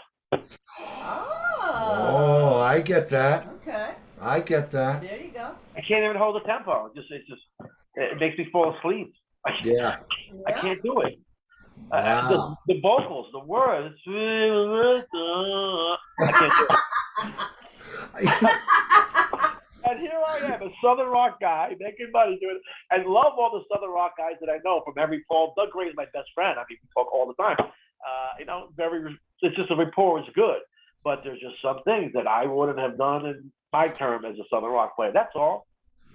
Speaker 1: Oh, I get that.
Speaker 2: Okay.
Speaker 1: I get that.
Speaker 2: There you go.
Speaker 4: I can't even hold the tempo. It makes me fall asleep.
Speaker 1: Yeah.
Speaker 4: I can't do it.
Speaker 1: Wow.
Speaker 4: The vocals, the words. I can't do it. And here I am, a Southern rock guy, making money doing it, and love all the Southern rock guys that I know from every Paul. Doug Gray is my best friend. I mean, we talk all the time. It's just the rapport is good. But there's just some things that I wouldn't have done in my term as a Southern rock player. That's all.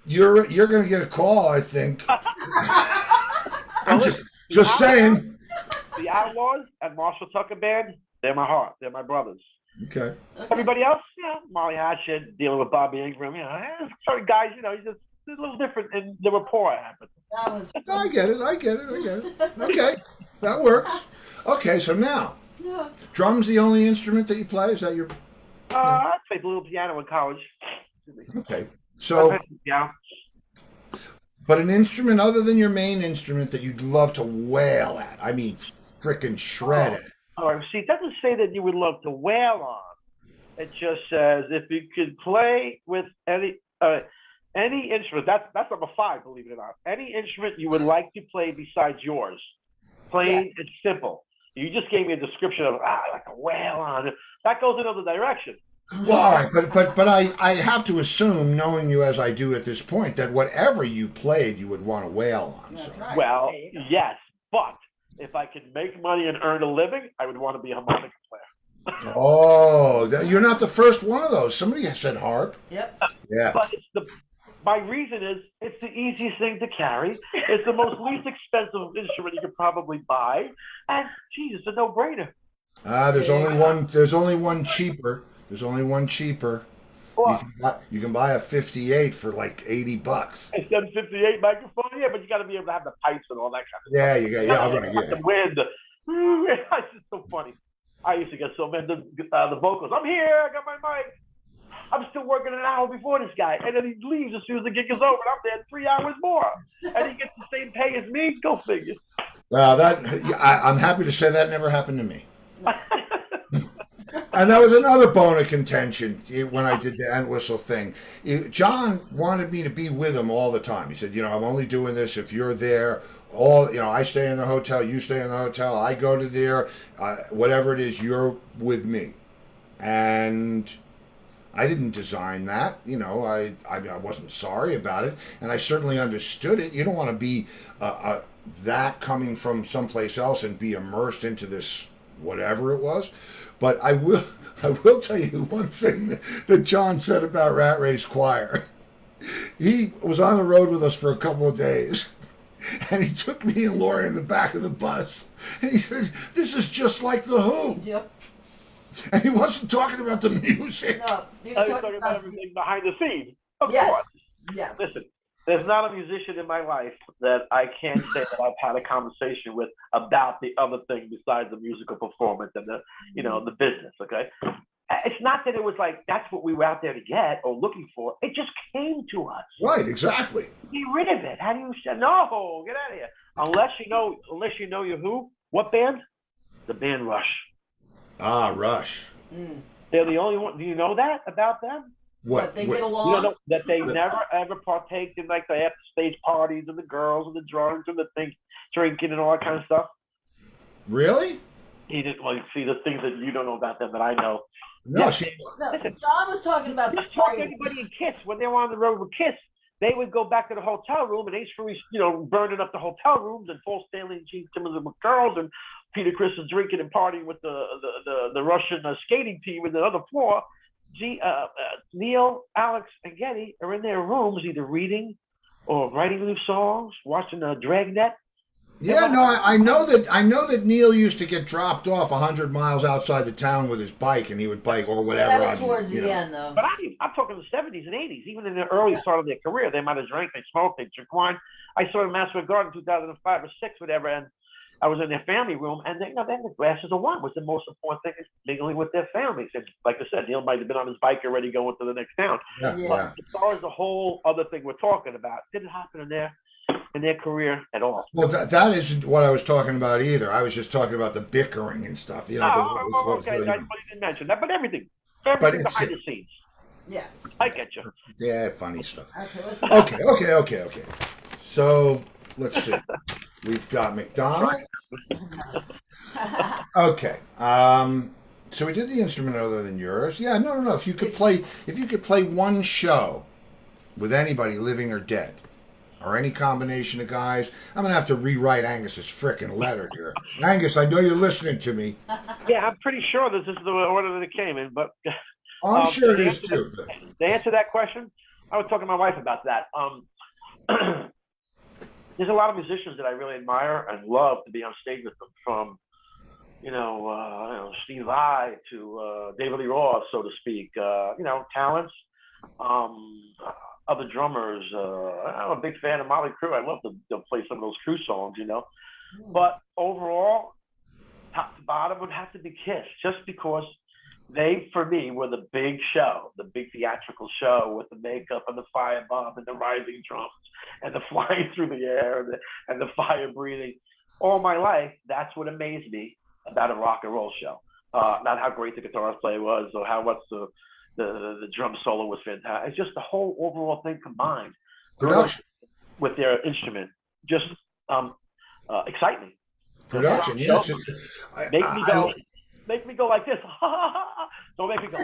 Speaker 1: You're going to get a call, I think. I'm just saying.
Speaker 4: The Outlaws and Marshall Tucker Band, they're my heart. They're my brothers.
Speaker 1: Okay.
Speaker 4: Everybody else, Molly Hatchet, dealing with Bobby Ingram, certain guys, he's just a little different in the rapport I have with them.
Speaker 1: I get it. Okay. That works. Okay, so now, drum's the only instrument that you play? Is that your...
Speaker 4: I played a little piano in college.
Speaker 1: Okay. So...
Speaker 4: Yeah.
Speaker 1: But an instrument other than your main instrument that you'd love to wail at. I mean, frickin' shred it.
Speaker 4: Oh, see, it doesn't say that you would love to wail on. It just says if you could play with any instrument. That's number 5, believe it or not. Any instrument you would like to play besides yours. Plain and simple. You just gave me a description of like a wail on it. That goes another direction.
Speaker 1: Well, all right, but I have to assume, knowing you as I do at this point, that whatever you played, you would want to wail on. So.
Speaker 2: Right.
Speaker 4: Well, yes, but if I could make money and earn a living, I would want to be a harmonica player.
Speaker 1: Oh, you're not the first one of those. Somebody said harp.
Speaker 2: Yep.
Speaker 1: Yeah.
Speaker 4: But my reason is it's the easiest thing to carry. It's the most least expensive instrument you could probably buy, and geez, it's a no-brainer.
Speaker 1: There's only one cheaper. There's only one cheaper. You can buy a 58 for like $80.
Speaker 4: Instead of 58 microphone, but you got to be able to have the pipes and all that kind of
Speaker 1: stuff.
Speaker 4: The wind. It's just so funny. I used to get so mad. The vocals. I'm here. I got my mic. I'm still working an hour before this guy, and then he leaves as soon as the gig is over. And I'm there 3 hours more, and he gets the same pay as me. Go figure.
Speaker 1: Well, I'm happy to say that never happened to me. And that was another bone of contention when I did the Ant Whistle thing. John wanted me to be with him all the time. He said, I'm only doing this if you're there. I stay in the hotel, you stay in the hotel, I go to there, whatever it is, you're with me. And I didn't design that. I wasn't sorry about it, and I certainly understood it. You don't want to be that coming from someplace else and be immersed into this whatever it was. But I will tell you one thing that John said about Rat Race Choir. He was on the road with us for a couple of days, and he took me and Lori in the back of the bus, and he said, "This is just like The Who."
Speaker 2: Yep.
Speaker 1: And he wasn't talking about the music.
Speaker 2: No,
Speaker 4: he was talking about everything behind the scenes. Of
Speaker 2: yes.
Speaker 4: course.
Speaker 2: Yeah.
Speaker 4: Listen, there's not a musician in my life that I can't say that I've had a conversation with about the other thing besides the musical performance and the business. Okay, it's not that it was like that's what we were out there to get or looking for. It just came to us.
Speaker 1: Right, exactly.
Speaker 4: Get rid of it. How do you say no? Get out of here. Unless you know your who? What band? The band Rush.
Speaker 1: Ah, Rush.
Speaker 2: Mm.
Speaker 4: They're the only one. Do you know that about them?
Speaker 2: What they get along?
Speaker 4: That they never ever partake in like the after stage parties and the girls and the drugs and the things, drinking and all that kind of stuff.
Speaker 1: Really?
Speaker 4: He didn't see the things that you don't know about them that I know.
Speaker 1: No,
Speaker 4: listen,
Speaker 2: John was talking about
Speaker 4: just talk to anybody in Kiss when they were on the road with Kiss. They would go back to the hotel room and Ace Frehley, burning up the hotel rooms, and Paul Stanley and Gene Simmons with girls, and Peter Criss is drinking and partying with the Russian skating team in the other floor. Neil, Alex, and Getty are in their rooms either reading or writing new songs, watching Dragnet.
Speaker 1: Yeah, no, I know that Neil used to get dropped off 100 miles outside the town with his bike, and he would bike or whatever.
Speaker 2: That was towards the end, though.
Speaker 4: But I'm talking the 70s and 80s. Even in the early start of their career, they might have drank, they smoked, they drink wine. I saw them in Master Garden in 2005 or 6, whatever, and I was in their family room, and they, they had the glasses of wine. Was the most important thing is mingling with their families. And like I said, Neil might have been on his bike already going to the next town.
Speaker 1: Yeah,
Speaker 2: Yeah.
Speaker 1: yeah.
Speaker 4: But as far as the whole other thing we're talking about, didn't happen in their career at all.
Speaker 1: Well, that isn't what I was talking about either. I was just talking about the bickering and stuff. You know,
Speaker 4: Okay, I didn't mention that, but everything
Speaker 1: But
Speaker 4: behind
Speaker 1: it's-
Speaker 4: the scenes.
Speaker 2: Yes.
Speaker 4: I get you.
Speaker 1: yeah, funny stuff.
Speaker 2: Okay, let's
Speaker 1: Okay. So let's see. We've got McDonald. Okay. So we did the instrument other than yours. Yeah, no. If you could play one show with anybody, living or dead, or any combination of guys, I'm gonna have to rewrite Angus's frickin' letter here. Angus, I know you're listening to me.
Speaker 4: Yeah, I'm pretty sure this is the order that it came in, but
Speaker 1: I'm sure it
Speaker 4: to
Speaker 1: is
Speaker 4: answer
Speaker 1: too.
Speaker 4: To answer that question, I was talking to my wife about that. There's a lot of musicians that I really admire and love to be on stage with them, from Steve Vai to David Lee Roth, so to speak. Talents. Other drummers. I'm a big fan of Motley Crue. I love to play some of those Crue songs, But overall, top to bottom would have to be Kiss, just because they, for me, were the big show, the big theatrical show with the makeup and the firebomb and the rising drums and the flying through the air and the fire breathing. All my life, that's what amazed me about a rock and roll show. Not how great the guitarist player was or how much the drum solo was fantastic. It's just the whole overall thing combined with their instrument just excite me.
Speaker 1: Production, yes.
Speaker 4: Make me go like this. Don't make me go.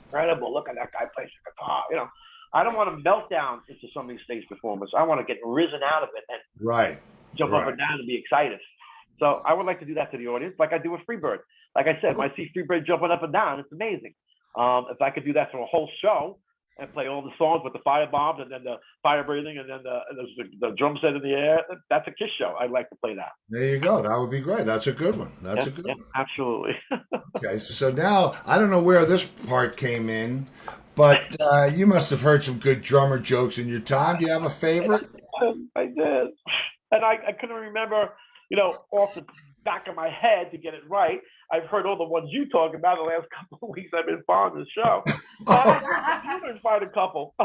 Speaker 4: Incredible! Look at that guy plays the guitar. I don't want to melt down into some of these stage performers. I want to get risen out of it and jump up and down and be excited. So I would like to do that to the audience, like I do with Freebird. Like I said, when I see Freebird jumping up and down, it's amazing. If I could do that for a whole show and play all the songs with the fire bombs and then the fire breathing and then the drum set in the air, that's a Kiss show. I'd like to play that.
Speaker 1: There you go. That would be great. That's a good one. That's a good one.
Speaker 4: Absolutely.
Speaker 1: Okay, so now I don't know where this part came in, but you must have heard some good drummer jokes in your time. Do you have a favorite?
Speaker 4: I did. And I couldn't remember, off the back of my head to get it right. I've heard all the ones you talk about the last couple of weeks. I've been following the show. You can find a couple.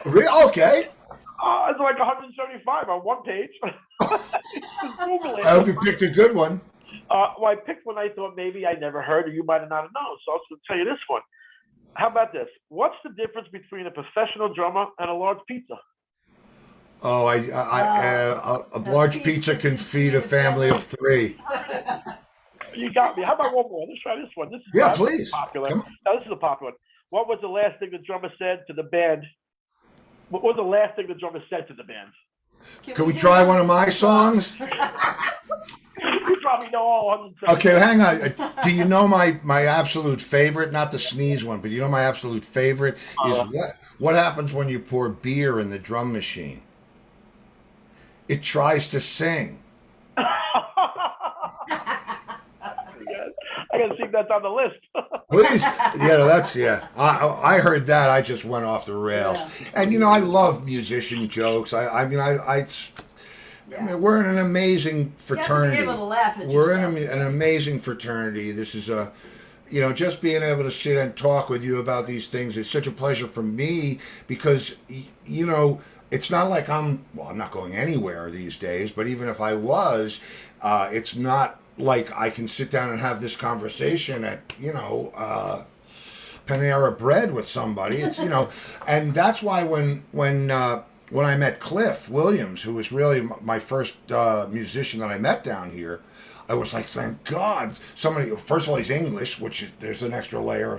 Speaker 1: Okay.
Speaker 4: It's like 175 on one page. Just Google it.
Speaker 1: I hope you picked a good one.
Speaker 4: Well, I picked one I thought maybe I never heard or you might have not known. So I'll tell you this one. How about this? What's the difference between a professional drummer and a large pizza?
Speaker 1: Oh, a large pizza can feed a family of 3.
Speaker 4: You got me. How about one more? Let's try this one. This is
Speaker 1: Please.
Speaker 4: Popular. Now, this is a popular one. What was the last thing the drummer said to the band? What was the last thing the drummer said to the band?
Speaker 1: Can we try one of my songs?
Speaker 4: You probably know all 100.
Speaker 1: Okay, hang on. Do you know my absolute favorite? Not the sneeze one, but you know my absolute favorite is what happens when you pour beer in the drum machine? It tries to sing.
Speaker 4: I gotta see if that's on the list.
Speaker 1: Please, I heard that. I just went off the rails, and I love musician jokes. I mean, we're in an amazing fraternity.
Speaker 2: You have to be able to laugh at
Speaker 1: We're
Speaker 2: yourself.
Speaker 1: in an amazing fraternity. This is just being able to sit and talk with you about these things is such a pleasure for me because it's not like I'm not going anywhere these days, but even if I was, it's not like I can sit down and have this conversation at, Panera Bread with somebody. It's, and that's why when I met Cliff Williams, who was really my first musician that I met down here, I was like, thank God somebody, first of all, he's English, which is, there's an extra layer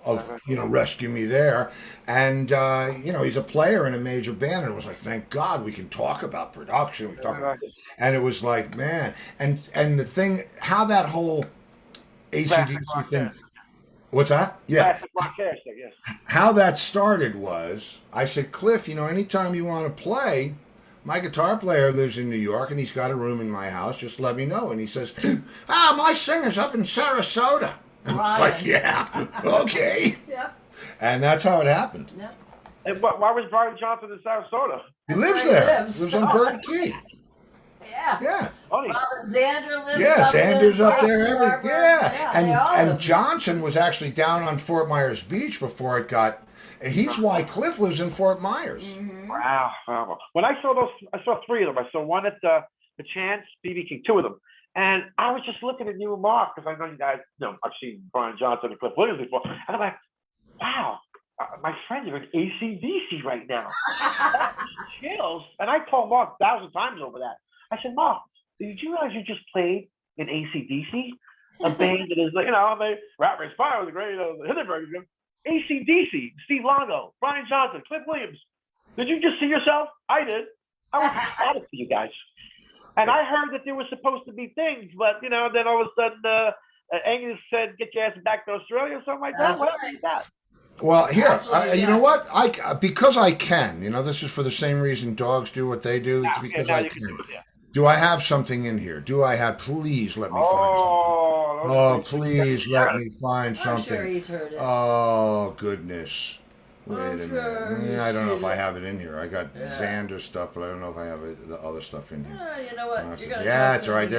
Speaker 1: of rescue me there, and he's a player in a major band, and it was like, thank God we can talk about production, and it was like, man, and the thing, how that whole AC/DC thing, what's that? Yeah, how that started was, I said, Cliff, anytime you want to play, my guitar player lives in New York, and he's got a room in my house, just let me know, and he says, my singer's up in Sarasota. And it's like, yeah, okay.
Speaker 2: Yep.
Speaker 1: And that's how it happened.
Speaker 2: Yep.
Speaker 4: And why was Brian Johnson in Sarasota?
Speaker 1: He lives there. He lives on Bird Key.
Speaker 2: yeah.
Speaker 1: Yeah.
Speaker 4: Funny.
Speaker 2: Robin Zander lives
Speaker 1: Yeah,
Speaker 2: up in
Speaker 1: Sanders up
Speaker 2: Safety
Speaker 1: there.
Speaker 2: Harbor.
Speaker 1: Yeah,
Speaker 2: they all
Speaker 1: and
Speaker 2: live.
Speaker 1: Johnson was actually down on Fort Myers Beach before it got. He's why Cliff lives in Fort Myers.
Speaker 4: Wow. Wow. When I saw those, I saw three of them. I saw one at the Chance, BB King, two of them. And I was just looking at you and Mark, because I know you guys, I've seen Brian Johnson and Cliff Williams before. And I'm like, wow, my friends are in AC/DC right now. That's chills. And I told Mark 1,000 times over that. I said, Mark, did you realize you just played in AC/DC? A band that is, Rat Race Fire was a great, Hindenburg. AC/DC, Steve Luongo, Brian Johnson, Cliff Williams. Did you just see yourself? I did. I was excited for you guys. And I heard that there was supposed to be things, but, then all of a sudden, Angus said, get your ass back to Australia or something like that. What happened with that?
Speaker 1: Well, here,
Speaker 2: Absolutely,
Speaker 1: you know what? Because I can. This is for the same reason dogs do what they do. It's because I can. Do I have something in here? Do I have? Please let me find something. Oh, please let me find something.
Speaker 2: I'm sure he's heard it.
Speaker 1: Oh, goodness. Wait a minute.
Speaker 2: sure
Speaker 1: I don't know if
Speaker 2: he's
Speaker 1: I
Speaker 2: seen
Speaker 1: have it in here. I got Xander stuff, but I don't know if I have the other stuff in here.
Speaker 2: You know what? You're gonna
Speaker 1: Yeah, it's
Speaker 2: talk
Speaker 1: all right.
Speaker 2: to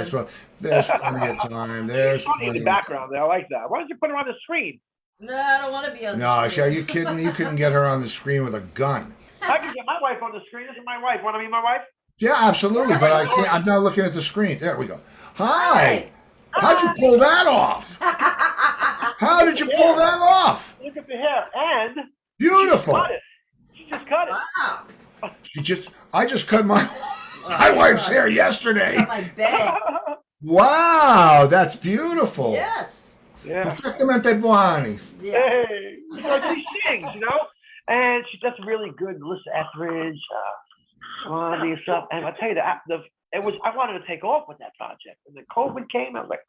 Speaker 1: There's
Speaker 2: him.
Speaker 1: plenty of time. There's
Speaker 4: Funny in
Speaker 1: plenty
Speaker 4: the
Speaker 1: of
Speaker 4: background there. I like that. Why don't you put her on the screen?
Speaker 2: No, I don't want to be on
Speaker 1: No,
Speaker 2: the
Speaker 1: are
Speaker 2: screen.
Speaker 1: you kidding me? You couldn't get her on the screen with a gun.
Speaker 4: I can get my wife on the screen. This is my wife. Want to meet my wife?
Speaker 1: Yeah, absolutely, but I can't. I'm not looking at the screen. There we go. Hi. How'd you pull that off? How did you pull that off?
Speaker 4: Look at the hair. And
Speaker 1: Beautiful.
Speaker 4: she just cut it.
Speaker 2: Wow.
Speaker 1: I just cut my wife's hair yesterday.
Speaker 2: On my bed.
Speaker 1: Wow, that's beautiful.
Speaker 2: Yes.
Speaker 4: Yeah.
Speaker 1: Perfectamente buonis.
Speaker 2: Yeah.
Speaker 4: Hey, she sings, and she does really good Melissa Etheridge, Blondie and stuff. And I'll tell you that I wanted to take off with that project, and then COVID came. I was like,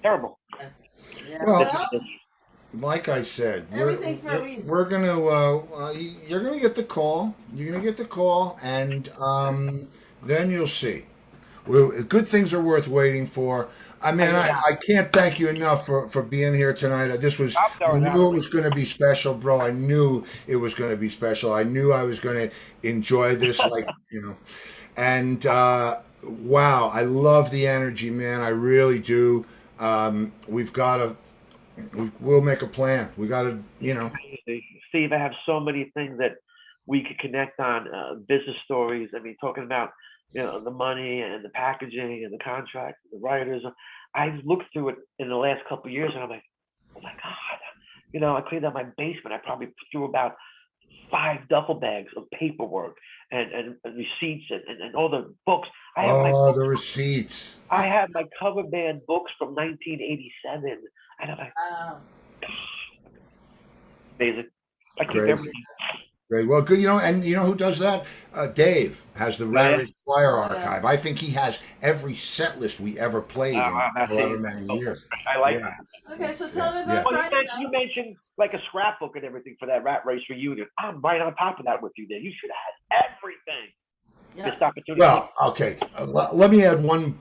Speaker 4: terrible.
Speaker 2: Yeah.
Speaker 1: Well, like I said,
Speaker 2: Everything for a reason.
Speaker 1: we're gonna you're gonna get the call. You're gonna get the call, and then you'll see. Good things are worth waiting for. I mean, I can't thank you enough for being here tonight. I knew it was going to be special, bro. I knew it was going to be special. I knew I was going to enjoy this, And wow, I love the energy, man. I really do. We'll make a plan. We got to,
Speaker 4: Steve, I have so many things that we could connect on, business stories. I mean, talking about the money and the packaging and the contracts, and the writers. I've looked through it in the last couple of years, and I'm like, oh my God. I cleaned out my basement. I probably threw about 5 duffel bags of paperwork and receipts and all the books.
Speaker 1: the receipts.
Speaker 4: I have my cover band books from 1987, and I'm like, amazing. I keep everything.
Speaker 1: Great. Well, good. And you know who does that? Dave has the Rat Race Flyer Archive. I think he has every set list we ever played in however many years.
Speaker 4: I like that.
Speaker 2: Okay, so tell me about Friday night.
Speaker 4: You mentioned like a scrapbook and everything for that Rat Race reunion. I'm right on top of that with you there. You should have had everything.
Speaker 2: Yeah.
Speaker 4: This opportunity.
Speaker 1: Well, okay. Let me add one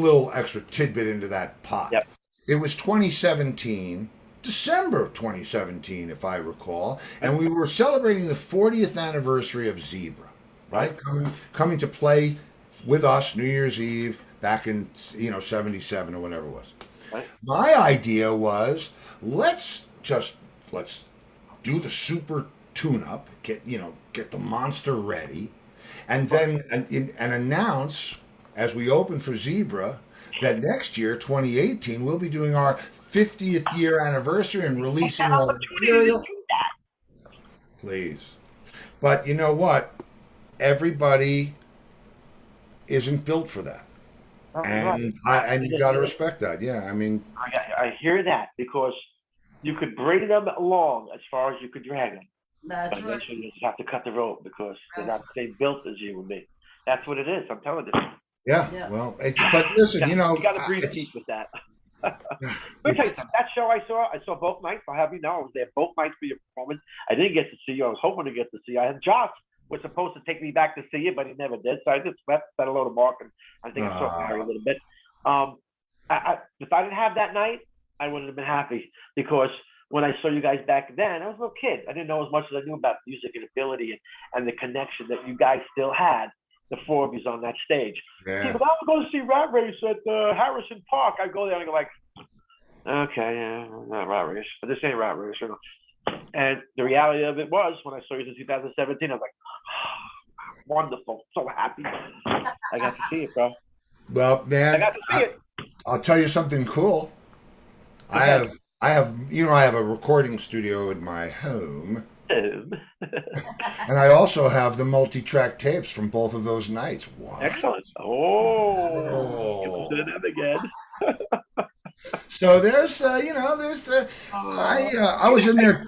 Speaker 1: little extra tidbit into that pot.
Speaker 4: Yep.
Speaker 1: It was 2017. December of 2017, if I recall, and we were celebrating the 40th anniversary of Zebra, right? Coming to play with us New Year's Eve back in 77 or whatever it was.
Speaker 4: Right.
Speaker 1: My idea was let's do the super tune-up, get the monster ready, and then and announce as we open for Zebra that next year, 2018, we'll be doing our 50th year anniversary and releasing all the material. Please. But you know what? Everybody isn't built for that. And you got to respect that. Yeah, I mean.
Speaker 4: I hear that because you could bring them along as far as you could drag them.
Speaker 2: That's
Speaker 4: but
Speaker 2: right.
Speaker 4: eventually you just have to cut the rope because they're not the same built as you and me. That's what it is. I'm telling you.
Speaker 1: Yeah. Well, but listen,
Speaker 4: you got to breathe deep with that. Let me tell you something. That show I saw both nights. I'll have you know, I was there both nights for your performance. I didn't get to see you. I was hoping to get to see you. I had Josh was supposed to take me back to see you, but he never did. So I just said hello to Mark, and I think I saw Harry a little bit. If I didn't have that night, I wouldn't have been happy because when I saw you guys back then, I was a little kid. I didn't know as much as I knew about music and ability and the connection that you guys still had. the four of you on that stage.
Speaker 1: Yeah.
Speaker 4: People, I would go to see Rat Race at Harrison Park. I go there and go like, okay, yeah, not Rat Race, but this ain't Rat Race, you know. And the reality of it was, when I saw you in 2017, I was like, oh, wonderful, so happy. I got to see it, bro.
Speaker 1: Well, man,
Speaker 4: I got to see it.
Speaker 1: I'll tell you something cool. I have, I have a recording studio in my home, and I also have the multi-track tapes from both of those nights. Wow.
Speaker 4: Excellent. Oh, listen to them again.
Speaker 1: So there's, I was in there.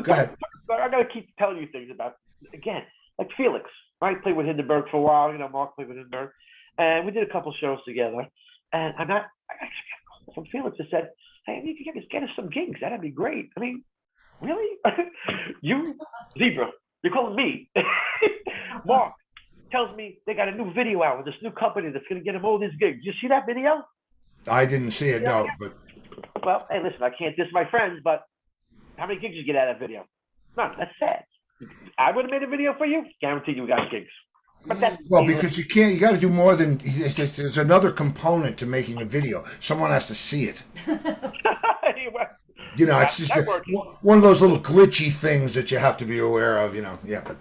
Speaker 1: Go ahead.
Speaker 4: I gotta keep telling you things about, again, like Felix. I played with Hindenburg for a while. You know, Mark played with Hindenburg, and we did a couple shows together. And I actually got a call from Felix that said, "Hey, you can get us some gigs. That'd be great." I mean, really? You, Zebra, you're calling me? Mark tells me they got a new video out with this new company that's gonna get him all these gigs. You see that video?
Speaker 1: I didn't see it, no, but
Speaker 4: well, hey, listen, I can't diss my friends, but how many gigs did you get out of that video? None. That's sad. I would have made a video for you. Guaranteed you got gigs. But that's
Speaker 1: because you can't. You got to do more than. There's another component to making a video. Someone has to see it. You know, it's just one of those little glitchy things that you have to be aware of. You know, yeah. But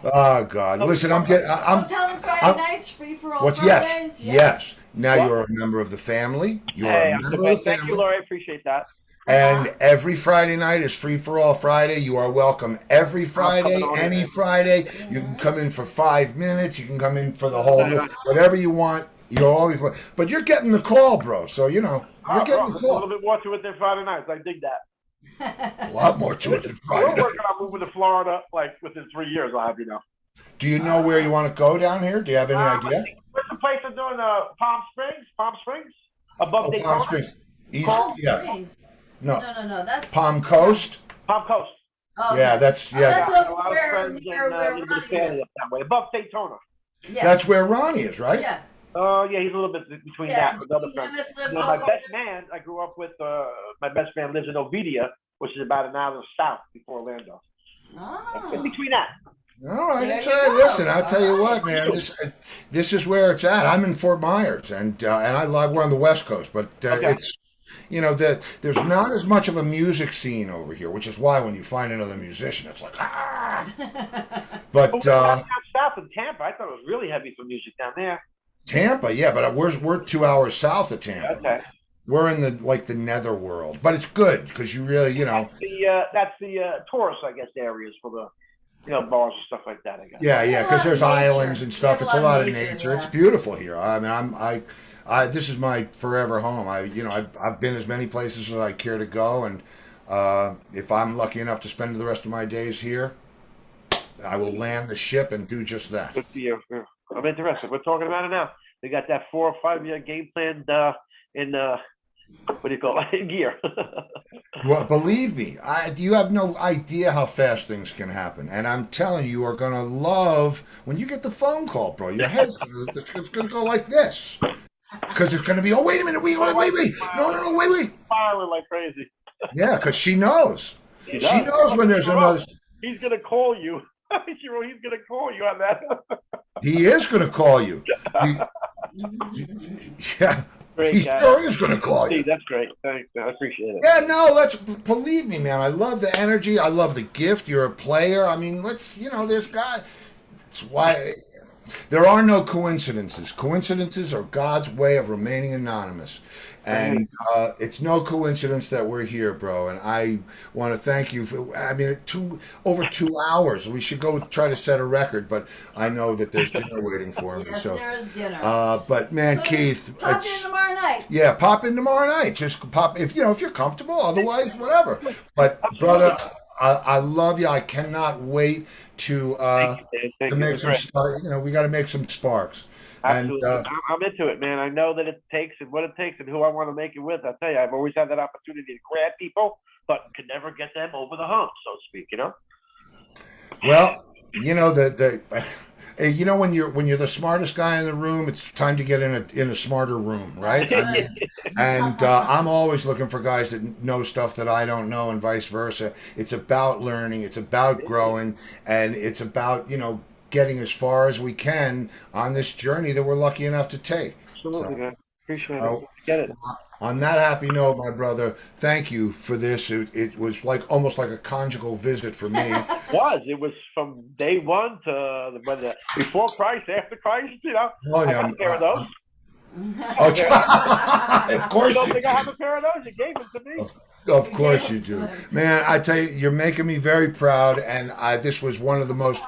Speaker 1: oh God! Listen, I'm
Speaker 2: telling Friday nights free for all.
Speaker 1: What's
Speaker 2: Fridays?
Speaker 1: yes. Now you're a member of the family. You're a member of the family.
Speaker 4: Thank you, Laura. I appreciate that.
Speaker 1: And every Friday night is Free for All Friday. You are welcome every Friday, any Friday. You can come in for 5 minutes. You can come in for the whole, whatever you want. You're always, but you're getting the call, bro. So, you know, you're getting the call.
Speaker 4: A little bit more to it than Friday nights. I dig that.
Speaker 1: A lot more to it than Friday night.
Speaker 4: We're working on moving to Florida, like, within 3 years, I'll have you know.
Speaker 1: Do you know where you want to go down here? Do you have any idea?
Speaker 4: What's the place they're doing? Palm Springs? Palm Springs? Above Daytona?
Speaker 1: Palm Springs. East,
Speaker 2: Palm
Speaker 1: yeah.
Speaker 2: Springs.
Speaker 1: No.
Speaker 2: No. That's
Speaker 1: Palm Coast?
Speaker 4: Palm Coast.
Speaker 2: Oh,
Speaker 1: yeah, that's, yeah.
Speaker 2: That's
Speaker 4: A
Speaker 2: over
Speaker 4: lot of
Speaker 2: where
Speaker 4: friends
Speaker 2: Ronnie
Speaker 4: in the family
Speaker 2: is.
Speaker 4: up that way. Above Daytona.
Speaker 2: Yeah.
Speaker 1: That's where Ronnie is, right?
Speaker 2: Yeah.
Speaker 4: Oh, yeah, he's a little bit between that with other friends.
Speaker 2: Lives
Speaker 4: My
Speaker 2: over
Speaker 4: best man, I grew up with, my best man lives in Ovidia, which is about an hour south before Orlando.
Speaker 2: Oh.
Speaker 4: In between that.
Speaker 1: All right.
Speaker 2: There you go.
Speaker 1: Listen, I'll tell you what, man. This is where it's at. I'm in Fort Myers, and I love. We're on the West Coast, but it's, you know, there's not as much of a music scene over here, which is why when you find another musician, it's like But
Speaker 4: down south in Tampa, I thought it was really heavy for music down there.
Speaker 1: Tampa, yeah, but we're 2 hours south of Tampa.
Speaker 4: Okay.
Speaker 1: We're in the nether world, but it's good because you really, you know.
Speaker 4: That's the tourist, I guess, areas for the. You know, bars and stuff like that, I guess.
Speaker 1: Yeah, because there's islands and stuff. It's a lot of nature.
Speaker 2: Yeah.
Speaker 1: It's beautiful here. I mean, I this is my forever home. I've been as many places as I care to go, and if I'm lucky enough to spend the rest of my days here, I will land the ship and do just that.
Speaker 4: Good for you. I'm interested. We're talking about it now. We got that 4 or 5 year game plan in what do you call it? In gear.
Speaker 1: Well, believe me, you have no idea how fast things can happen. And I'm telling you, you are going to love when you get the phone call, bro. Your head's it's going to go like this. Because it's going to be, oh, wait a minute, wait. No, wait.
Speaker 4: Filing like crazy.
Speaker 1: Yeah, because she knows. She knows when there's another.
Speaker 4: He's going to call you. He's going to call you on that.
Speaker 1: He is going to call you. Yeah. He sure is going to call you.
Speaker 4: That's great. Thanks. I appreciate it.
Speaker 1: Yeah, no, believe me, man. I love the energy. I love the gift. You're a player. I mean, there's God. That's why there are no coincidences. Coincidences are God's way of remaining anonymous. And it's no coincidence that we're here, bro. And I want to thank you for, I mean, over 2 hours. We should go try to set a record, but I know that there's dinner waiting for me.
Speaker 2: Yes,
Speaker 1: so,
Speaker 2: there is dinner.
Speaker 1: But man,
Speaker 2: So
Speaker 1: Keith,
Speaker 2: pop in tomorrow night.
Speaker 1: Yeah, pop in tomorrow night. Just pop if you're comfortable. Otherwise, whatever. But brother, I love you. I cannot wait to make some. We got to make some sparks.
Speaker 4: Absolutely.
Speaker 1: And,
Speaker 4: I'm into it, man. I know that it takes and what it takes and who I want to make it with. I tell you, I've always had that opportunity to grab people, but could never get them over the hump, so to speak. You know.
Speaker 1: Well, when you're the smartest guy in the room, it's time to get in a smarter room, right? I mean, and I'm always looking for guys that know stuff that I don't know, and vice versa. It's about learning, it's about growing, and it's about getting as far as we can on this journey that we're lucky enough to take.
Speaker 4: Absolutely,
Speaker 1: So,
Speaker 4: man. Appreciate
Speaker 1: uh,
Speaker 4: it. Get it.
Speaker 1: on that happy note, my brother, thank you for this. It was like almost like a conjugal visit for me.
Speaker 4: It was from day one to before Christ, after Christ. You know,
Speaker 1: Oh,
Speaker 4: I
Speaker 1: yeah,
Speaker 4: got a pair of those.
Speaker 1: Of course
Speaker 4: You don't
Speaker 1: you
Speaker 4: think I have a pair of those? You gave them to me.
Speaker 1: Of course
Speaker 2: Yeah.
Speaker 1: you do. Man, I tell you, you're making me very proud, and this was one of the most...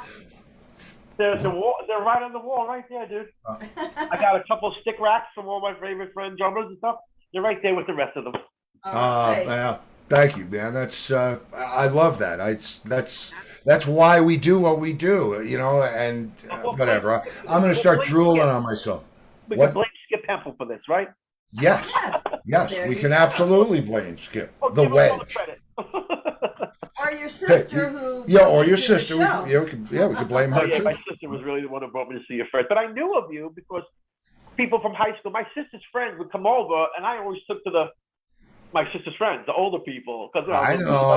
Speaker 4: They're right on the wall, right there, dude. I got a couple of stick racks from all my favorite friend drummers and stuff. They're right there with the rest of them.
Speaker 2: All right.
Speaker 1: Yeah, thank you, man. That's I love that. That's why we do what we do, you know. And whatever. I'm going to start drooling on myself.
Speaker 4: We
Speaker 1: What?
Speaker 4: can blame Skip Hempel for this, right?
Speaker 1: Yes, yes,
Speaker 2: There
Speaker 1: we
Speaker 2: you
Speaker 1: can
Speaker 2: go.
Speaker 1: absolutely blame Skip
Speaker 4: Well,
Speaker 1: the
Speaker 4: give him all
Speaker 1: wedge.
Speaker 4: credit.
Speaker 2: Or your sister who.
Speaker 1: Yeah, or
Speaker 2: brought
Speaker 1: your
Speaker 2: you to the
Speaker 1: sister.
Speaker 2: show.
Speaker 1: We could blame
Speaker 4: Oh,
Speaker 1: her
Speaker 4: yeah,
Speaker 1: too.
Speaker 4: my sister was really the one who brought me to see you first. But I knew of you because people from high school, my sister's friends would come over, and I always took to my sister's friends, the older people, because
Speaker 1: I know.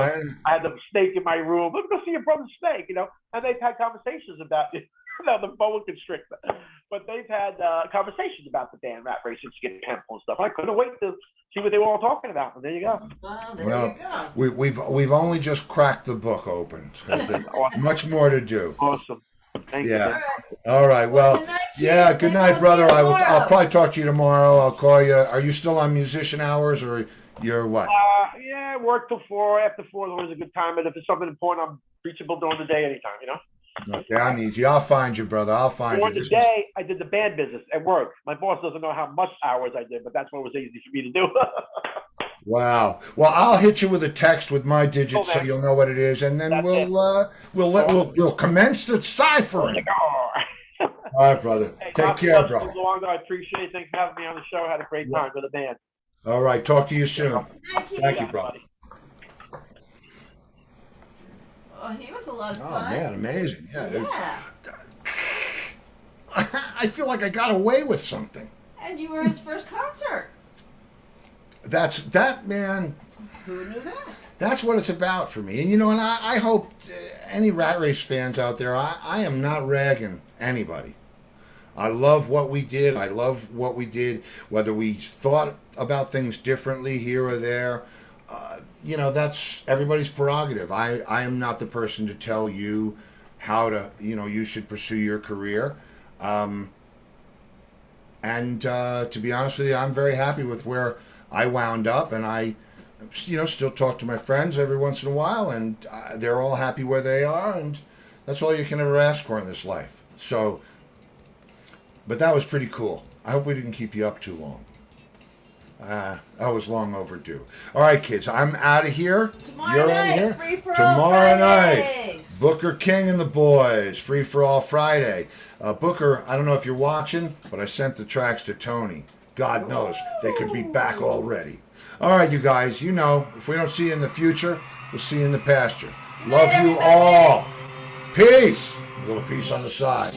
Speaker 4: I had the snake in my room. Let's go see your brother's snake, you know. And they've had conversations about it. No, the boa constrictor. But they've had conversations about the Dan Rat Race and Skip Hempel and stuff. I couldn't wait to see what they were all talking about. And there you go.
Speaker 2: Well, there
Speaker 1: Well,
Speaker 2: you go.
Speaker 1: we've only just cracked the book open. There's much more to do.
Speaker 4: Awesome. Thank you.
Speaker 1: Yeah.
Speaker 2: All right.
Speaker 1: All right. Well,
Speaker 2: Good night,
Speaker 1: yeah.
Speaker 2: kid.
Speaker 1: Good
Speaker 2: Then
Speaker 1: night,
Speaker 2: we'll
Speaker 1: brother.
Speaker 2: see you
Speaker 1: I'll
Speaker 2: tomorrow.
Speaker 1: probably talk to you tomorrow. I'll call you. Are you still on musician hours, or you're what?
Speaker 4: Yeah, work till 4. After 4 is always a good time. And if it's something important, I'm reachable during the day anytime, you know?
Speaker 1: Okay, I need you. I'll find you, brother. I'll find
Speaker 4: During
Speaker 1: you.
Speaker 4: the day, I did the band business at work. My boss doesn't know how much hours I did, but that's what was easy for me to do.
Speaker 1: Wow. Well, I'll hit you with a text with my digits
Speaker 4: Cool,
Speaker 1: so
Speaker 4: man.
Speaker 1: you'll know what it is, and then
Speaker 4: That's it.
Speaker 1: we'll commence the ciphering. All right, brother.
Speaker 4: Hey,
Speaker 1: Take care, bro.
Speaker 4: Steve Luongo, I appreciate it. Thanks for having me on the show. I had a great time with the band.
Speaker 1: All right. Talk to you soon.
Speaker 2: Thank you.
Speaker 1: Thank you, brother.
Speaker 2: Oh, he was a lot of
Speaker 1: Oh
Speaker 2: fun.
Speaker 1: man, amazing. Yeah.
Speaker 2: Yeah.
Speaker 1: I feel like I got away with something.
Speaker 2: And you were his first concert.
Speaker 1: That man.
Speaker 2: Who knew that?
Speaker 1: That's what it's about for me. And you know, and I hope any Rat Race fans out there, I am not ragging anybody. I love what we did. I love what we did, whether we thought about things differently here or there. You know, that's everybody's prerogative. I am not the person to tell you how to, you should pursue your career. And to be honest with you, I'm very happy with where I wound up, and I, still talk to my friends every once in a while, and they're all happy where they are, and that's all you can ever ask for in this life. So, but that was pretty cool. I hope we didn't keep you up too long. That was long overdue. All right, kids, I'm out of here.
Speaker 2: Tomorrow
Speaker 1: You're
Speaker 2: night,
Speaker 1: in here.
Speaker 2: Free for All
Speaker 1: Tomorrow
Speaker 2: Friday.
Speaker 1: night, Booker King and the boys, Free for All Friday. Booker, I don't know if you're watching, but I sent the tracks to Tony. God knows they could be back already. All right, you guys, if we don't see you in the future, we'll see you in the pasture. Love you all. Peace. A little peace on the side.